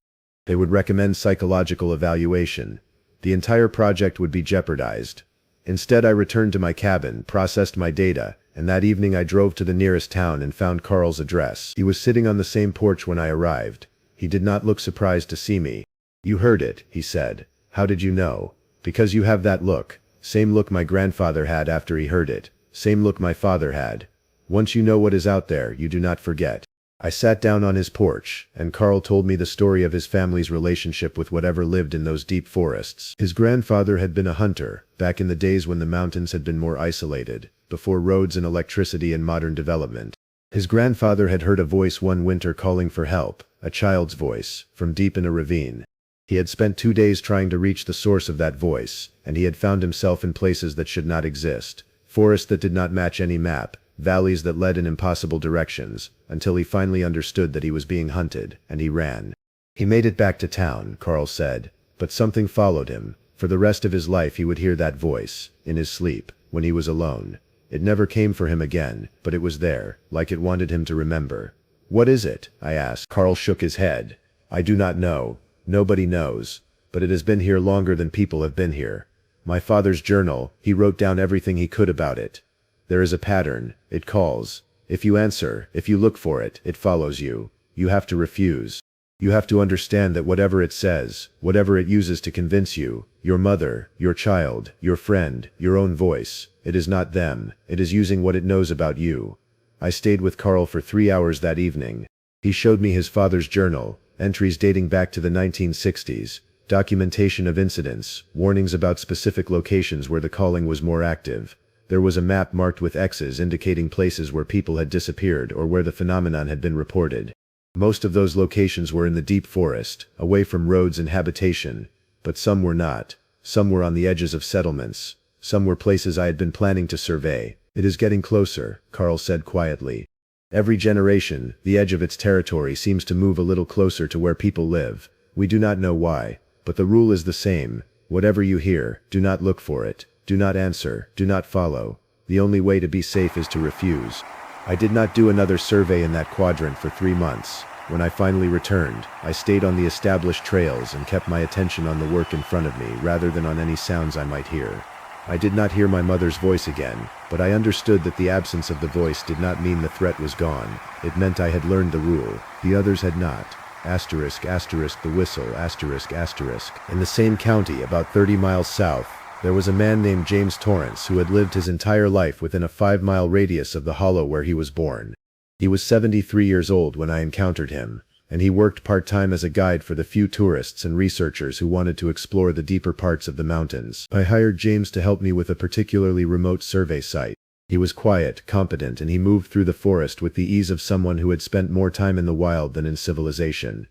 They would recommend psychological evaluation. The entire project would be jeopardized. Instead, I returned to my cabin, processed my data, and that evening I drove to the nearest town and found Carl's address. He was sitting on the same porch when I arrived. He did not look surprised to see me. "You heard it," he said. "How did you know?" "Because you have that look. Same look my grandfather had after he heard it. Same look my father had. Once you know what is out there, you do not forget." I sat down on his porch, and Carl told me the story of his family's relationship with whatever lived in those deep forests. His grandfather had been a hunter, back in the days when the mountains had been more isolated, before roads and electricity and modern development. His grandfather had heard a voice one winter calling for help, a child's voice, from deep in a ravine. He had spent 2 days trying to reach the source of that voice, and he had found himself in places that should not exist, forests that did not match any map, valleys that led in impossible directions, until he finally understood that he was being hunted, and he ran. He made it back to town, Carl said, but something followed him. For the rest of his life he would hear that voice, in his sleep, when he was alone. It never came for him again, but it was there, like it wanted him to remember. "What is it?" I asked. Carl shook his head. "I do not know. Nobody knows. But it has been here longer than people have been here. My father's journal, he wrote down everything he could about it. There is a pattern. It calls. If you answer, if you look for it, it follows you. You have to refuse. You have to understand that whatever it says, whatever it uses to convince you, your mother, your child, your friend, your own voice, it is not them, it is using what it knows about you." I stayed with Carl for 3 hours that evening. He showed me his father's journal, entries dating back to the 1960s, documentation of incidents, warnings about specific locations where the calling was more active. There was a map marked with X's indicating places where people had disappeared or where the phenomenon had been reported. Most of those locations were in the deep forest, away from roads and habitation, but some were not. Some were on the edges of settlements. Some were places I had been planning to survey. "It is getting closer," Carl said quietly. "Every generation, the edge of its territory seems to move a little closer to where people live. We do not know why, but the rule is the same. Whatever you hear, do not look for it. Do not answer, do not follow. The only way to be safe is to refuse." I did not do another survey in that quadrant for 3 months. When I finally returned, I stayed on the established trails and kept my attention on the work in front of me rather than on any sounds I might hear. I did not hear my mother's voice again, but I understood that the absence of the voice did not mean the threat was gone. It meant I had learned the rule. The others had not. Asterisk, asterisk, the whistle, asterisk, asterisk. In the same county, about 30 miles south, there was a man named James Torrance who had lived his entire life within a 5-mile radius of the hollow where he was born. He was 73 years old when I encountered him, and he worked part-time as a guide for the few tourists and researchers who wanted to explore the deeper parts of the mountains. I hired James to help me with a particularly remote survey site. He was quiet, competent, and he moved through the forest with the ease of someone who had spent more time in the wild than in civilization.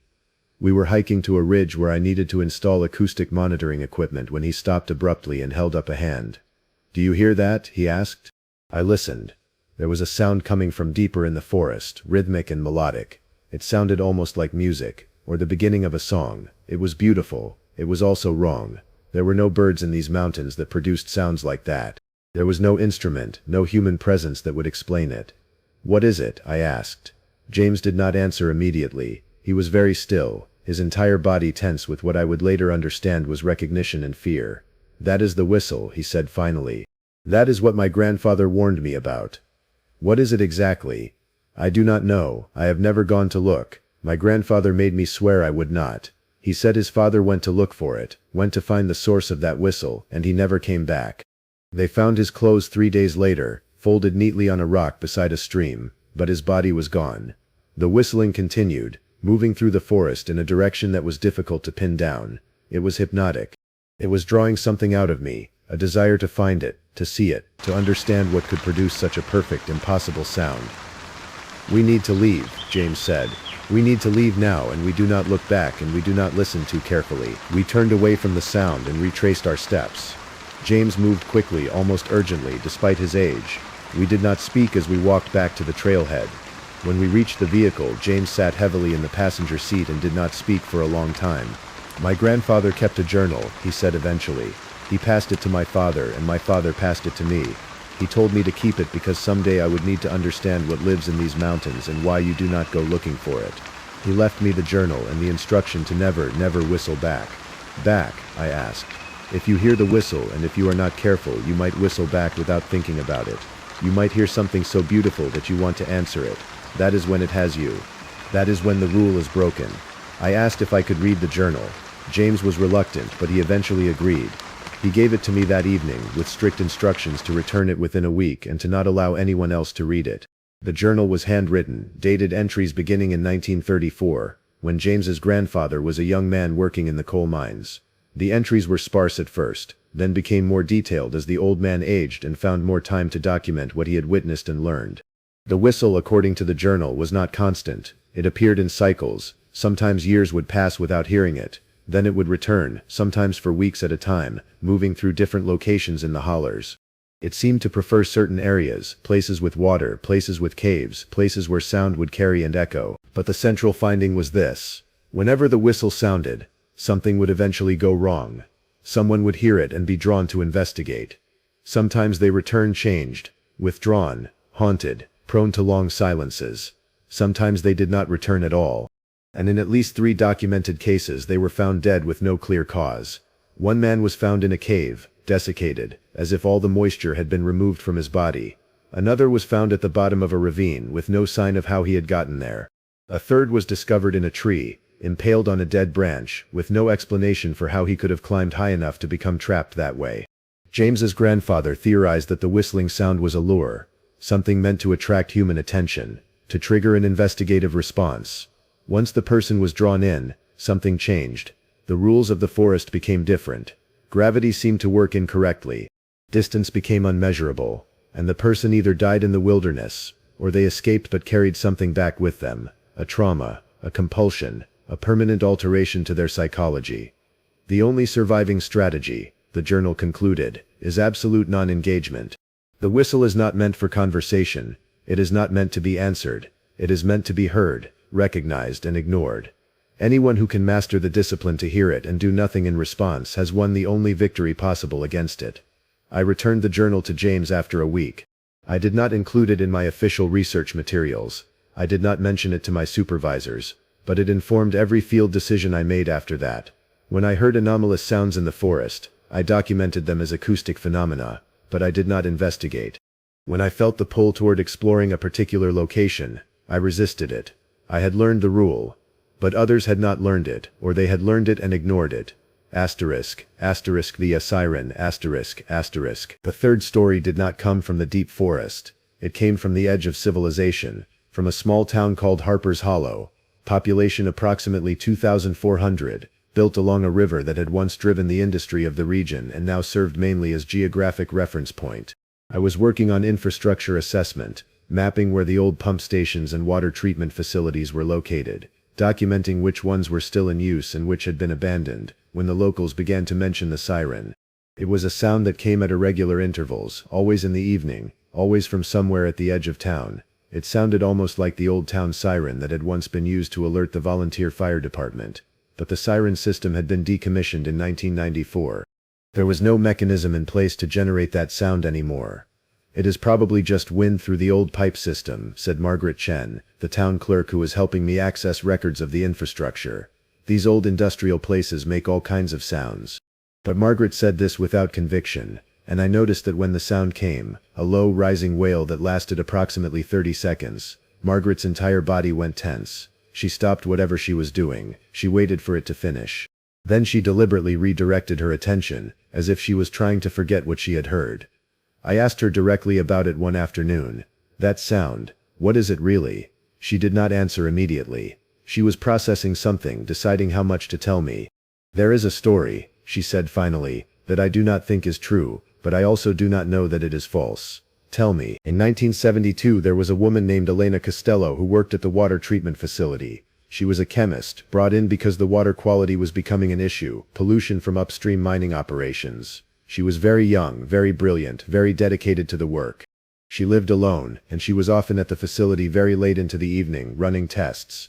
We were hiking to a ridge where I needed to install acoustic monitoring equipment when he stopped abruptly and held up a hand. "Do you hear that?" he asked. I listened. There was a sound coming from deeper in the forest, rhythmic and melodic. It sounded almost like music, or the beginning of a song. It was beautiful. It was also wrong. There were no birds in these mountains that produced sounds like that. There was no instrument, no human presence that would explain it. "What is it?" I asked. James did not answer immediately. He was very still, his entire body tense with what I would later understand was recognition and fear. "That is the whistle," he said finally. "That is what my grandfather warned me about." "What is it exactly?" "I do not know. I have never gone to look. My grandfather made me swear I would not. He said his father went to look for it, went to find the source of that whistle, and he never came back. They found his clothes 3 days later, folded neatly on a rock beside a stream, but his body was gone." The whistling continued, moving through the forest in a direction that was difficult to pin down. It was hypnotic. It was drawing something out of me, a desire to find it, to see it, to understand what could produce such a perfect, impossible sound. "We need to leave," James said. "We need to leave now, and we do not look back and we do not listen too carefully." We turned away from the sound and retraced our steps. James moved quickly, almost urgently, despite his age. We did not speak as we walked back to the trailhead. When we reached the vehicle, James sat heavily in the passenger seat and did not speak for a long time. "My grandfather kept a journal," he said eventually. "He passed it to my father, and my father passed it to me. He told me to keep it because someday I would need to understand what lives in these mountains and why you do not go looking for it. He left me the journal and the instruction to never whistle back. Back, I asked. If you hear the whistle and if you are not careful, you might whistle back without thinking about it. You might hear something so beautiful that you want to answer it. That is when it has you. That is when the rule is broken. I asked if I could read the journal. James was reluctant, but he eventually agreed. He gave it to me that evening, with strict instructions to return it within a week and to not allow anyone else to read it. The journal was handwritten, dated entries beginning in 1934, when James's grandfather was a young man working in the coal mines. The entries were sparse at first, then became more detailed as the old man aged and found more time to document what he had witnessed and learned. The whistle, according to the journal, was not constant. It appeared in cycles. Sometimes years would pass without hearing it. Then it would return, sometimes for weeks at a time, moving through different locations in the hollers. It seemed to prefer certain areas, places with water, places with caves, places where sound would carry and echo. But the central finding was this. Whenever the whistle sounded, something would eventually go wrong. Someone would hear it and be drawn to investigate. Sometimes they returned changed, withdrawn, haunted, prone to long silences. Sometimes they did not return at all. And in at least 3 documented cases they were found dead with no clear cause. One man was found in a cave, desiccated, as if all the moisture had been removed from his body. Another was found at the bottom of a ravine with no sign of how he had gotten there. A third was discovered in a tree, impaled on a dead branch, with no explanation for how he could have climbed high enough to become trapped that way. James's grandfather theorized that the whistling sound was a lure, something meant to attract human attention, to trigger an investigative response. Once the person was drawn in, something changed. The rules of the forest became different. Gravity seemed to work incorrectly. Distance became unmeasurable, and the person either died in the wilderness, or they escaped but carried something back with them, a trauma, a compulsion, a permanent alteration to their psychology. The only surviving strategy, the journal concluded, is absolute non-engagement. The whistle is not meant for conversation. It is not meant to be answered. It is meant to be heard, recognized and ignored. Anyone who can master the discipline to hear it and do nothing in response has won the only victory possible against it. I returned the journal to James after a week. I did not include it in my official research materials. I did not mention it to my supervisors, but it informed every field decision I made after that. When I heard anomalous sounds in the forest, I documented them as acoustic phenomena, but I did not investigate. When I felt the pull toward exploring a particular location, I resisted it. I had learned the rule, but others had not learned it, or they had learned it and ignored it. Asterisk, asterisk the siren, asterisk, asterisk. The third story did not come from the deep forest. It came from the edge of civilization, from a small town called Harper's Hollow, population approximately 2,400, built along a river that had once driven the industry of the region and now served mainly as geographic reference point. I was working on infrastructure assessment, mapping where the old pump stations and water treatment facilities were located, documenting which ones were still in use and which had been abandoned, when the locals began to mention the siren. It was a sound that came at irregular intervals, always in the evening, always from somewhere at the edge of town. It sounded almost like the old town siren that had once been used to alert the volunteer fire department. But the siren system had been decommissioned in 1994. There was no mechanism in place to generate that sound anymore. "It is probably just wind through the old pipe system," said Margaret Chen, the town clerk who was helping me access records of the infrastructure. "These old industrial places make all kinds of sounds." But Margaret said this without conviction, and I noticed that when the sound came, a low, rising wail that lasted approximately 30 seconds, Margaret's entire body went tense. She stopped whatever she was doing. She waited for it to finish. Then she deliberately redirected her attention, as if she was trying to forget what she had heard. I asked her directly about it one afternoon. "That sound, what is it really?" She did not answer immediately. She was processing something, deciding how much to tell me. "There is a story," she said finally, "that I do not think is true, but I also do not know that it is false." "Tell me." "In 1972 there was a woman named Elena Costello who worked at the water treatment facility. She was a chemist, brought in because the water quality was becoming an issue, pollution from upstream mining operations. She was very young, very brilliant, very dedicated to the work. She lived alone, and she was often at the facility very late into the evening, running tests.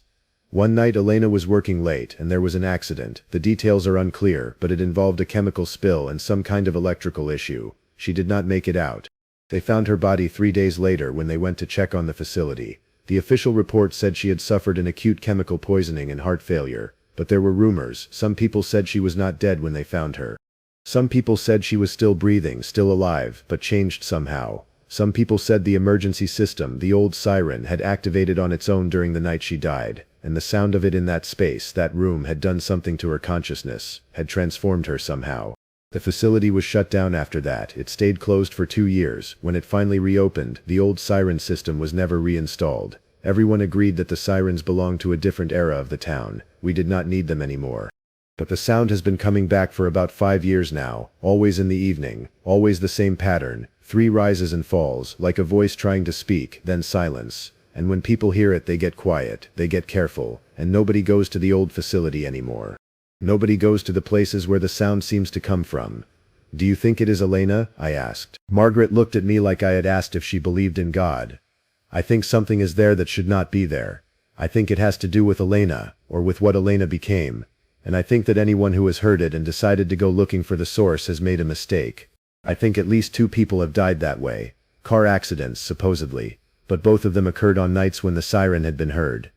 One night Elena was working late, and there was an accident. The details are unclear, but it involved a chemical spill and some kind of electrical issue. She did not make it out. They found her body 3 days later when they went to check on the facility. The official report said she had suffered an acute chemical poisoning and heart failure, but there were rumors. Some people said she was not dead when they found her. Some people said she was still breathing, still alive, but changed somehow. Some people said the emergency system, the old siren, had activated on its own during the night she died, and the sound of it in that space, that room, had done something to her consciousness, had transformed her somehow. The facility was shut down after that. It stayed closed for 2 years. When it finally reopened, the old siren system was never reinstalled. Everyone agreed that the sirens belonged to a different era of the town. We did not need them anymore. But the sound has been coming back for about 5 years now, always in the evening, always the same pattern, 3 rises and falls, like a voice trying to speak, then silence. And when people hear it, they get quiet, they get careful, and nobody goes to the old facility anymore. Nobody goes to the places where the sound seems to come from. Do you think it is Elena? I asked. Margaret looked at me like I had asked if she believed in God. I think something is there that should not be there. I think it has to do with Elena, or with what Elena became. And I think that anyone who has heard it and decided to go looking for the source has made a mistake. I think at least 2 people have died that way. Car accidents, supposedly. But both of them occurred on nights when the siren had been heard.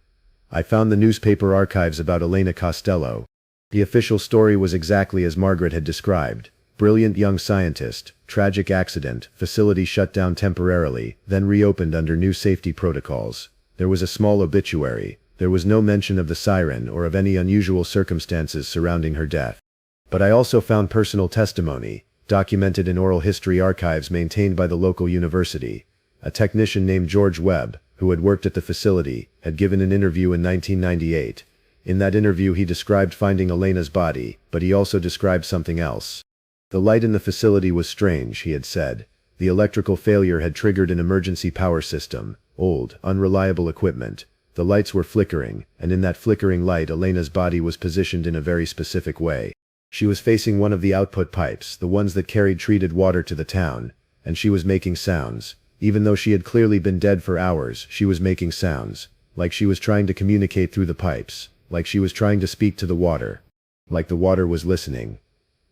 I found the newspaper archives about Elena Costello. The official story was exactly as Margaret had described. Brilliant young scientist, tragic accident, facility shut down temporarily, then reopened under new safety protocols. There was a small obituary. There was no mention of the siren or of any unusual circumstances surrounding her death. But I also found personal testimony, documented in oral history archives maintained by the local university. A technician named George Webb, who had worked at the facility, had given an interview in 1998. In that interview he described finding Elena's body, but he also described something else. The light in the facility was strange, he had said. The electrical failure had triggered an emergency power system, old, unreliable equipment. The lights were flickering, and in that flickering light Elena's body was positioned in a very specific way. She was facing one of the output pipes, the ones that carried treated water to the town, and she was making sounds. Even though she had clearly been dead for hours, she was making sounds, like she was trying to communicate through the pipes, like she was trying to speak to the water, like the water was listening.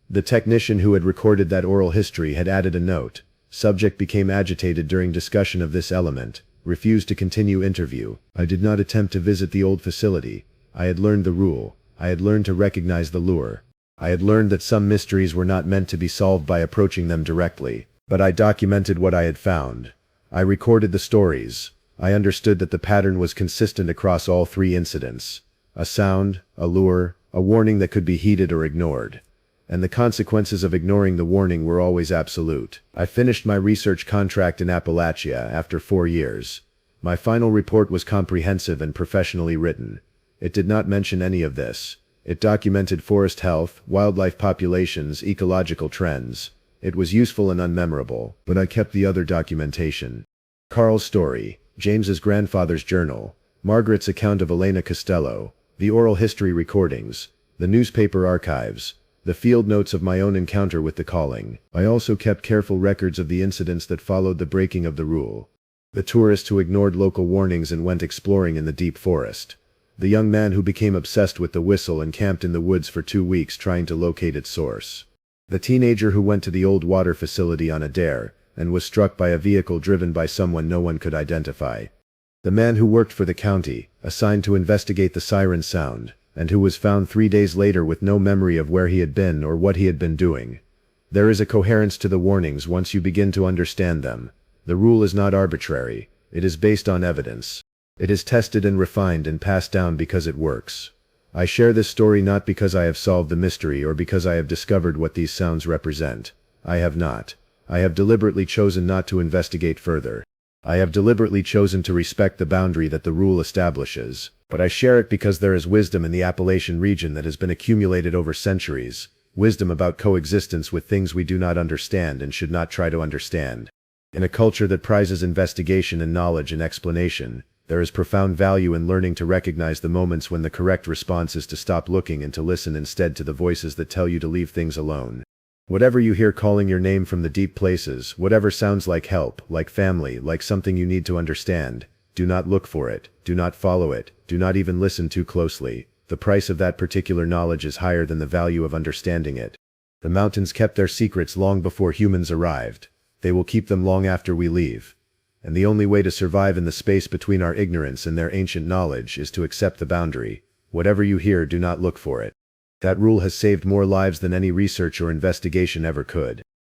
The technician who had recorded that oral history had added a note. Subject became agitated during discussion of this element, refused to continue interview. I did not attempt to visit the old facility. I had learned the rule. I had learned to recognize the lure. I had learned that some mysteries were not meant to be solved by approaching them directly. But I documented what I had found. I recorded the stories. I understood that the pattern was consistent across all 3 incidents. A sound, a lure, a warning that could be heeded or ignored. And the consequences of ignoring the warning were always absolute. I finished my research contract in Appalachia after 4 years. My final report was comprehensive and professionally written. It did not mention any of this. It documented forest health, wildlife populations, ecological trends. It was useful and unmemorable, but I kept the other documentation. Carl's story, James's grandfather's journal, Margaret's account of Elena Costello, the oral history recordings, the newspaper archives, the field notes of my own encounter with the calling. I also kept careful records of the incidents that followed the breaking of the rule. The tourist who ignored local warnings and went exploring in the deep forest. The young man who became obsessed with the whistle and camped in the woods for 2 weeks trying to locate its source. The teenager who went to the old water facility on a dare, and was struck by a vehicle driven by someone no one could identify. The man who worked for the county, assigned to investigate the siren sound, and who was found 3 days later with no memory of where he had been or what he had been doing. There is a coherence to the warnings once you begin to understand them. The rule is not arbitrary. It is based on evidence. It is tested and refined and passed down because it works. I share this story not because I have solved the mystery or because I have discovered what these sounds represent. I have not. I have deliberately chosen not to investigate further. I have deliberately chosen to respect the boundary that the rule establishes. But I share it because there is wisdom in the Appalachian region that has been accumulated over centuries. Wisdom about coexistence with things we do not understand and should not try to understand. In a culture that prizes investigation and knowledge and explanation, there is profound value in learning to recognize the moments when the correct response is to stop looking and to listen instead to the voices that tell you to leave things alone. Whatever you hear calling your name from the deep places, whatever sounds like help, like family, like something you need to understand, do not look for it, do not follow it, do not even listen too closely. The price of that particular knowledge is higher than the value of understanding it. The mountains kept their secrets long before humans arrived. They will keep them long after we leave. And the only way to survive in the space between our ignorance and their ancient knowledge is to accept the boundary. Whatever you hear, do not look for it. That rule has saved more lives than any research or investigation ever could.